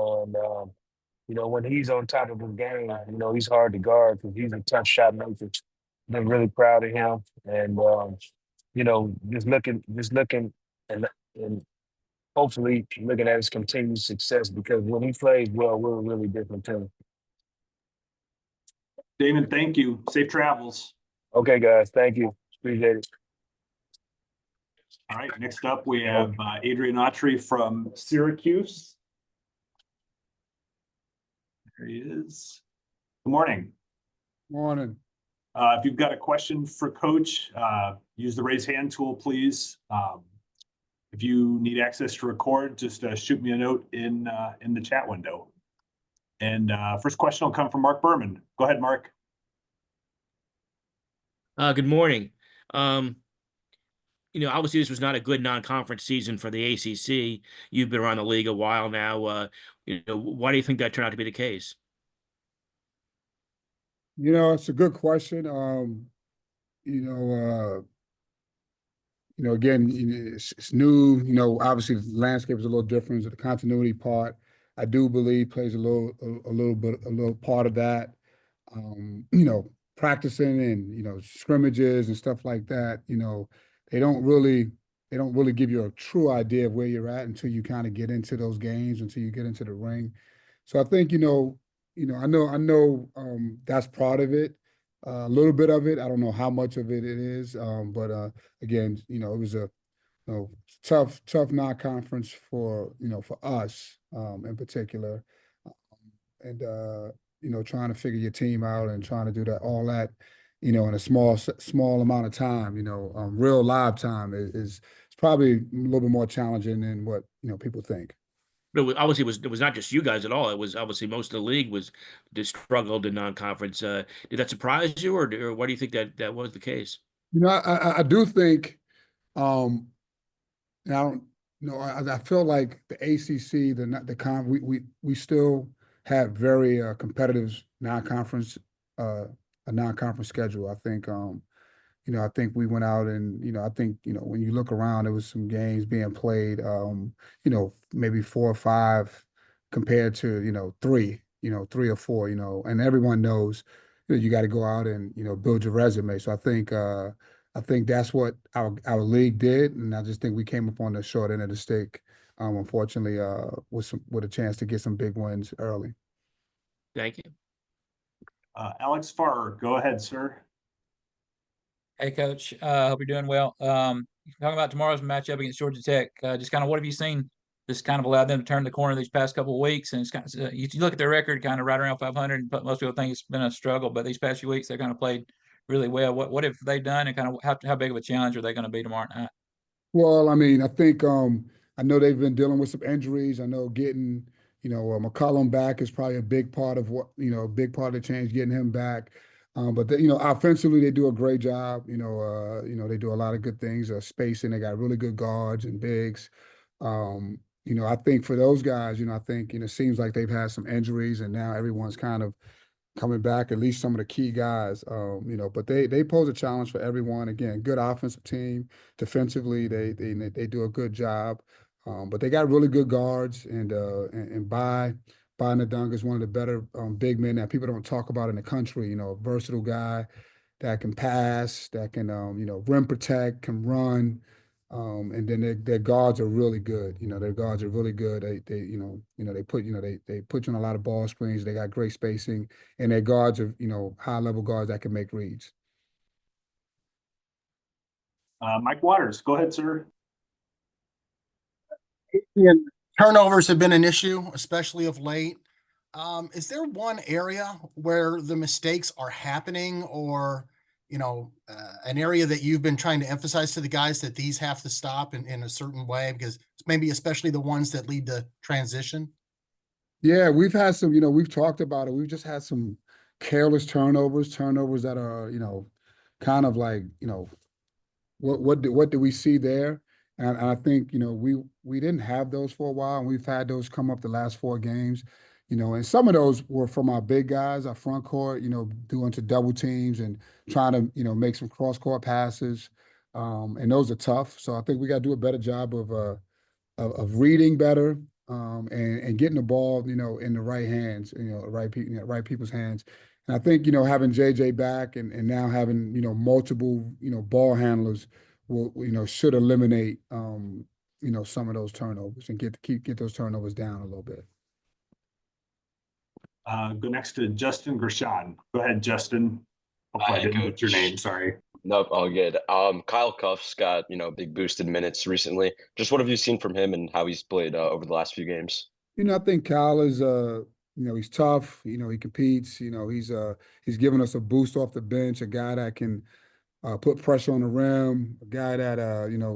when he's on top of his game, he's hard to guard because he's a tough shot maker. Been really proud of him, and just looking, and hopefully looking at his continued success because when he plays well, we're a really different team. Damon, thank you. Safe travels. Okay, guys, thank you. Appreciate it. All right, next up we have Adrian Autry from Syracuse. There he is. Good morning. Morning. If you've got a question for Coach, use the raise hand tool, please. If you need access to record, just shoot me a note in the chat window. And first question will come from Mark Berman. Go ahead, Mark. Good morning. Obviously this was not a good non-conference season for the ACC. You've been around the league a while now. Why do you think that turned out to be the case? It's a good question. Again, it's new. Obviously the landscape is a little different. So the continuity part, I do believe, plays a little part of that. Practicing and scrimmages and stuff like that. They don't really give you a true idea of where you're at until you kind of get into those games, until you get into the ring. So I think I know that's part of it. A little bit of it. I don't know how much of it is. But again, it was a tough non-conference for us in particular, and trying to figure your team out and trying to do all that in a small amount of time. Real live time is probably a little bit more challenging than what people think. But it was not just you guys at all. It was obviously most of the league just struggled in non-conference. Did that surprise you, or why do you think that was the case? I do think. I feel like the ACC, we still have very competitive non-conference schedule. I think I think we went out and I think when you look around, there was some games being played, maybe 4 or 5 compared to 3, 3 or 4, and everyone knows you got to go out and build your resume. So I think that's what our league did, and I just think we came up on the short end of the stick, unfortunately, with a chance to get some big wins early. Thank you. Alex Farrer, go ahead, sir. Hey, Coach. Hope you're doing well. Talking about tomorrow's matchup against Georgia Tech, just kind of what have you seen this kind of allowed them to turn the corner these past couple of weeks? And it's kind of, you look at their record, kind of right around 500, but most people think it's been a struggle. But these past few weeks, they're kind of played really well. What have they done, and kind of how big of a challenge are they going to be tomorrow night? Well, I mean, I think I know they've been dealing with some injuries. I know getting McCollum back is probably a big part of a big part of the change, getting him back. But offensively, they do a great job. They do a lot of good things. Spacing, they got really good guards and bigs. I think for those guys, I think it seems like they've had some injuries, and now everyone's kind of coming back, at least some of the key guys. But they pose a challenge for everyone. Again, good offensive team. Defensively, they do a good job. But they got really good guards, and Bai Nadanga is one of the better big men that people don't talk about in the country. A versatile guy that can pass, that can rim protect, can run. And then their guards are really good. Their guards are really good. They put you on a lot of ball screens. They got great spacing, and their guards are high level guards that can make reads. Mike Waters, go ahead, sir. And turnovers have been an issue, especially of late. Is there one area where the mistakes are happening, or an area that you've been trying to emphasize to the guys that these have to stop in a certain way, because maybe especially the ones that lead to transition? Yeah, we've had some, we've talked about it. We've just had some careless turnovers that are, kind of like, what do we see there? And I think, we didn't have those for a while, and we've had those come up the last 4 games. And some of those were from our big guys, our front court, doing to double teams and trying to, make some cross court passes. And those are tough. So I think we got to do a better job of reading better, and getting the ball, in the right hands, right people's hands. And I think, having JJ back and now having, multiple, ball handlers will, should eliminate, some of those turnovers and get those turnovers down a little bit. Go next to Justin Gershon. Go ahead, Justin. Hopefully I didn't get your name. Sorry. Nope, all good. Kyle Cuff's got, big boosted minutes recently. Just what have you seen from him and how he's played over the last few games? I think Kyle is, he's tough. He competes. He's giving us a boost off the bench. A guy that can put pressure on the rim. A guy that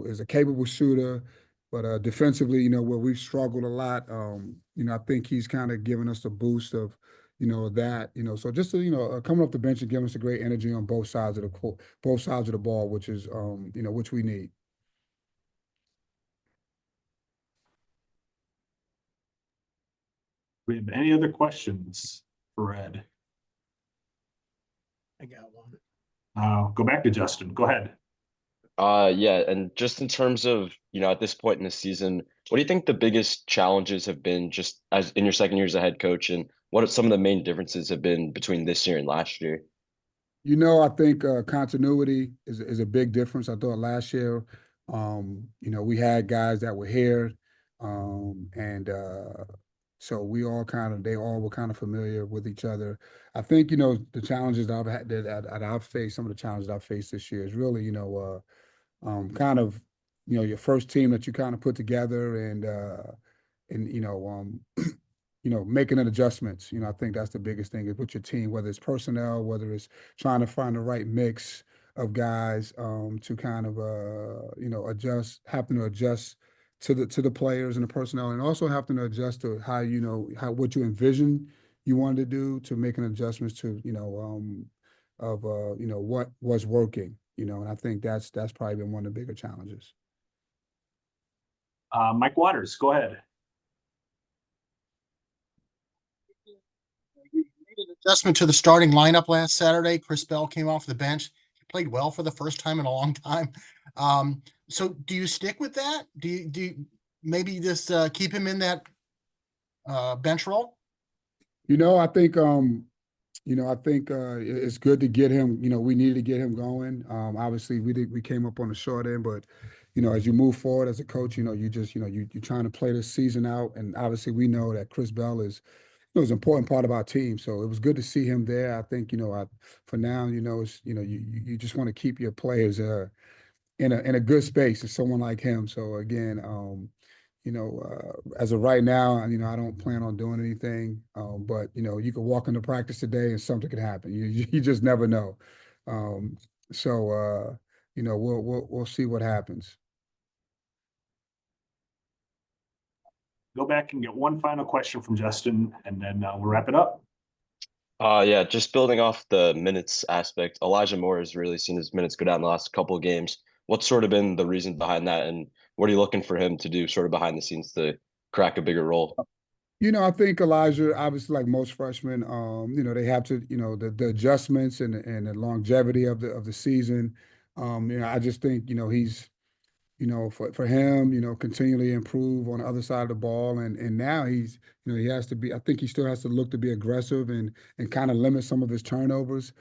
is a capable shooter. But defensively, where we've struggled a lot, I think he's kind of giving us a boost of, that. So just coming off the bench and giving us a great energy on both sides of the court, both sides of the ball, which is which we need. We have any other questions for Ed? I got one. Go back to Justin. Go ahead. Yeah, and just in terms of, at this point in the season, what do you think the biggest challenges have been just as in your second year as a head coach, and what are some of the main differences have been between this year and last year? I think continuity is a big difference. I thought last year, we had guys that were here, and so they all were kind of familiar with each other. I think, the challenges that I've had that I've faced, some of the challenges I've faced this year is really, kind of, your first team that you kind of put together and making an adjustments. I think that's the biggest thing is with your team, whether it's personnel, whether it's trying to find the right mix of guys to kind of having to adjust to the players and the personnel, and also having to adjust to how what you envision you wanted to do, to making adjustments to what was working. And I think that's probably been one of the bigger challenges. Mike Waters, go ahead. Adjustment to the starting lineup last Saturday. Chris Bell came off the bench. He played well for the first time in a long time. So do you stick with that? Do you maybe just keep him in that bench role? I think it's good to get him. We needed to get him going. Obviously, we came up on the short end, but as you move forward as a coach, you're trying to play this season out, and obviously we know that Chris Bell is an important part of our team. So it was good to see him there. I think for now, it's, you just want to keep your players in a good space. It's someone like him. So again, as of right now, I don't plan on doing anything. But you could walk into practice today and something could happen. You just never know. So we'll see what happens. Go back and get one final question from Justin, and then we'll wrap it up. Yeah, just building off the minutes aspect, Elijah Moore has really seen his minutes go down the last couple of games. What's sort of been the reason behind that, and what are you looking for him to do sort of behind the scenes to crack a bigger role? I think Elijah, obviously, like most freshmen, they have to, the adjustments and the longevity of the season. I just think, he's, for him, continually improve on the other side of the ball. And now he's, he has to be, I think he still has to look to be aggressive and kind of limit some of his turnovers.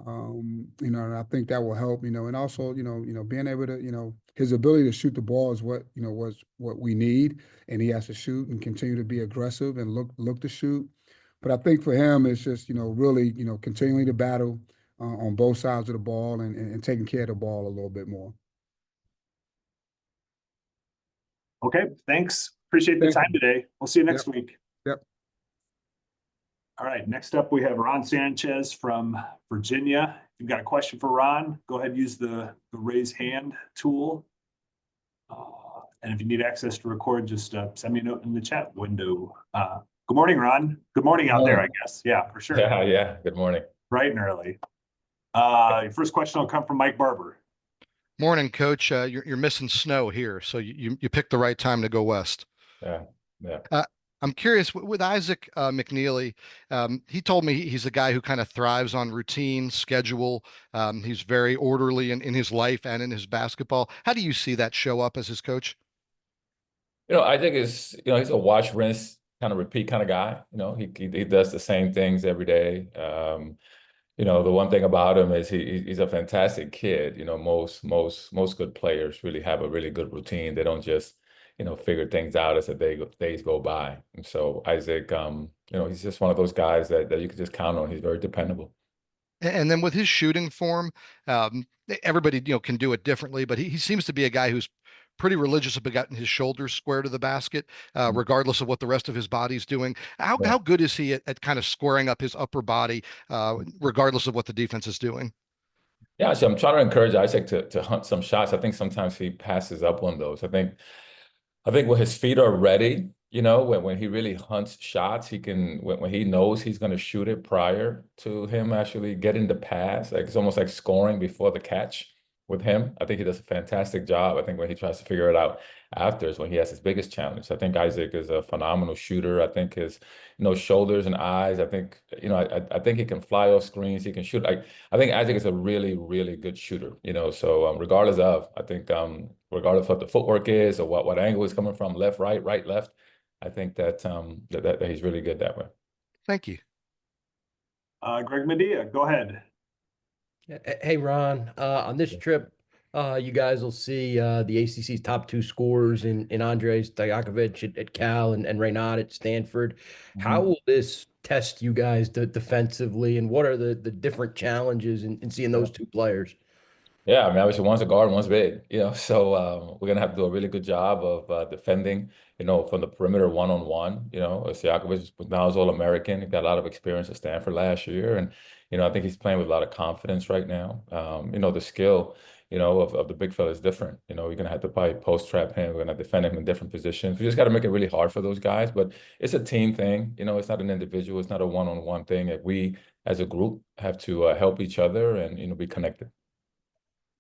And I think that will help, and also, being able to, his ability to shoot the ball is was what we need. And he has to shoot and continue to be aggressive and look to shoot. But I think for him, it's just, really, continuing to battle on both sides of the ball and taking care of the ball a little bit more. Okay, thanks. Appreciate the time today. We'll see you next week. Yep. All right, next up we have Ron Sanchez from Virginia. If you've got a question for Ron, go ahead and use the raise hand tool. And if you need access to record, just send me a note in the chat window. Good morning, Ron. Good morning out there, I guess. Yeah, for sure. Yeah. Good morning. Bright and early. Your first question will come from Mike Barber. Morning, Coach. You're missing snow here, so you picked the right time to go west. Yeah. I'm curious with Isaac McNeely. He told me he's a guy who kind of thrives on routine, schedule. He's very orderly in his life and in his basketball. How do you see that show up as his coach? Isaac is, he's a wash, rinse, kind of repeat kind of guy. He does the same things every day. The one thing about him is he's a fantastic kid. Most good players really have a really good routine. They don't just, figure things out as the days go by. And so Isaac, he's just one of those guys that you can just count on. He's very dependable. And then with his shooting form, everybody, can do it differently, but he seems to be a guy who's pretty religious about getting his shoulders square to the basket, regardless of what the rest of his body's doing. How good is he at kind of squaring up his upper body, regardless of what the defense is doing? Yeah, so I'm trying to encourage Isaac to hunt some shots. I think sometimes he passes up on those. I think when his feet are ready, when he really hunts shots, he can, when he knows he's going to shoot it prior to him actually getting the pass, like it's almost like scoring before the catch with him. I think he does a fantastic job. I think when he tries to figure it out after is when he has his biggest challenge. I think Isaac is a phenomenal shooter. I think his, shoulders and eyes, I think, I think he can fly off screens. He can shoot. I think Isaac is a really, really good shooter, so regardless of, I think, regardless of what the footwork is or what angle he's coming from, left, right, left, I think that, that he's really good that way. Thank you. Greg Medea, go ahead. Hey, Ron, on this trip, you guys will see the ACC's top two scorers in Andrei Stojakovic at Cal and Reynaud at Stanford. How will this test you guys defensively, and what are the different challenges in seeing those two players? Yeah, I mean, obviously one's a guard, one's big, so we're going to have to do a really good job of defending, from the perimeter one-on-one. Stojakovic now is All-American. He got a lot of experience at Stanford last year, and, I think he's playing with a lot of confidence right now. The skill, of the big fella is different. You're going to have to probably post-trap him. We're going to defend him in different positions. We just got to make it really hard for those guys, but it's a team thing. It's not an individual. It's not a one-on-one thing. That we, as a group, have to help each other and, be connected.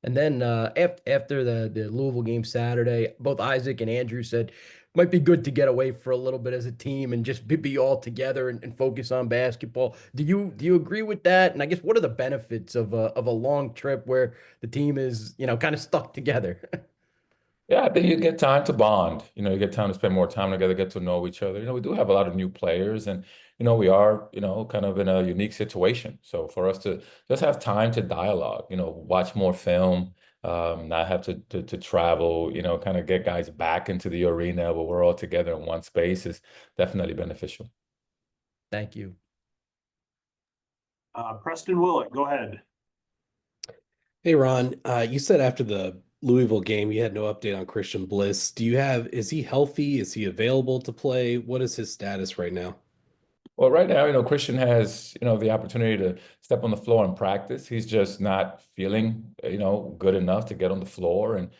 And then after the Louisville game Saturday, both Isaac and Andrew said might be good to get away for a little bit as a team and just be all together and focus on basketball. Do you agree with that? And I guess what are the benefits of a long trip where the team is, kind of stuck together? Yeah, I think you get time to bond. You get time to spend more time together, get to know each other. We do have a lot of new players, and we are, kind of in a unique situation. So for us to just have time to dialogue, watch more film, not have to travel, kind of get guys back into the arena where we're all together in one space is definitely beneficial. Thank you. Preston Willett, go ahead. Hey, Ron, you said after the Louisville game, you had no update on Christian Bliss. Is he healthy? Is he available to play? What is his status right now? Well, right now, Christian has, the opportunity to step on the floor and practice. He's just not feeling, good enough to get on the floor. And,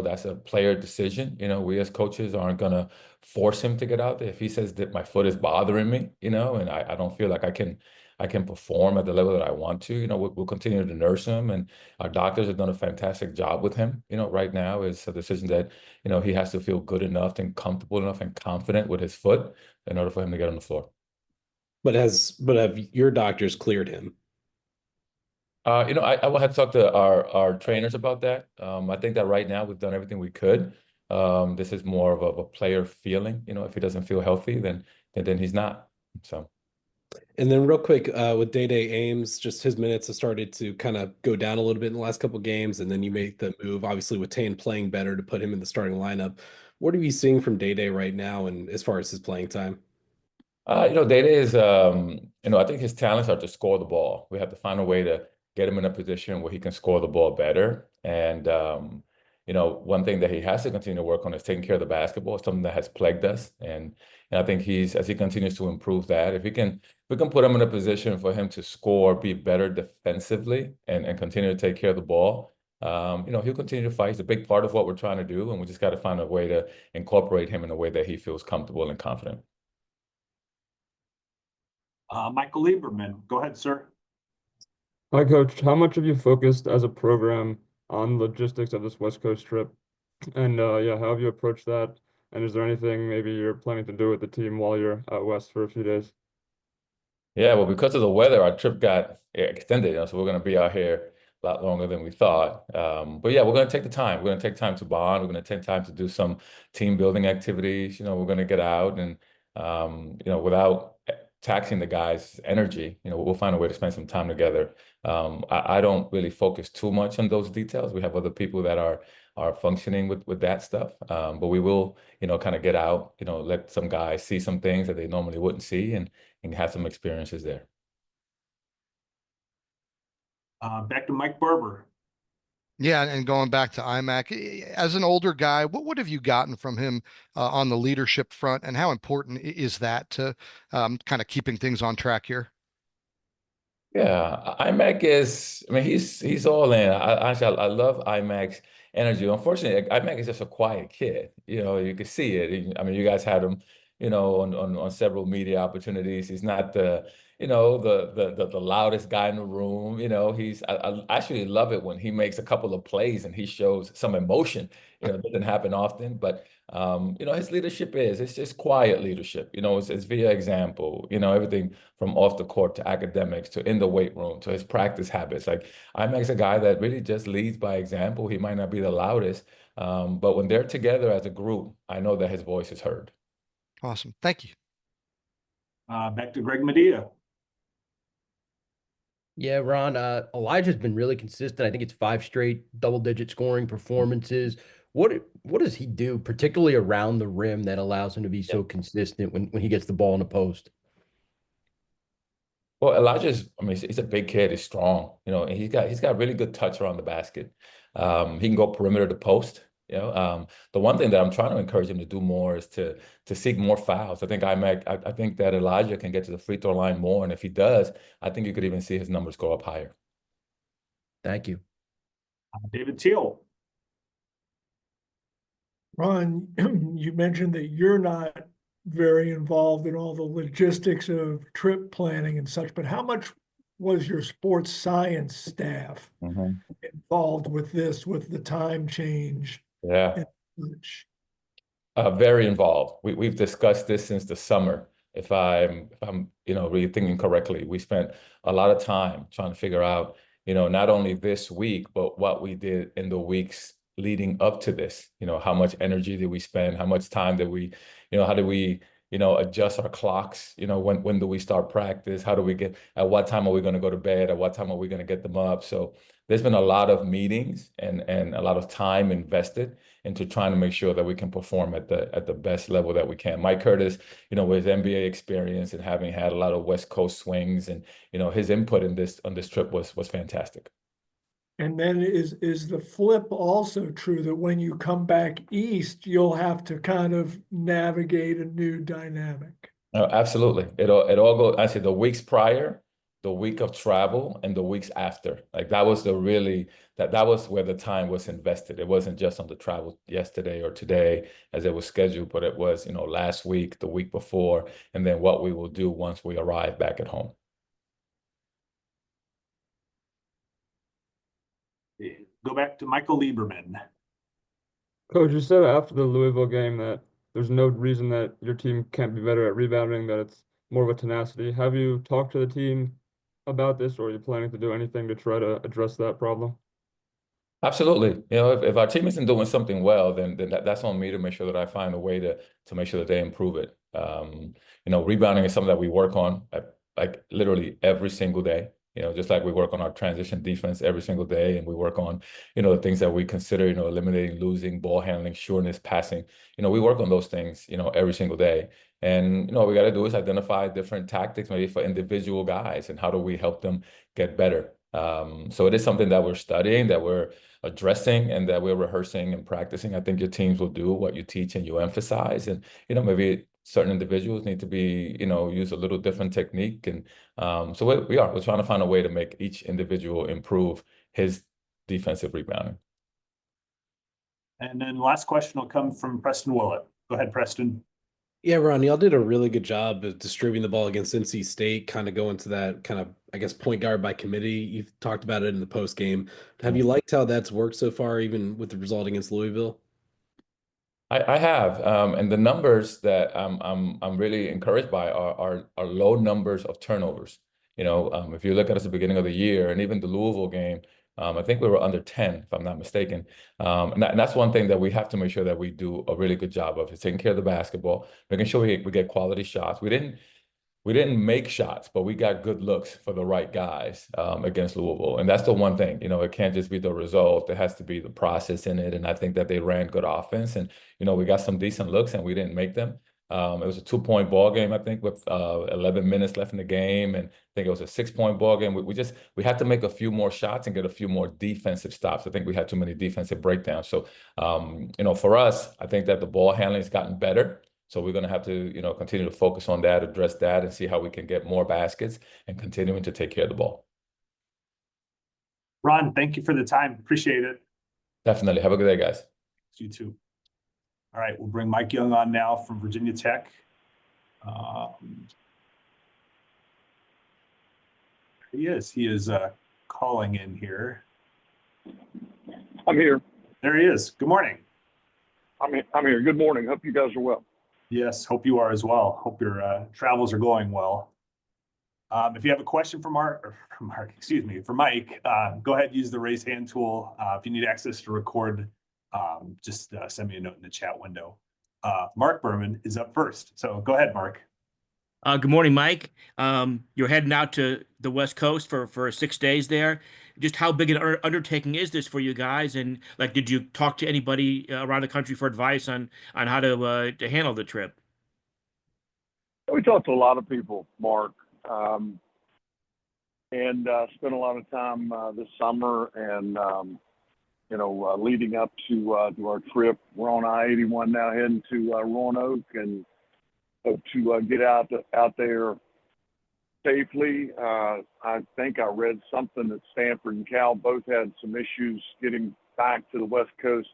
that's a player decision. We as coaches aren't going to force him to get out there. If he says that my foot is bothering me, and I don't feel like I I can perform at the level that I want to, we'll continue to nurse him. And our doctors have done a fantastic job with him. Right now it's a decision that, he has to feel good enough and comfortable enough and confident with his foot in order for him to get on the floor. But have your doctors cleared him? I will have to talk to our trainers about that. I think that right now we've done everything we could. This is more of a player feeling. If he doesn't feel healthy, then he's not. So. And then real quick, with Day Ames, just his minutes have started to kind of go down a little bit in the last couple of games, and then you make the move, obviously, with Tane playing better to put him in the starting lineup. What are you seeing from Day right now, and as far as his playing time? Day is, I think his talents are to score the ball. We have to find a way to get him in a position where he can score the ball better. And, one thing that he has to continue to work on is taking care of the basketball, something that has plagued us. And I think as he continues to improve that, if we can put him in a position for him to score, be better defensively, and continue to take care of the ball, he'll continue to fight. It's a big part of what we're trying to do. And we just got to find a way to incorporate him in a way that he feels comfortable and confident. Michael Lieberman, go ahead, sir. Hi, Coach. How much have you focused as a program on logistics of this West Coast trip? And yeah, how have you approached that? And is there anything maybe you're planning to do with the team while you're out west for a few days? Yeah, well, because of the weather, our trip got extended, so we're going to be out here a lot longer than we thought. But yeah, we're going to take the time. We're going to take time to bond. We're going to take time to do some team building activities. We're going to get out and, without taxing the guys' energy, we'll find a way to spend some time together. I don't really focus too much on those details. We have other people that are functioning with that stuff. But we will, kind of get out, let some guys see some things that they normally wouldn't see and have some experiences there. Back to Mike Barber. Yeah, and going back to IMAC, as an older guy, what have you gotten from him on the leadership front, and how important is that to kind of keeping things on track here? Yeah, IMAC is, I mean, he's all in. I love IMAC's energy. Unfortunately, IMAC is just a quiet kid. You can see it. I mean, you guys had him, on several media opportunities. He's not the loudest guy in the room. I actually love it when he makes a couple of plays and he shows some emotion. It doesn't happen often, but his leadership it's just quiet leadership. It's via example. Everything from off the court to academics to in the weight room to his practice habits. Like IMAC's a guy that really just leads by example. He might not be the loudest, but when they're together as a group, I know that his voice is heard. Awesome. Thank you. Back to Greg Medea. Yeah, Ron, Elijah's been really consistent. I think it's 5 straight double-digit scoring performances. What does he do, particularly around the rim, that allows him to be so consistent when he gets the ball in the post? Well, he's a big kid. He's strong, and he's got really good touch around the basket. He can go perimeter to post. The one thing that I'm trying to encourage him to do more is to seek more fouls. I think that Elijah can get to the free throw line more, and if he does, I think you could even see his numbers go up higher. Thank you. David Teal. Ron, you mentioned that you're not very involved in all the logistics of trip planning and such, but how much was your sports science staff involved with this, with the time change? Yeah. Very involved. We've discussed this since the summer. If I'm really thinking correctly, we spent a lot of time trying to figure out, not only this week, but what we did in the weeks leading up to this. How much energy did we spend? How much time did we, how did we, adjust our clocks? When do we start practice? At what time are we going to go to bed? At what time are we going to get them up? So there's been a lot of meetings and a lot of time invested into trying to make sure that we can perform at the best level that we can. Mike Curtis, with his NBA experience and having had a lot of West Coast swings, and his input on this trip was fantastic. And then is the flip also true that when you come back east, you'll have to kind of navigate a new dynamic? Oh, absolutely. It all goes, actually, the weeks prior, the week of travel, and the weeks after. Like that was that was where the time was invested. It wasn't just on the travel yesterday or today as it was scheduled, but it was, last week, the week before, and then what we will do once we arrive back at home. go back to Michael Lieberman. Coach, you said after the Louisville game that there's no reason that your team can't be better at rebounding, that it's more of a tenacity. Have you talked to the team about this, or are you planning to do anything to try to address that problem? Absolutely. You know, if our team isn't doing something well, then that's on me to make sure that I find a way to make sure that they improve it. You know, rebounding is something that we work on like literally every single day. You know, just like we work on our transition defense every single day, and we work on, you know, the things that we consider, you know, eliminating, losing, ball handling, sureness, passing. You know, we work on those things, you know, every single day. And, you know, what we got to do is identify different tactics maybe for individual guys and how do we help them get better. So it is something that we're studying, that we're addressing, and that we're rehearsing and practicing. I think your teams will do what you teach and you emphasize. And, you know, maybe certain individuals need to be, you know, use a little different technique. And so we're trying to find a way to make each individual improve his defensive rebounding. And then last question will come from Preston Willett. Go ahead, Preston. Yeah, Ron, y'all did a really good job of distributing the ball against NC State, kind of going to that kind of, I guess, point guard by committee. You've talked about it in the post game. Have you liked how that's worked so far, even with the result against Louisville? I have, and the numbers that I'm really encouraged by are low numbers of turnovers. You know, if you look at us at the beginning of the year, and even the Louisville game, I think we were under 10, if I'm not mistaken. And that's one thing that we have to make sure that we do a really good job of, is taking care of the basketball, making sure we get quality shots. We didn't make shots, but we got good looks for the right guys against Louisville. And that's the one thing, you know, it can't just be the result. There has to be the process in it. And I think that they ran good offense. And, you know, we got some decent looks and we didn't make them. It was a 2-point ball game, I think, with 11 minutes left in the game. And I think it was a 6-point ball game. We had to make a few more shots and get a few more defensive stops. I think we had too many defensive breakdowns. So, you know, for us, I think that the ball handling has gotten better. So we're going to have to, you know, continue to focus on that, address that, and see how we can get more baskets and continuing to take care of the ball. Ron, thank you for the time. Appreciate it. Definitely. Have a good day, guys. You too. All right, we'll bring Mike Young on now from Virginia Tech. He is calling in here. I'm here. There he is. Good morning. I'm here. Good morning. Hope you guys are well. Yes, hope you are as well. Hope your travels are going well. If you have a question for Mike, go ahead and use the raise hand tool. If you need access to record, just send me a note in the chat window. Mark Berman is up first. So go ahead, Mark. Good morning, Mike. You're heading out to the West Coast for 6 days there. Just how big an undertaking is this for you guys? And like, did you talk to anybody around the country for advice on how to handle the trip? We talked to a lot of people, Mark, and spent a lot of time this summer and leading up to our trip. We're on I-81 now, heading to Roanoke, and hope to get out there safely. I think I read something that Stanford and Cal both had some issues getting back to the West Coast.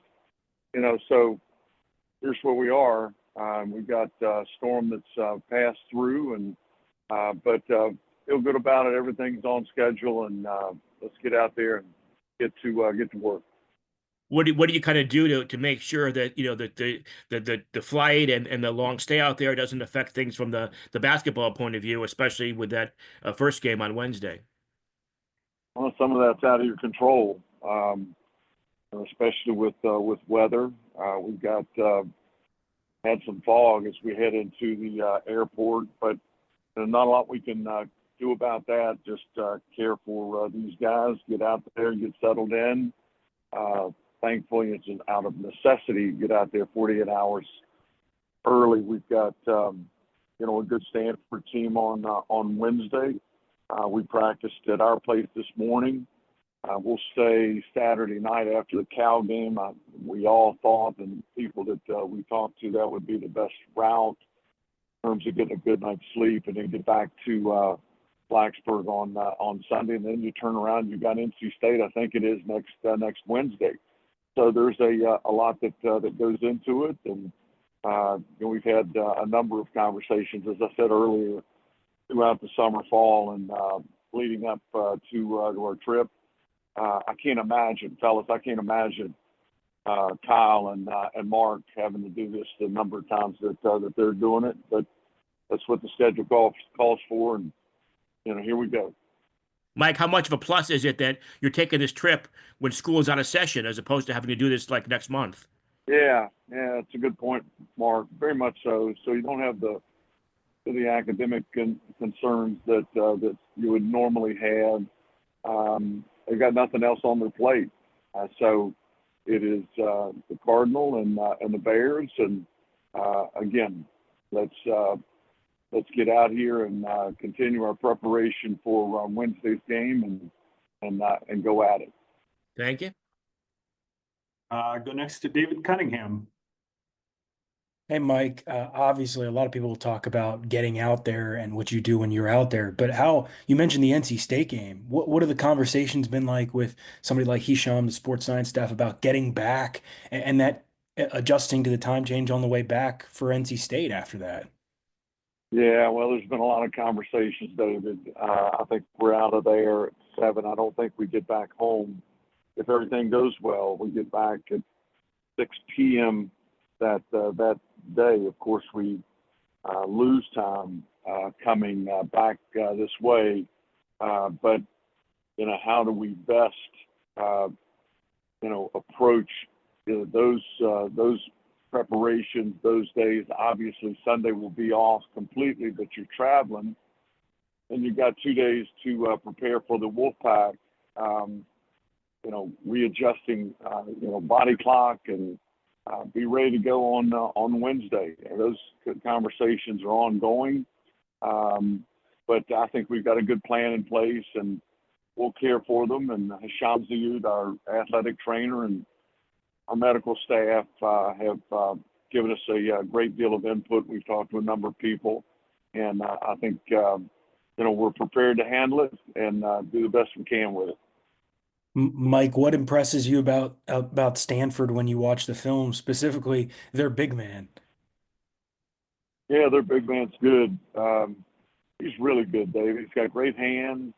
You know, so here's where we are. We've got a storm that's passed through, but feel good about it. Everything's on schedule, and let's get out there and get to work. What do you kind of do to make sure that, you know, that the flight and the long stay out there doesn't affect things from the basketball point of view, especially with that first game on Wednesday? Well, some of that's out of your control, especially with weather. We've got had some fog as we head into the airport, but there's not a lot we can do about that. Just care for these guys, get out there, get settled in. Thankfully, it's out of necessity. Get out there 48 hours early. We've got, a good Stanford team on Wednesday. We practiced at our place this morning. We'll stay Saturday night after the Cal game. We all thought, and people that we talked to, that would be the best route in terms of getting a good night's sleep, and then get back to Blacksburg on Sunday, and then you turn around. You got NC State, I think it is next Wednesday. So there's a lot that goes into it, and we've had a number of conversations, as I said earlier, throughout the summer, fall, and leading up to our trip. I can't imagine, fellas, I can't imagine Kyle and Mark having to do this the number of times that they're doing it. But that's what the schedule calls for, and here we go. Mike, how much of a plus is it that you're taking this trip when school is out of session as opposed to having to do this like next month? Yeah, it's a good point, Mark. Very much so. So you don't have the academic concerns that you would normally have. They've got nothing else on their plate, so it is the Cardinal and the Bears. And again, let's get out here and continue our preparation for Wednesday's game and go at it. Thank you. Go next to David Cunningham. Hey, Mike, obviously a lot of people talk about getting out there and what you do when you're out there, but how you mentioned the NC State game. What have the conversations been like with somebody like Hisham, the sports science staff, about getting back and that adjusting to the time change on the way back for NC State after that? Yeah, well, there's been a lot of conversations, David. I think we're out of there at 7. I don't think we get back home. If everything goes well, we get back at 6 p.m. that day. Of course, we lose time coming back this way. But how do we best approach those preparations, those days? Obviously, Sunday will be off completely, but you're traveling, and you've got 2 days to prepare for the Wolfpack. Readjusting, body clock and be ready to go on Wednesday. Those conversations are ongoing, but I think we've got a good plan in place, and we'll care for them. And Hisham Zayud, our athletic trainer, and our medical staff have given us a great deal of input. We've talked to a number of people, and I think we're prepared to handle it and do the best we can with it. Mike, what impresses you about Stanford when you watch the film, specifically their big man? Yeah, their big man's good. He's really good, Dave. He's got great hands,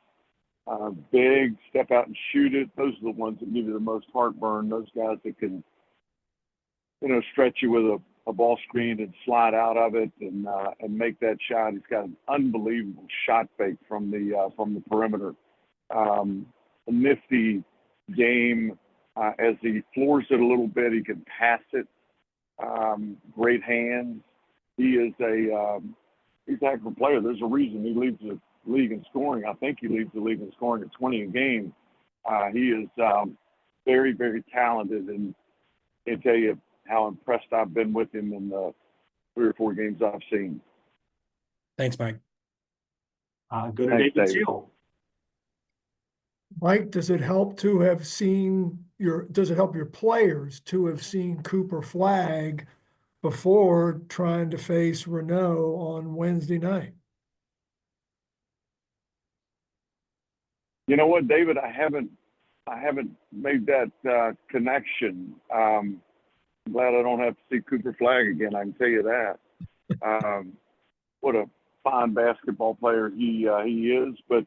big, step out and shoot it. Those are the ones that give you the most heartburn. Those guys that can, stretch you with a ball screen and slide out of it and make that shot. He's got an unbelievable shot fake from the perimeter. A nifty game. As he floors it a little bit, he can pass it. Great hands. He is he's a heck of a player. There's a reason he leads the league in scoring. I think he leads the league in scoring at 20 a game. He is very, very talented, and I can tell you how impressed I've been with him in the 3 or 4 games I've seen. Thanks, Mike. Go to David Seal. Mike, does it help your players to have seen Cooper Flagg before trying to face Renault on Wednesday night? You know what, David? I haven't made that connection. I'm glad I don't have to see Cooper Flagg again. I can tell you that. What a fine basketball player he is, but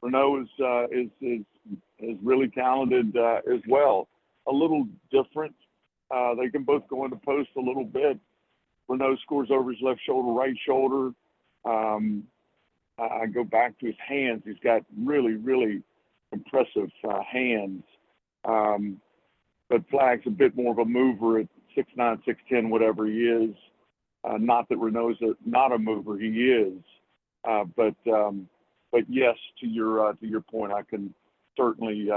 Renault is really talented as well. A little different. They can both go into post a little bit. Renault scores over his left shoulder, right shoulder. I go back to his hands. He's got really, really impressive hands. But Flagg's a bit more of a mover at 6'9", 6'10", whatever he is. Not that Renault's not a mover, he is. But yes, to your point, I can certainly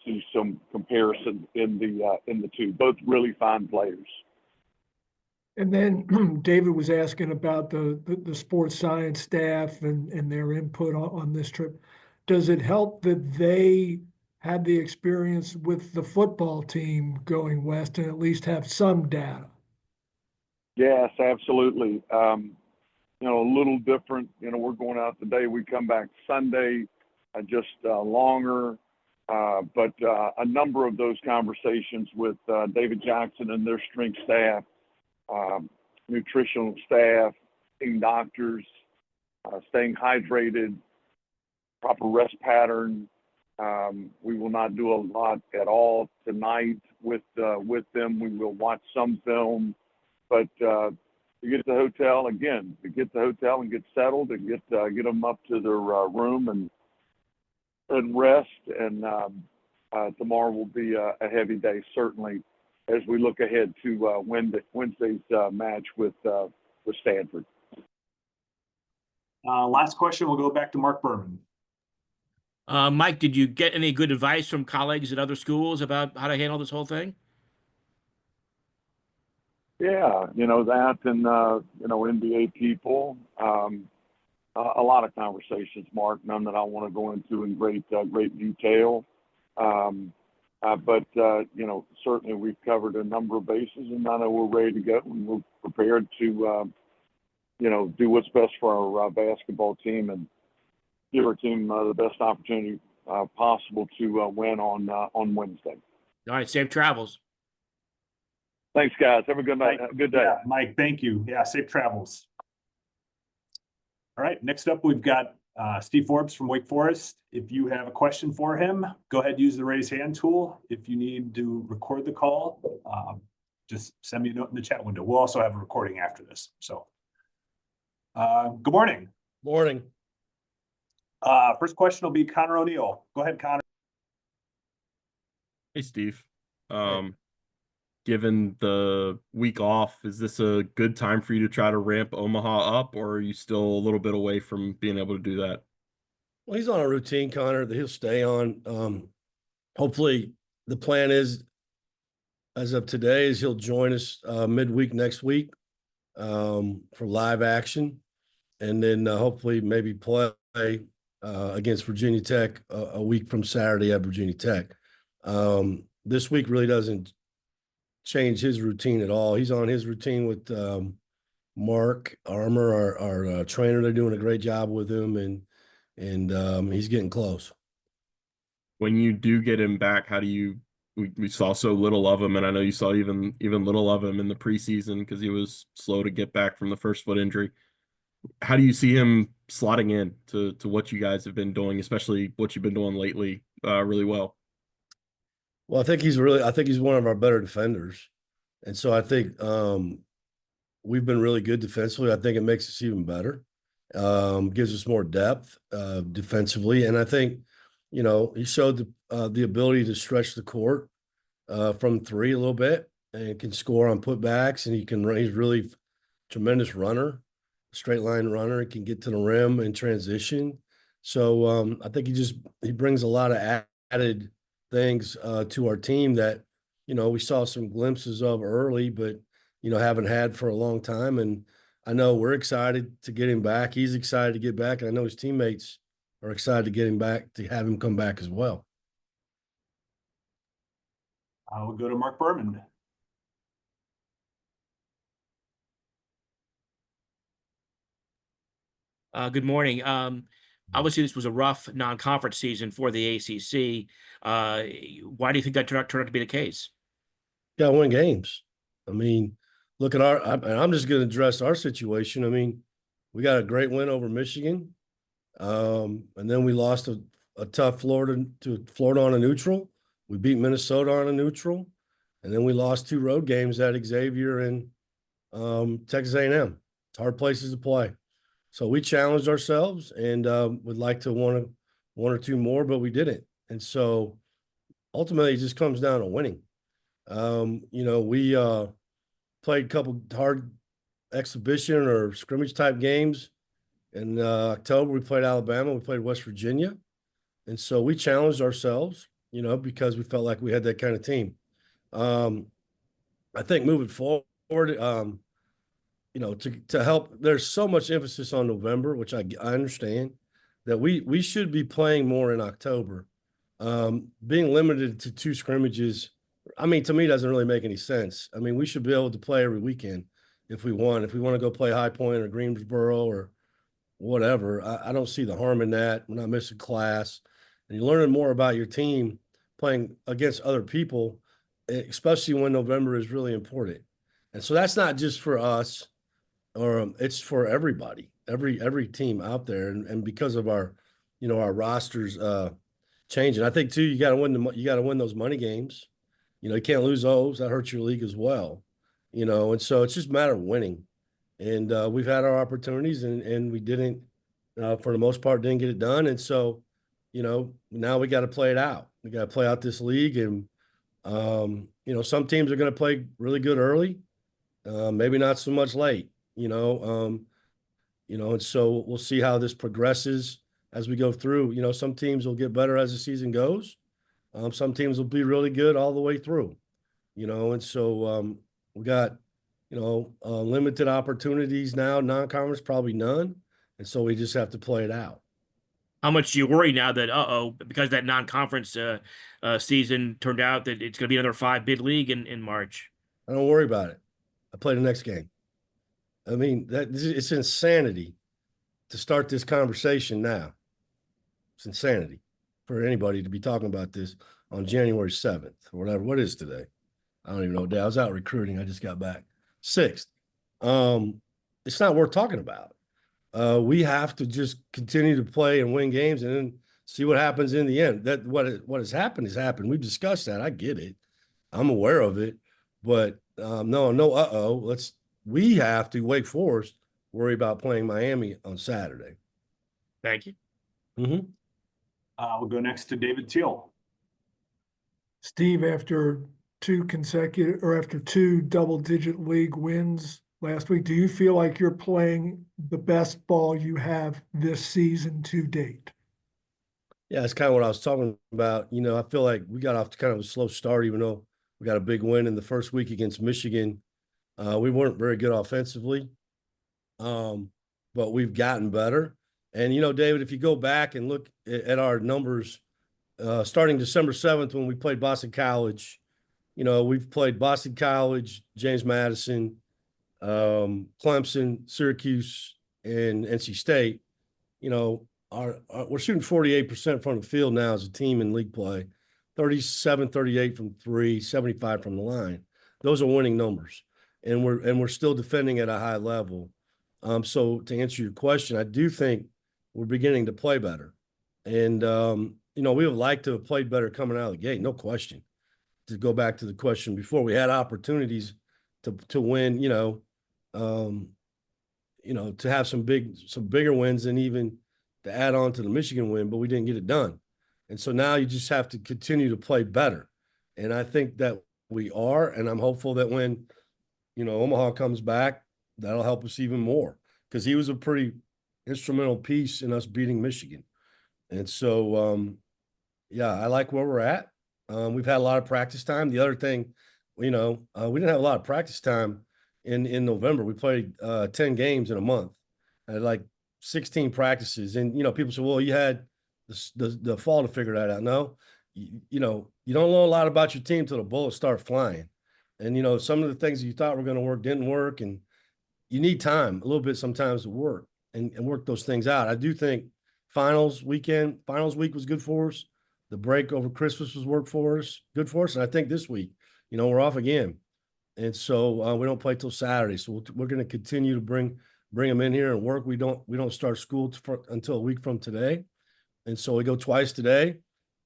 see some comparison in the two. Both really fine players. And then David was asking about the sports science staff and their input on this trip. Does it help that they had the experience with the football team going west and at least have some data? Yes, absolutely. A little different. We're going out today. We come back Sunday, just longer. But a number of those conversations with David Jackson and their strength staff, nutritional staff, doctors, staying hydrated, proper rest pattern, We will not do a lot at all tonight with them. We will watch some film, but to get to the hotel again, to get to the hotel and get settled and get them up to their room and rest. And tomorrow will be a heavy day, certainly, as we look ahead to Wednesday's match with Stanford. Last question, we'll go back to Mark Berman. Mike, did you get any good advice from colleagues at other schools about how to handle this whole thing? Yeah, that and, NBA people, a lot of conversations, Mark, none that I want to go into in great detail. But certainly we've covered a number of bases, and I know we're ready to go, and we're prepared to, do what's best for our basketball team and give our team the best opportunity possible to win on Wednesday. All right, safe travels. Thanks, guys. Have a good night. Have a good day. Yeah, Mike, thank you. Yeah, safe travels. All right, next up, we've got Steve Forbes from Wake Forest. If you have a question for him, go ahead and use the raise hand tool. If you need to record the call, just send me a note in the chat window. We'll also have a recording after this. So, good morning. Morning. First question will be Connor O'Neill. Go ahead, Connor. Hey, Steve. Given the week off, is this a good time for you to try to ramp Omaha up, or are you still a little bit away from being able to do that? Well, he's on a routine, Connor, that he'll stay on. Hopefully, the plan is, as of today, is he'll join us midweek next week for live action, and then hopefully maybe play against Virginia Tech a week from Saturday at Virginia Tech. This week really doesn't change his routine at all. He's on his routine with Mark Armour, our trainer. They're doing a great job with him, and he's getting close. When you do get him back, how do you? We saw so little of him, and I know you saw even little of him in the preseason because he was slow to get back from the first foot injury. How do you see him slotting in to what you guys have been doing, especially what you've been doing lately, really well? Well, I think he's one of our better defenders. And so I think we've been really good defensively. I think it makes us even better. Gives us more depth defensively. And I think, he showed the ability to stretch the court from three a little bit and can score on putbacks, and he's really tremendous runner, straight line runner. He can get to the rim in transition. So I think he brings a lot of added things to our team that, we saw some glimpses of early, but, haven't had for a long time. And I know we're excited to get him back. He's excited to get back. And I know his teammates are excited to get him back, to have him come back as well. We'll go to Mark Berman. Good morning. Obviously, this was a rough non-conference season for the ACC. Why do you think that turned out to be the case? Got to win games. I mean, look at I'm just going to address our situation. I mean, we got a great win over Michigan. And then we lost a tough Florida on a neutral. We beat Minnesota on a neutral. And then we lost 2 road games at Xavier and Texas A&M. It's hard places to play. So we challenged ourselves and would like to want one or two more, but we didn't. And so ultimately it just comes down to winning. We played a couple hard exhibition or scrimmage type games. In October, we played Alabama, we played West Virginia. And so we challenged ourselves, because we felt like we had that kind of team. I think moving forward, to help, there's so much emphasis on November, which I understand, that we should be playing more in October. Being limited to 2 scrimmages, to me, doesn't really make any sense. We should be able to play every weekend if we want. If we want to go play High Point or Greensboro or whatever, I don't see the harm in that. We're not missing class. And you're learning more about your team playing against other people, especially when November is really important. And so that's not just for us, or it's for everybody, every team out there. And because of our, our rosters changing. I think too, you got to win those money games. You can't lose those. That hurts your league as well. And so it's just a matter of winning. And we've had our opportunities, and we didn't, for the most part, didn't get it done. And so, now we got to play it out. We got to play out this league, and some teams are going to play really good early, maybe not so much late. And so we'll see how this progresses as we go through. Some teams will get better as the season goes. Some teams will be really good all the way through. And so we got limited opportunities now, non-conference, probably none. And so we just have to play it out. How much do you worry now that, because that non-conference season turned out that it's going to be another 5-bid league in March? I don't worry about it. I play the next game. I mean, it's insanity to start this conversation now. It's insanity for anybody to be talking about this on January 7th or whatever. What is today? I don't even know. I was out recruiting. I just got back. 6th. It's not worth talking about. We have to just continue to play and win games and then see what happens in the end. That what has happened has happened. We've discussed that. I get it. I'm aware of it. But no. We have to, Wake Forest, worry about playing Miami on Saturday. Thank you. Mm-hmm. We'll go next to David Teal. Steve, after two double-digit league wins last week, do you feel like you're playing the best ball you have this season to date? Yeah, that's kind of what I was talking about. I feel like we got off to kind of a slow start, even though we got a big win in the first week against Michigan. We weren't very good offensively, but we've gotten better. And, David, if you go back and look at our numbers, starting December 7th when we played Boston College, we've played Boston College, James Madison, Clemson, Syracuse, and NC State. We're shooting 48% from the field now as a team in league play, 38 from 3, 75 from the line. Those are winning numbers. And we're still defending at a high level. So to answer your question, I do think we're beginning to play better. And, we would like to have played better coming out of the gate, no question. To go back to the question before, we had opportunities to win, to have some bigger wins and even to add on to the Michigan win, but we didn't get it done. And so now you just have to continue to play better. And I think that we are, and I'm hopeful that when Omaha comes back, that'll help us even more because he was a pretty instrumental piece in us beating Michigan. And so, I like where we're at. We've had a lot of practice time. The other thing, we didn't have a lot of practice time in November. We played 10 games in a month. I had like 16 practices. And, people say, well, you had the fall to figure that out. No, you don't know a lot about your team till the bullets start flying. And, some of the things that you thought were going to work didn't work. And you need time a little bit sometimes to work and work those things out. I do think finals week was good for us. The break over Christmas was good for us. And I think this week, we're off again. And so we don't play till Saturday. So we're going to continue to bring them in here and work. We don't start school until a week from today. And so we go twice today,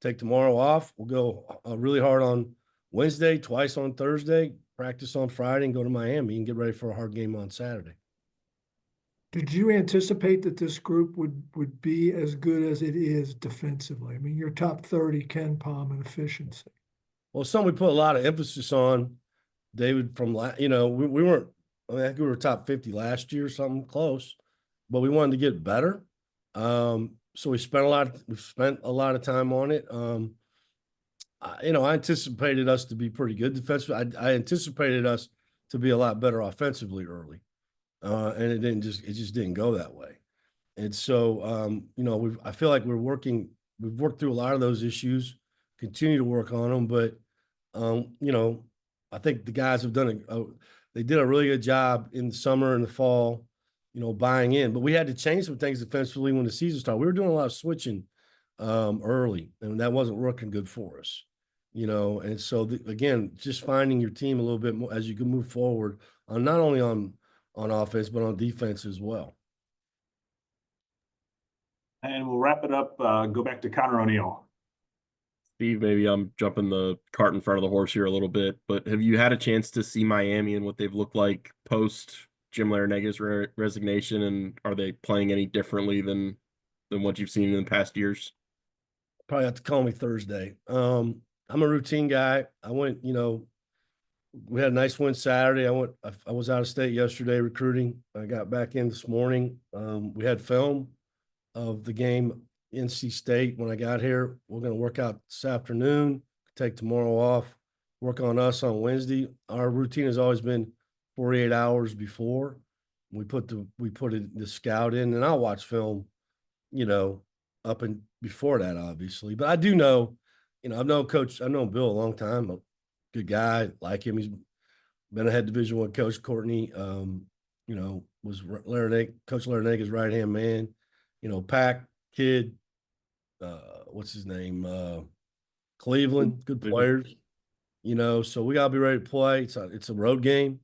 take tomorrow off. We'll go really hard on Wednesday, twice on Thursday, practice on Friday, and go to Miami and get ready for a hard game on Saturday. Did you anticipate that this group would be as good as it is defensively? I mean, you're top 30 Ken Palm in efficiency. Well, something we put a lot of emphasis on, David, we weren't, I think we were top 50 last year, something close, but we wanted to get better. So we spent a lot of time on it. I anticipated us to be pretty good defensively. I anticipated us to be a lot better offensively early. And it just didn't go that way. And so, I feel like we've worked through a lot of those issues, continue to work on them. But, I think the guys have they did a really good job in the summer and the fall, buying in. But we had to change some things defensively when the season started. We were doing a lot of switching early, and that wasn't working good for us. And so, again, just finding your team a little bit more as you can move forward not only on offense, but on defense as well. And we'll wrap it up. Go back to Connor O'Neill. Steve, maybe I'm jumping the cart in front of the horse here a little bit, but have you had a chance to see Miami and what they've looked like post Jim Larenega's resignation, and are they playing any differently than what you've seen in the past years? Probably have to call me Thursday. I'm a routine guy. I went, we had a nice win Saturday. I was out of state yesterday recruiting. I got back in this morning. We had film of the game NC State when I got here. We're going to work out this afternoon, take tomorrow off, work on us on Wednesday. Our routine has always been 48 hours before. We put the scout in, and I'll watch film, up and before that, obviously. But I do know, I've known Bill a long time, a good guy, like him. He's been a head Division I coach. Courtney, was Coach Larenega's right-hand man. Pack kid, what's his name? Cleveland, good players. So we gotta be ready to play. It's a road game.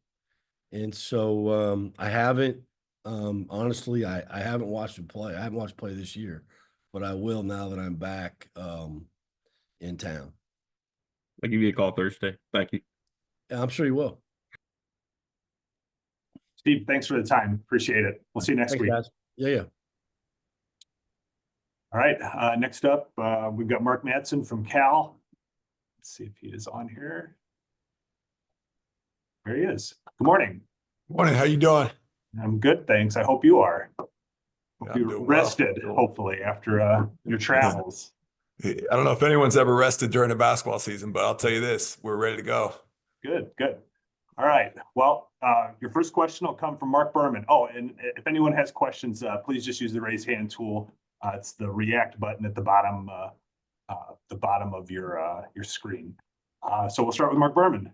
And so I haven't honestly, I haven't watched him play. I haven't watched play this year, but I will now that I'm back in town. I'll give you a call Thursday. Thank you. Yeah, I'm sure you will. Steve, thanks for the time. Appreciate it. We'll see you next Thanks, week. guys. Yeah. All right. Next up, we've got Mark Madsen from Cal. Let's see if he is on here. There he is. Good morning. Morning. How you doing? I'm good, thanks. I hope you are. Hope I'm you're doing rested, well. hopefully, after your travels. I don't know if anyone's ever rested during the basketball season, but I'll tell you this, we're ready to go. Good. All right. Well, your first question will come from Mark Berman. Oh, and if anyone has questions, please just use the raise hand tool. It's the react button at the bottom of your screen. So we'll start with Mark Berman.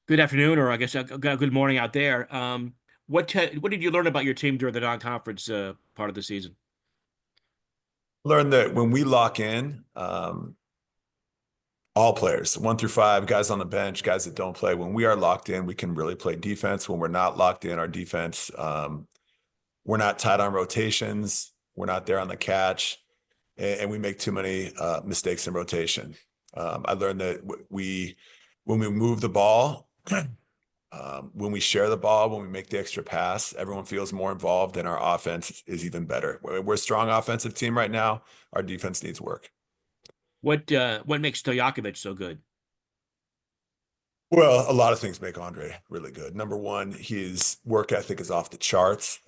Good afternoon, or I guess good morning out there. What did you learn about your team during the non-conference part of the season? Learned that when we lock in, all players, 1 through 5, guys on the bench, guys that don't play, when we are locked in, we can really play defense. When we're not locked in, our defense, we're not tight on rotations. We're not there on the catch, and we make too many mistakes in rotation. I learned that when we move the ball, when we share the ball, when we make the extra pass, everyone feels more involved, and our offense is even better. We're a strong offensive team right now. Our defense needs work. What makes Stojakovic so good? Well, a lot of things make Andre really good. Number one, his work ethic is off the charts.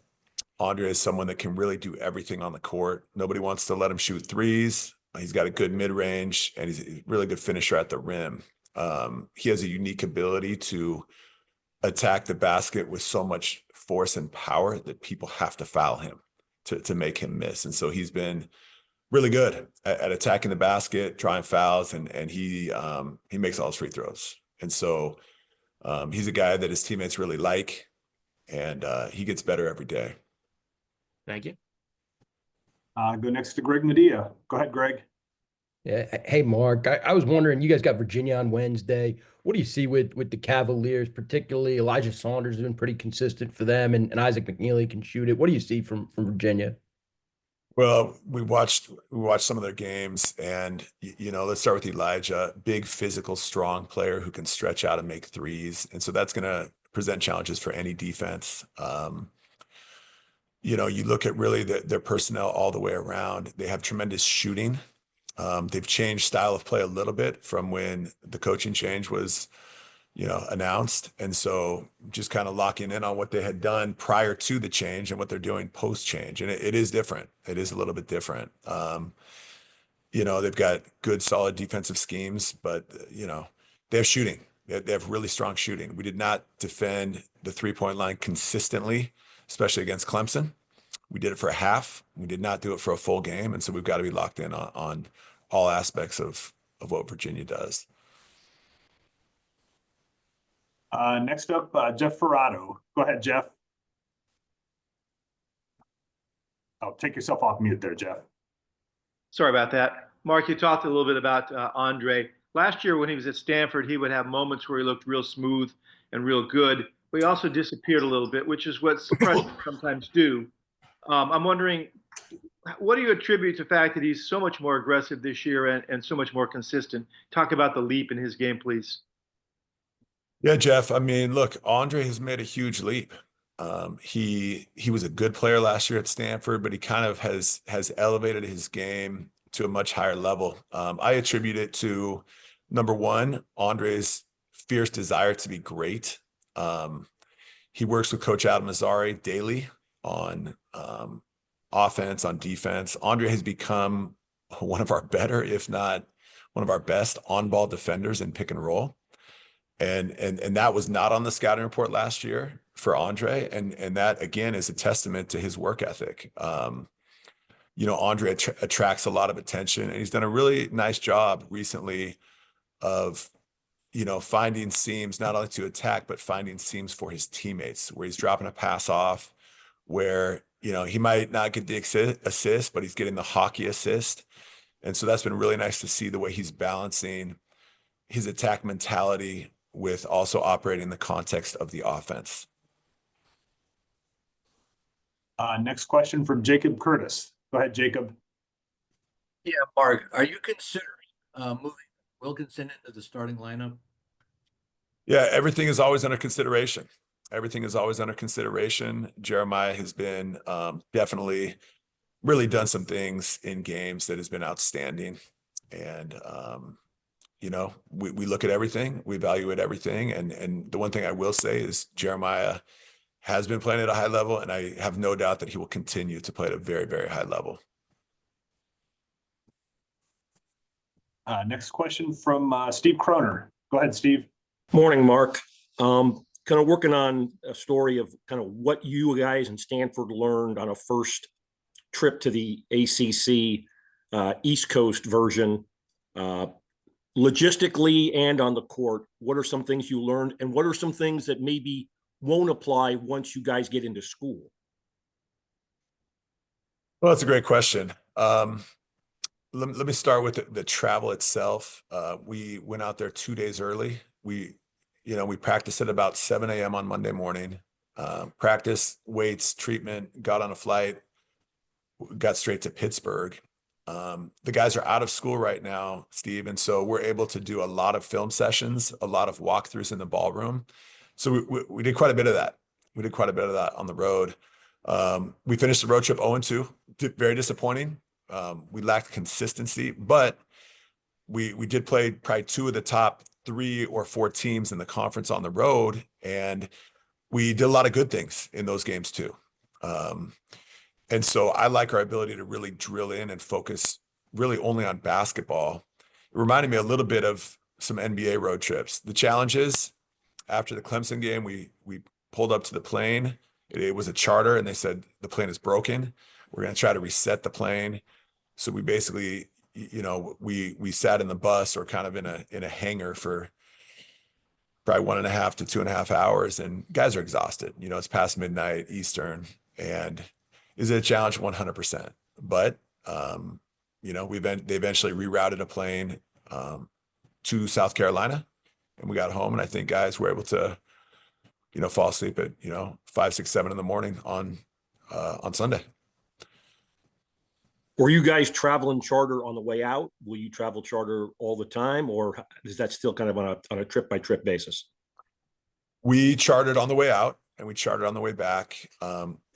Andre is someone that can really do everything on the court. Nobody wants to let him shoot threes. He's got a good mid-range, and he's a really good finisher at the rim. He has a unique ability to attack the basket with so much force and power that people have to foul him to make him miss. And so he's been really good at attacking the basket, drawing fouls, and he makes all his free throws. And so he's a guy that his teammates really like, and he gets better every day. Thank you. Go next to Greg Medea. Go ahead, Greg. Yeah. Hey, Mark. I was wondering, you guys got Virginia on Wednesday. What do you see with the Cavaliers, particularly Elijah Saunders has been pretty consistent for them, and Isaac McNeely can shoot it. What do you see from Virginia? Well, we watched some of their games, and let's start with Elijah, big, physical, strong player who can stretch out and make threes, and so that's going to present challenges for any defense. You look at really their personnel all the way around. They have tremendous shooting. They've changed style of play a little bit from when the coaching change was, announced. And so just kind of locking in on what they had done prior to the change and what they're doing post change. And it is different. It is a little bit different. They've got good, solid defensive schemes, but, they have shooting. They have really strong shooting. We did not defend the 3-point line consistently, especially against Clemson. We did it for a half. We did not do it for a full game. And so we've got to be locked in on all aspects of what Virginia does. Next up, Jeff Ferrato. Go ahead, Jeff. Oh, take yourself off mute there, Jeff. Sorry about that. Mark, you talked a little bit about Andre. Last year when he was at Stanford, he would have moments where he looked real smooth and real good, but he also disappeared a little bit, which is what freshmen sometimes do. I'm wondering, What do you attribute to the fact that he's so much more aggressive this year and so much more consistent? Talk about the leap in his game, please. Yeah, Jeff. I mean, look, Andre has made a huge leap. He was a good player last year at Stanford, but he kind of has elevated his game to a much higher level. I attribute it to number one, Andre's fierce desire to be great. He works with Coach Adam Mazzari daily on offense, on defense. Andre has become one of our better, if not one of our best on-ball defenders in pick and roll. And that was not on the scouting report last year for Andre. And that again is a testament to his work ethic. Andre attracts a lot of attention, and he's done a really nice job recently of, finding seams, not only to attack, but finding seams for his teammates where he's dropping a pass off where, he might not get the assist, but he's getting the hockey assist. And so that's been really nice to see the way he's balancing his attack mentality with also operating in the context of the offense. Next question from Jacob Curtis. Go ahead, Jacob. Yeah, Mark, are you considering moving Wilkinson into the starting lineup? Yeah, everything is always under consideration. Everything is always under consideration. Jeremiah has been definitely really done some things in games that has been outstanding. And, we look at everything, we evaluate everything. And the one thing I will say is Jeremiah has been playing at a high level, and I have no doubt that he will continue to play at a very, very high level. Next question from Steve Croner. Go ahead, Steve. Morning, Mark. Kind of working on a story of kind of what you guys in Stanford learned on a first trip to the ACC East Coast version, logistically and on the court. What are some things you learned, and what are some things that maybe won't apply once you guys get into school? Well, that's a great question. Let me start with the travel itself. We went out there 2 days early. We practiced at about 7 a.m. on Monday morning, practice, weights, treatment, got on a flight, got straight to Pittsburgh. The guys are out of school right now, Steve, and so we're able to do a lot of film sessions, a lot of walkthroughs in the ballroom. So we did quite a bit of that. We did quite a bit of that on the road. We finished the road trip 0-2, very disappointing. We lacked consistency, but we did play probably two of the top 3 or 4 teams in the conference on the road, and we did a lot of good things in those games too. And so I like our ability to really drill in and focus really only on basketball. It reminded me a little bit of some NBA road trips. The challenge is after the Clemson game, we pulled up to the plane. It was a charter, and they said the plane is broken. We're going to try to reset the plane. So we basically, we sat in the bus or kind of in a hangar for probably 1.5 to 2.5 hours, and guys are exhausted. It's past midnight Eastern, and is it a challenge? 100%. But they eventually rerouted a plane to South Carolina, and we got home, and I think guys were able to, fall asleep at 5, 6, 7 in the morning on Sunday. Were you guys traveling charter on the way out? Will you travel charter all the time, or is that still kind of on a trip by trip basis? We chartered on the way out, and we chartered on the way back.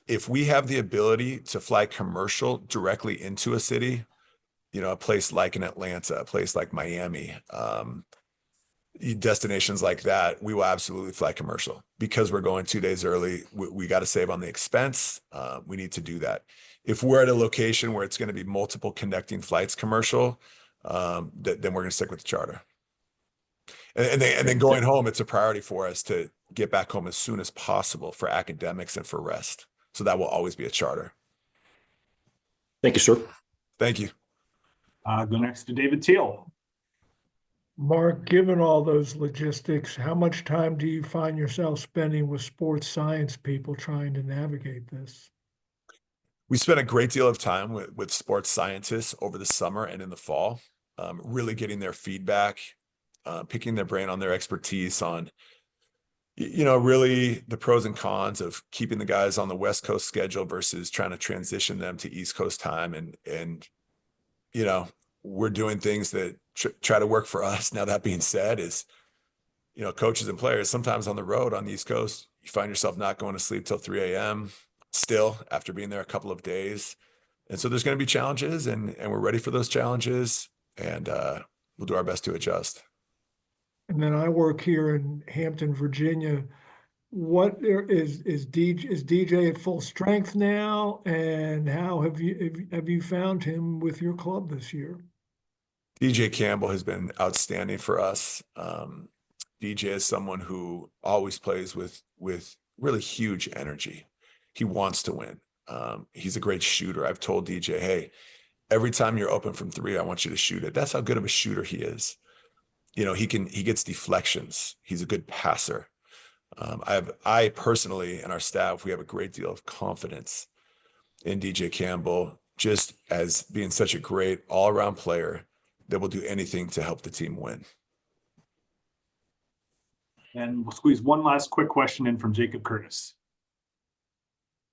If we have the ability to fly commercial directly into a city, a place like in Atlanta, a place like Miami, destinations like that, we will absolutely fly commercial because we're going 2 days early. We got to save on the expense. We need to do that. If we're at a location where it's going to be multiple connecting flights commercial, then we're going to stick with the charter. And then going home, it's a priority for us to get back home as soon as possible for academics and for rest. So that will always be a charter. Thank you, sir. Thank you. Go next to David Teal. Mark, given all those logistics, how much time do you find yourself spending with sports science people trying to navigate this? We spent a great deal of time with sports scientists over the summer and in the fall, really getting their feedback, picking their brain on their expertise on, you know, really the pros and cons of keeping the guys on the West Coast schedule versus trying to transition them to East Coast time. And, you know, we're doing things that try to work for us. Now, that being said, is, you know, coaches and players, sometimes on the road on the East Coast, you find yourself not going to sleep till 3 a.m. still after being there a couple of days. And so there's going to be challenges, and we're ready for those challenges, and we'll do our best to adjust. And then I work here in Hampton, Virginia. Is DJ at full strength now? And how have you found him with your club this year? DJ Campbell has been outstanding for us. DJ is someone who always plays with really huge energy. He wants to win. He's a great shooter. I've told DJ, hey, every time you're open from 3, I want you to shoot it. That's how good of a shooter he is. You know, he gets deflections. He's a good passer. I personally and our staff, we have a great deal of confidence in DJ Campbell, just as being such a great all-around player that will do anything to help the team win. And we'll squeeze one last quick question in from Jacob Curtis.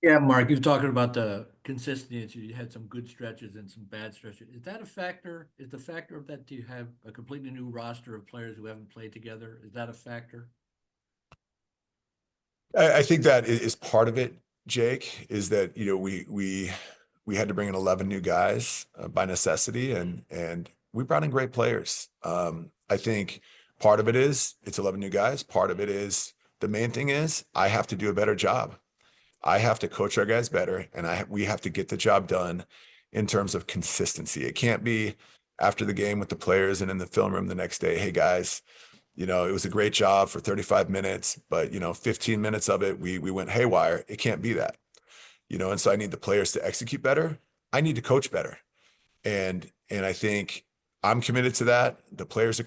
Yeah, Mark, you're talking about the consistency. You had some good stretches and some bad stretches. Is that a factor? Is the factor of that, do you have a completely new roster of players who haven't played together? Is that a factor? I think that is part of it, Jake, is that, you know, we had to bring in 11 new guys by necessity, and we brought in great players. I think part of it is it's 11 new guys. Part of it is, the main thing is, I have to do a better job. I have to coach our guys better, and we have to get the job done in terms of consistency. It can't be after the game with the players and in the film room the next day, hey guys, you know, it was a great job for 35 minutes, but, you know, 15 minutes of it, we went haywire. It can't be that, you know, and so I need the players to execute better. I need to coach better. And I think I'm committed to that. The players are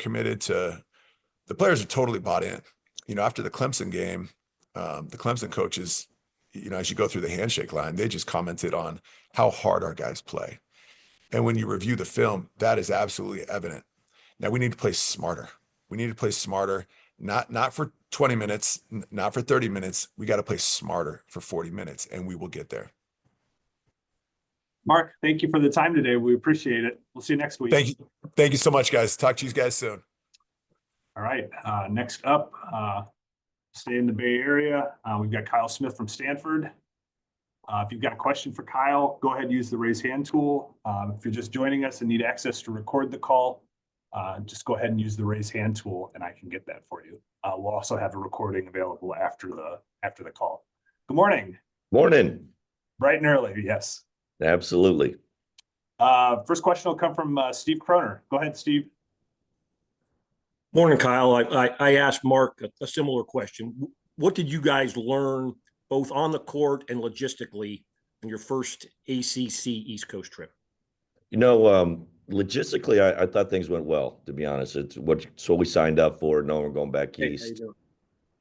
totally bought in. You know, after the Clemson game, the Clemson coaches, you know, as you go through the handshake line, they just commented on how hard our guys play. And when you review the film, that is absolutely evident. Now we need to play smarter. We need to play smarter, not for 20 minutes, not for 30 minutes. We got to play smarter for 40 minutes, and we will get there. Mark, thank you for the time today. We appreciate it. We'll see you next week. Thank you. Thank you so much, guys. Talk to you guys soon. All right. Next up, stay in the Bay Area. We've got Kyle Smith from Stanford. If you've got a question for Kyle, go ahead and use the raise hand tool. If you're just joining us and need access to record the call, just go ahead and use the raise hand tool and I can get that for you. We'll also have a recording available after the call. Good morning. Morning. Bright and early, yes. Absolutely. First question will come from Steve Croner. Go ahead, Steve. Morning, Kyle. I asked Mark a similar question. What did you guys learn both on the court and logistically in your first ACC East Coast trip? You know, logistically, I thought things went well, to be honest. It's what we signed up for. No, we're going back east.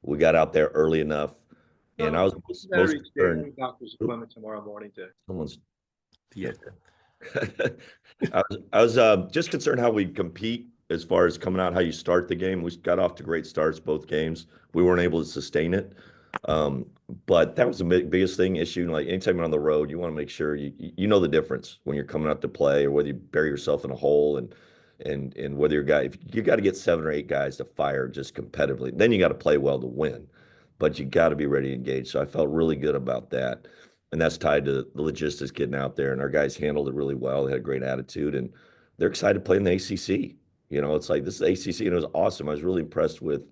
We got out there early enough. And I was most concerned. Doctor's appointment tomorrow morning to Someone's. Yeah. I was just concerned how we compete as far as coming out, how you start the game. We got off to great starts both games. We weren't able to sustain it. But that was the biggest issue. Like anytime you're on the road, you want to make sure you know the difference when you're coming out to play, or whether you bury yourself in a hole and whether if you got to get 7 or 8 guys to fire just competitively, then you got to play well to win. But you got to be ready to engage. So I felt really good about that. And that's tied to the logistics getting out there. And our guys handled it really well. They had a great attitude, and they're excited to play in the ACC. You know, it's like this is ACC, and it was awesome. I was really impressed with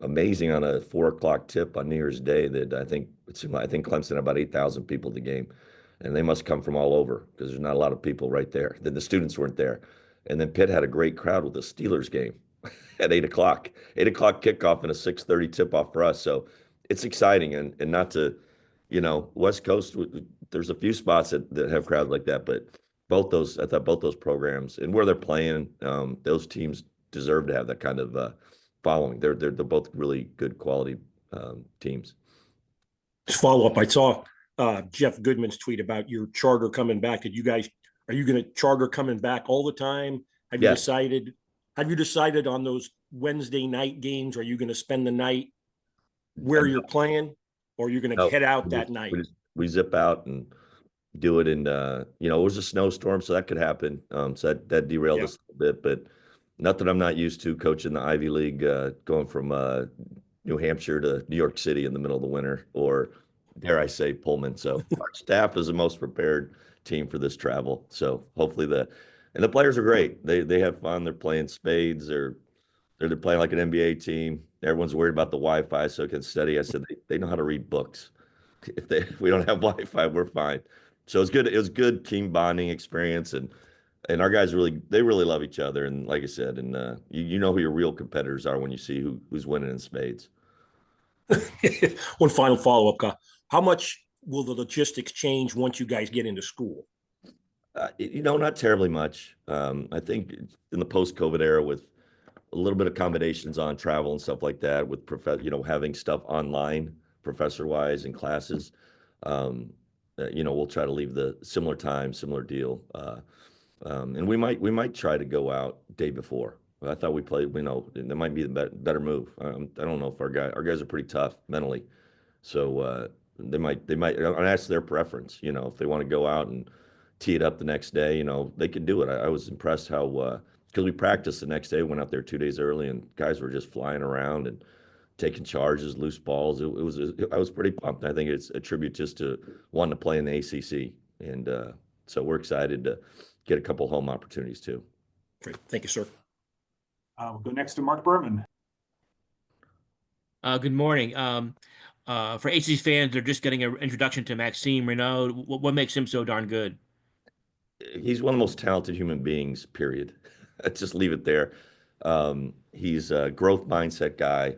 amazing on a 4 o'clock tip on New Year's Day that I think Clemson had about 8,000 people at the game, and they must come from all over because there's not a lot of people right there. Then the students weren't there, and then Pitt had a great crowd with the Steelers game at 8 o'clock. 8 o'clock kickoff and a 6:30 tip off for us. So it's exciting, and not to, you know, West Coast. There's a few spots that have crowds like that, but I thought both those programs and where they're playing, those teams deserve to have that kind of following. They're both really good quality teams. Just follow up. I saw Jeff Goodman's tweet about your charter coming back. Are you going to charter coming back all the time? Have you decided on those Wednesday night games? Are you going to spend the night where you're playing, or you're going to No, head out we that just- night? we zip out and do it. And, it was a snowstorm, so that could happen. So that derailed Yeah. us a bit, but nothing I'm not used to coaching the Ivy League, going from New Hampshire to New York City in the middle of the winter, or dare I say Pullman. So our staff is the most prepared team for this travel. So hopefully and the players are great. They have fun. They're playing spades. They're playing like an NBA team. Everyone's worried about the Wi-Fi so it can study. I said they know how to read books. If we don't have Wi-Fi, we're fine. So it's good. It was good team bonding experience, and our guys they really love each other. And like I said, and you know who your real competitors are when you see who's winning in spades. One final follow-up, Kyle. How much will the logistics change once you guys get into school? Not terribly much. I think in the post-COVID era, with a little bit of accommodations on travel and stuff like that, with having stuff online, professor-wise and classes, we'll try to leave the similar time, similar deal. And we might try to go out day before. I thought we played, that might be the better move. I don't know if our guys are pretty tough mentally. So they might ask their preference, if they want to go out and tee it up the next day, they could do it. I was impressed how, because we practiced the next day, went out there 2 days early, and guys were just flying around and taking charges, loose balls. I was pretty pumped. I think it's a tribute just to wanting to play in the ACC. And so we're excited to get a couple home opportunities too. Great. Thank you, sir. We'll go next to Mark Berman. Good morning. For ACC fans, they're just getting an introduction to Maxime Renaud. What makes him so darn good? He's one of the most talented human beings, period. Just leave it there. He's a growth mindset guy.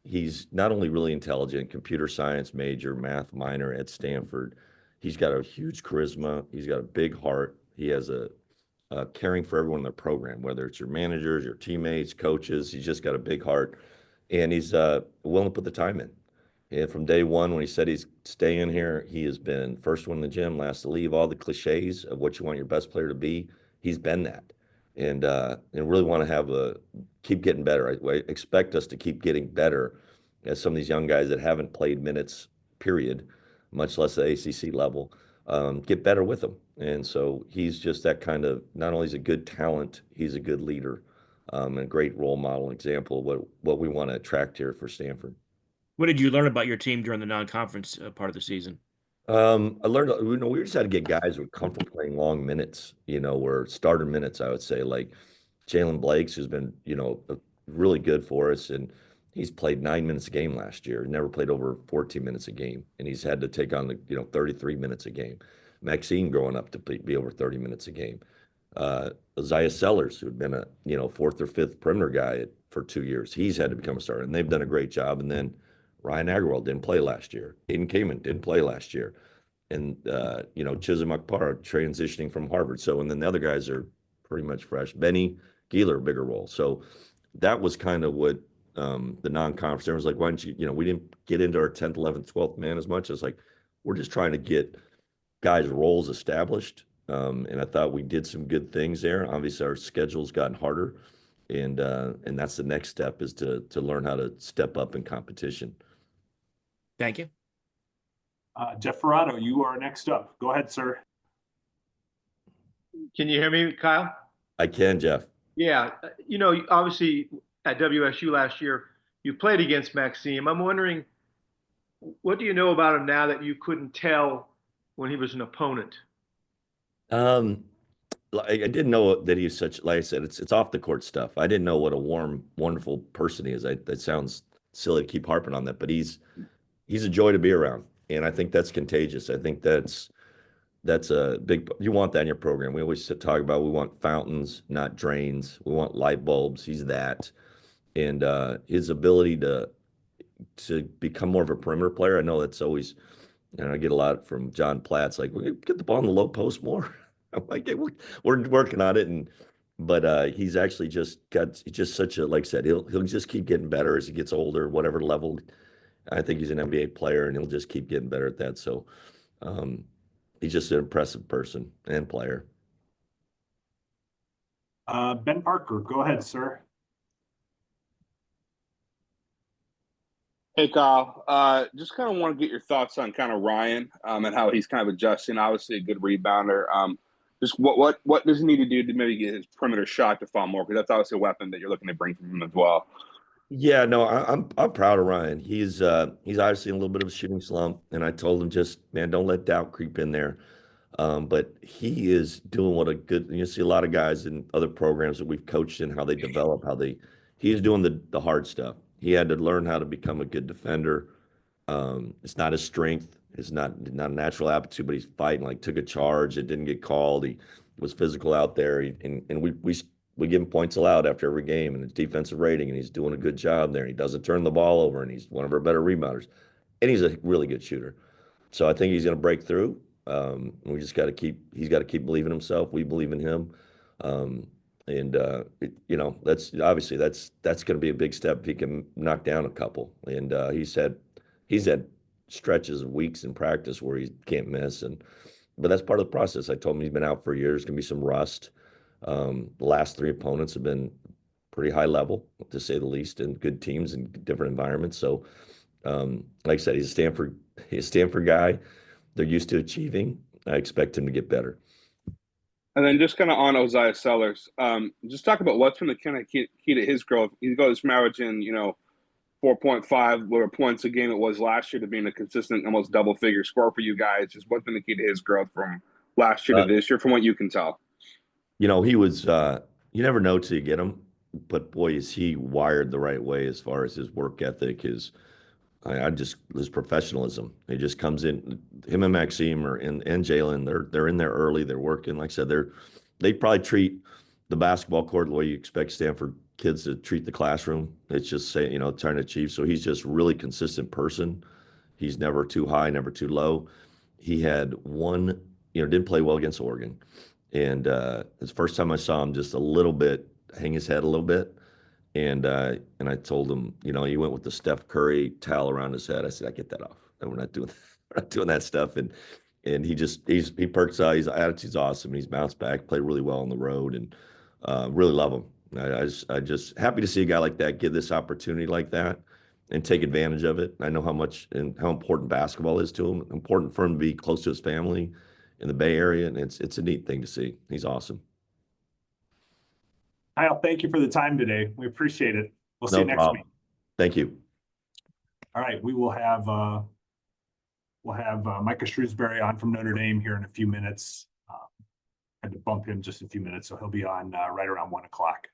He's not only really intelligent, computer science major, math minor at Stanford. He's got a huge charisma. He's got a big heart. He has a caring for everyone in the program, whether it's your managers, your teammates, coaches. He's just got a big heart, and he's willing to put the time in. And from day one, when he said he's staying here, he has been first one in the gym, last to leave. All the cliches of what you want your best player to be, he's been that. And really want to keep getting better. I expect us to keep getting better as some of these young guys that haven't played minutes, period, much less the ACC level, get better with them. And so he's just that kind of, not only is a good talent, he's a good leader, and a great role model example of what we want to attract here for Stanford. What did you learn about your team during the non-conference part of the season? I learned, we just had to get guys who are comfortable playing long minutes, or starter minutes, I would say, like Jalen Blakes, who's been, really good for us. And he's played 9 minutes a game last year, never played over 14 minutes a game. And he's had to take on 33 minutes a game. Maxime growing up to be over 30 minutes a game. Isaiah Sellers, who'd been a, fourth or fifth perimeter guy for 2 years. He's had to become a starter, and they've done a great job. And then Ryan Agarwal didn't play last year. Aiden Kamen didn't play last year. And, Chisholm Akbar transitioning from Harvard. So, and then the other guys are pretty much fresh. Benny Geeler, bigger role. So that was kind of what the non-conference, everyone's like, why don't you, we didn't get into our 10th, 11th, 12th man as much. It's like, we're just trying to get guys' roles established. And I thought we did some good things there. Obviously, our schedule's gotten harder. And that's the next step, is to learn how to step up in competition. Thank you. Jeff Ferrato, you are next up. Go ahead, sir. Can you hear me, Kyle? I can, Jeff. Yeah. Obviously at WSU last year, you played against Maxime. I'm wondering, what do you know about him now that you couldn't tell when he was an opponent? I didn't know that he's such, like I said, it's off the court stuff. I didn't know what a warm, wonderful person he is. That sounds silly to keep harping on that, but he's a joy to be around. And I think that's contagious. I think that's a big, you want that in your program. We always talk about, we want fountains, not drains. We want light bulbs. He's that. And his ability to become more of a perimeter player. I know that's always, I get a lot from John Platts, like, we get the ball in the low post more. I'm like, hey, we're working on it. But he's actually just such a, like I said, he'll just keep getting better as he gets older, whatever level. I think he's an NBA player, and he'll just keep getting better at that. So he's just an impressive person and player. Ben Parker, go ahead, sir. Hey Kyle, just kind of want to get your thoughts on kind of Ryan and how he's kind of adjusting. Obviously, a good rebounder. Just what does he need to do to maybe get his perimeter shot to fall more? Because that's obviously a weapon that you're looking to bring from him as well. Yeah, no, I'm proud of Ryan. He's obviously in a little bit of a shooting slump, and I told him just, man, don't let doubt creep in there. But he is doing what a good. You see a lot of guys in other programs that we've coached in how they develop, he's doing the hard stuff. He had to learn how to become a good defender. It's not his strength. It's not a natural aptitude, but he's fighting. Like took a charge, it didn't get called. He was physical out there, and we give him points allowed after every game and his defensive rating, and he's doing a good job there. He doesn't turn the ball over, and he's one of our better rebounders, and he's a really good shooter. So I think he's going to break through. We just got to he's got to keep believing himself. We believe in him. And that's obviously that's going to be a big step if he can knock down a couple. And he's had stretches of weeks in practice where he can't miss, but that's part of the process. I told him he's been out for years. Going to be some rust. The last three opponents have been pretty high level, to say the least, and good teams in different environments. So, like I said, he's a Stanford guy. They're used to achieving. I expect him to get better. And then just kind of on Isaiah Sellers, just talk about what's been the kind of key to his growth. He goes from averaging, 4.5 lower points a game it was last year to being a consistent, almost double-figure score for you guys. Just what's been the key to his growth from last year to this year, from what you can tell? He was, you never know till you get him, but boy, is he wired the right way as far as his work ethic, his professionalism. He just comes in. Him and Maxime and Jalen, they're in there early. They're working. Like I said, they probably treat the basketball court the way you expect Stanford kids to treat the classroom. It's just trying to achieve. So he's just really consistent person. He's never too high, never too low. He had one, didn't play well against Oregon, and it's the first time I saw him just a little bit hang his head a little bit. And I told him, he went with the Steph Curry towel around his head. I said, I get that off. And we're not doing we're not doing that stuff. And he perks out. His attitude's awesome. He's bounced back, played really well on the road, and really love him. I just happy to see a guy like that get this opportunity like that and take advantage of it. I know how much and how important basketball is to him. Important for him to be close to his family in the Bay Area, and it's a neat thing to see. He's awesome. Kyle, thank you for the time today. We appreciate it. We'll see you next week. Thank you. All right, we will have Micah Shrewsbury on from Notre Dame here in a few minutes. Had to bump him just a few minutes, so he'll be on right around 1 o'clock.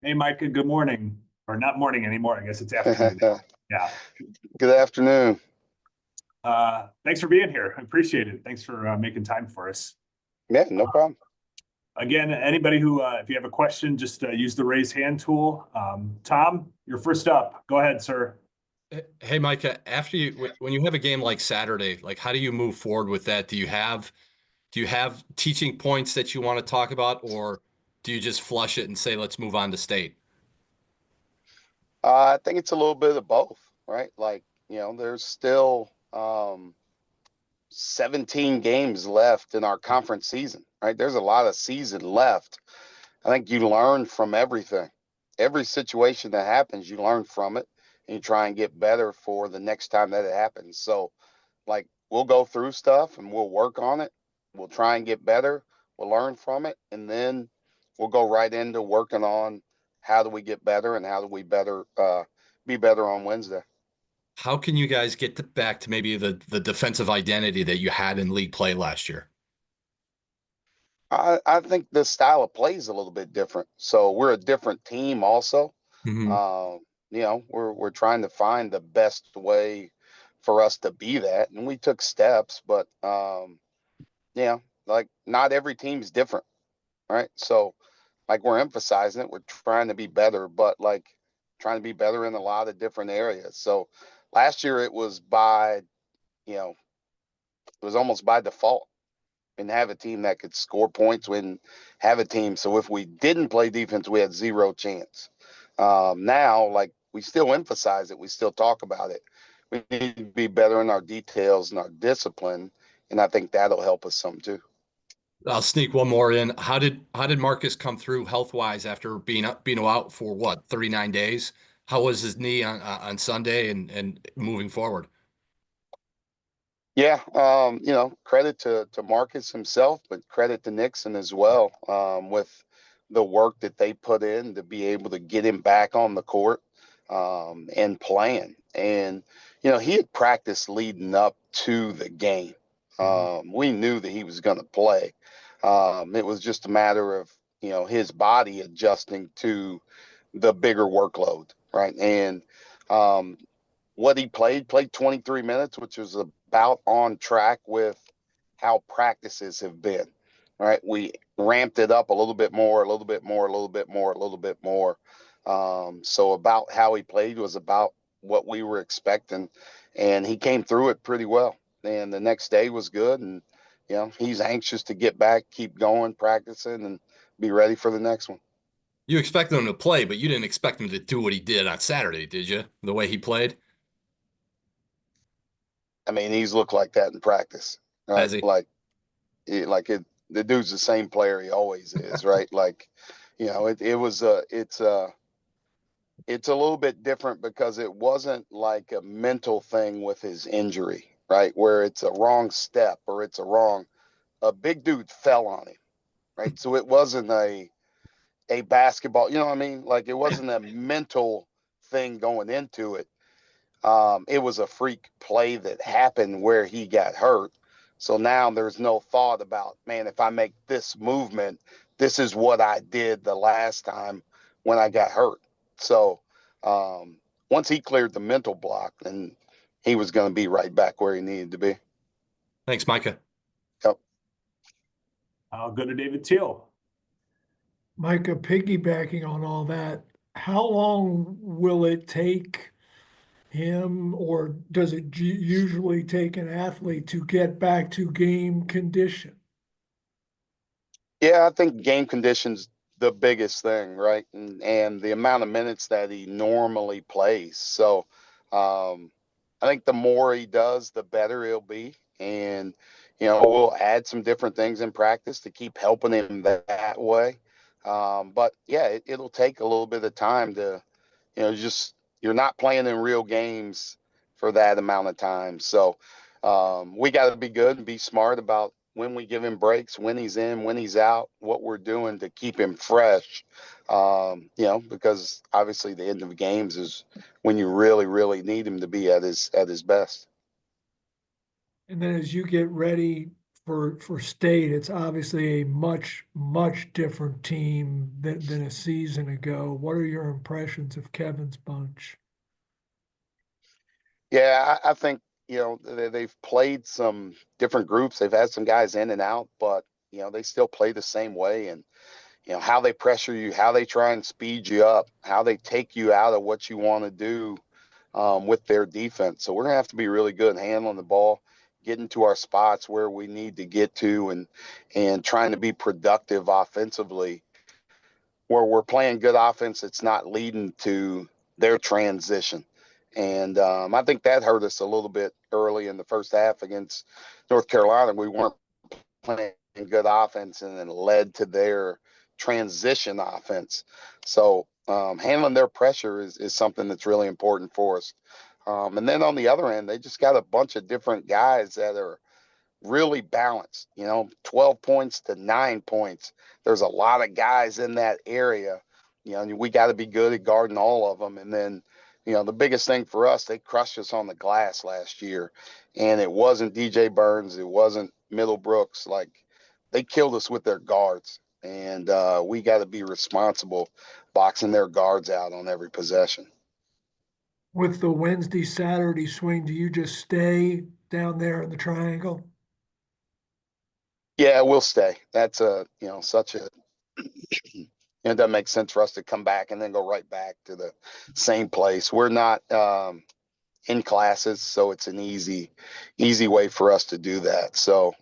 Hey, Micah, good morning. Or not morning anymore. I guess it's afternoon. Yeah. Good afternoon. Thanks for being here. I appreciate it. Thanks for making time for us. Yeah, no problem. Again, anybody who, if you have a question, just use the raise hand tool. Tom, you're first up. Go ahead, sir. Hey, Micah, when you have a game like Saturday, like how do you move forward with that? Do you have teaching points that you want to talk about, or do you just flush it and say, let's move on to state? I think it's a little bit of both, right? Like, there's still 17 games left in our conference season, right? There's a lot of season left. I think you learn from everything. Every situation that happens, you learn from it and you try and get better for the next time that it happens. So, like, we'll go through stuff and we'll work on it. We'll try and get better. We'll learn from it. And then we'll go right into working on how do we get better and how do we be better on Wednesday. How can you guys get back to maybe the defensive identity that you had in league play last year? I think the style of play is a little bit different. So we're a different team also. We're trying to find the best way for us to be that. And we took steps, but like not every team's different. Right. So like we're emphasizing it, we're trying to be better, but like trying to be better in a lot of different areas. So last year it was it was almost by default. And have a team that could score points have a team. So if we didn't play defense, we had zero chance. Now, like we still emphasize it. We still talk about it. We need to be better in our details and our discipline. And I think that'll help us some too. I'll sneak one more in. How did Marcus come through health-wise after being out for what, 39 days? How was his knee on Sunday and moving forward? Yeah, credit to Marcus himself, but credit to Nixon as well, with the work that they put in to be able to get him back on the court and playing. And he had practiced leading up to the game. We knew that he was going to play. It was just a matter of his body adjusting to the bigger workload, right? And what he played 23 minutes, which was about on track with how practices have been, right? We ramped it up a little bit more, a little bit more, a little bit more, a little bit more. So about how he played was about what we were expecting, and he came through it pretty well. And the next day was good, and he's anxious to get back, keep going, practicing, and be ready for the next one. You expected him to play, but you didn't expect him to do what he did on Saturday, did you? The way he played? I mean, he's looked like that in practice, right? Has he? The dude's the same player he always is, right? It's a little bit different because it wasn't like a mental thing with his injury, right? Where it's a wrong step or a big dude fell on him, right? So it wasn't a basketball, you know what I mean? Like it wasn't a mental thing going into it. It was a freak play that happened where he got hurt. So now there's no thought about, man, if I make this movement, this is what I did the last time when I got hurt. So once he cleared the mental block, then he was going to be right back where he needed to be. Thanks, Micah. Yep. I'll go to David Teal. Micah, piggybacking on all that, how long will it take him, or does it usually take an athlete to get back to game condition? Yeah, I think game conditions the biggest thing, right? And the amount of minutes that he normally plays. So I think the more he does, the better he'll be. And we'll add some different things in practice to keep helping him that way. But yeah, it'll take a little bit of time to, you're not playing in real games for that amount of time. So we got to be good and be smart about when we give him breaks, when he's in, when he's out, what we're doing to keep him fresh. Because obviously the end of games is when you really, really need him to be at his best. And then as you get ready for State, it's obviously a much different team than a season ago. What are your impressions of Kevin's bunch? Yeah, I think, they've played some different groups. They've had some guys in and out, but, they still play the same way. And, how they pressure you, how they try and speed you up, how they take you out of what you want to do with their defense. So we're going to have to be really good handling the ball, getting to our spots where we need to get to, and trying to be productive offensively, where we're playing good offense. It's not leading to their transition. And I think that hurt us a little bit early in the first half against North Carolina. We weren't playing good offense, and then led to their transition offense. So handling their pressure is something that's really important for us. And then on the other end, they just got a bunch of different guys that are really balanced, 12 points to 9 points. There's a lot of guys in that area. We got to be good at guarding all of them. And then, the biggest thing for us, they crushed us on the glass last year. And it wasn't DJ Burns. It wasn't Middlebrooks. Like, they killed us with their guards. And we got to be responsible boxing their guards out on every possession. With the Wednesday, Saturday swing, do you just stay down there in the triangle? Yeah, we'll stay. That's such a, it doesn't make sense for us to come back and then go right back to the same place. We're not in classes, so it's an easy way for us to do that. So,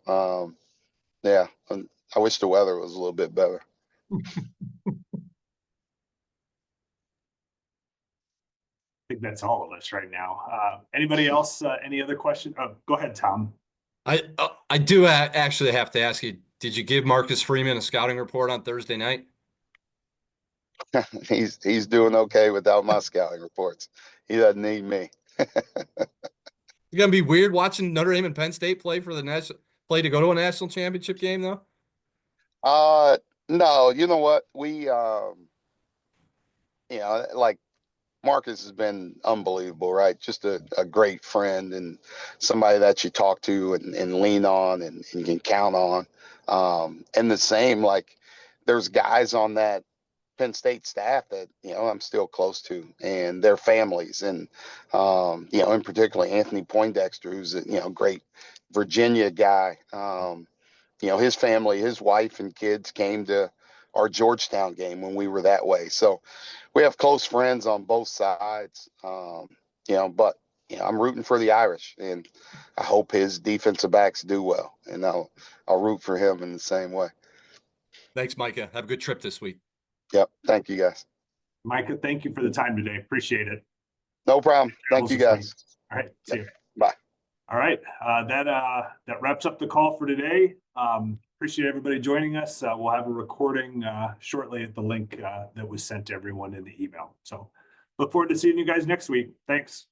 yeah, I wish the weather was a little bit better. I think that's all of us right now. Anybody else? Any other questions? Oh, go ahead, Tom. I do actually have to ask you, did you give Marcus Freeman a scouting report on Thursday night? He's doing okay without my scouting reports. He doesn't need me. It's gonna be weird watching Notre Dame and Penn State play for the to go to a national championship game, though. No, you know what? We like, Marcus has been unbelievable, right? Just a great friend, and somebody that you talk to and lean on and can count on. And the same, like, there's guys on that Penn State staff that, I'm still close to, and their families. And, in particular, Anthony Poindexter, who's a, great Virginia guy. His family, his wife and kids came to our Georgetown game when we were that way. So we have close friends on both sides. But I'm rooting for the Irish, and I hope his defensive backs do well, and I'll root for him in the same way. Thanks, Micah. Have a good trip this week. Yep. Thank you, guys. Micah, thank you for the time today. Appreciate it. No problem. Thank you, guys. All right. See you. Bye. All right. That wraps up the call for today. Appreciate everybody joining us. We'll have a recording shortly at the link that was sent to everyone in the email. So look forward to seeing you guys next week. Thanks.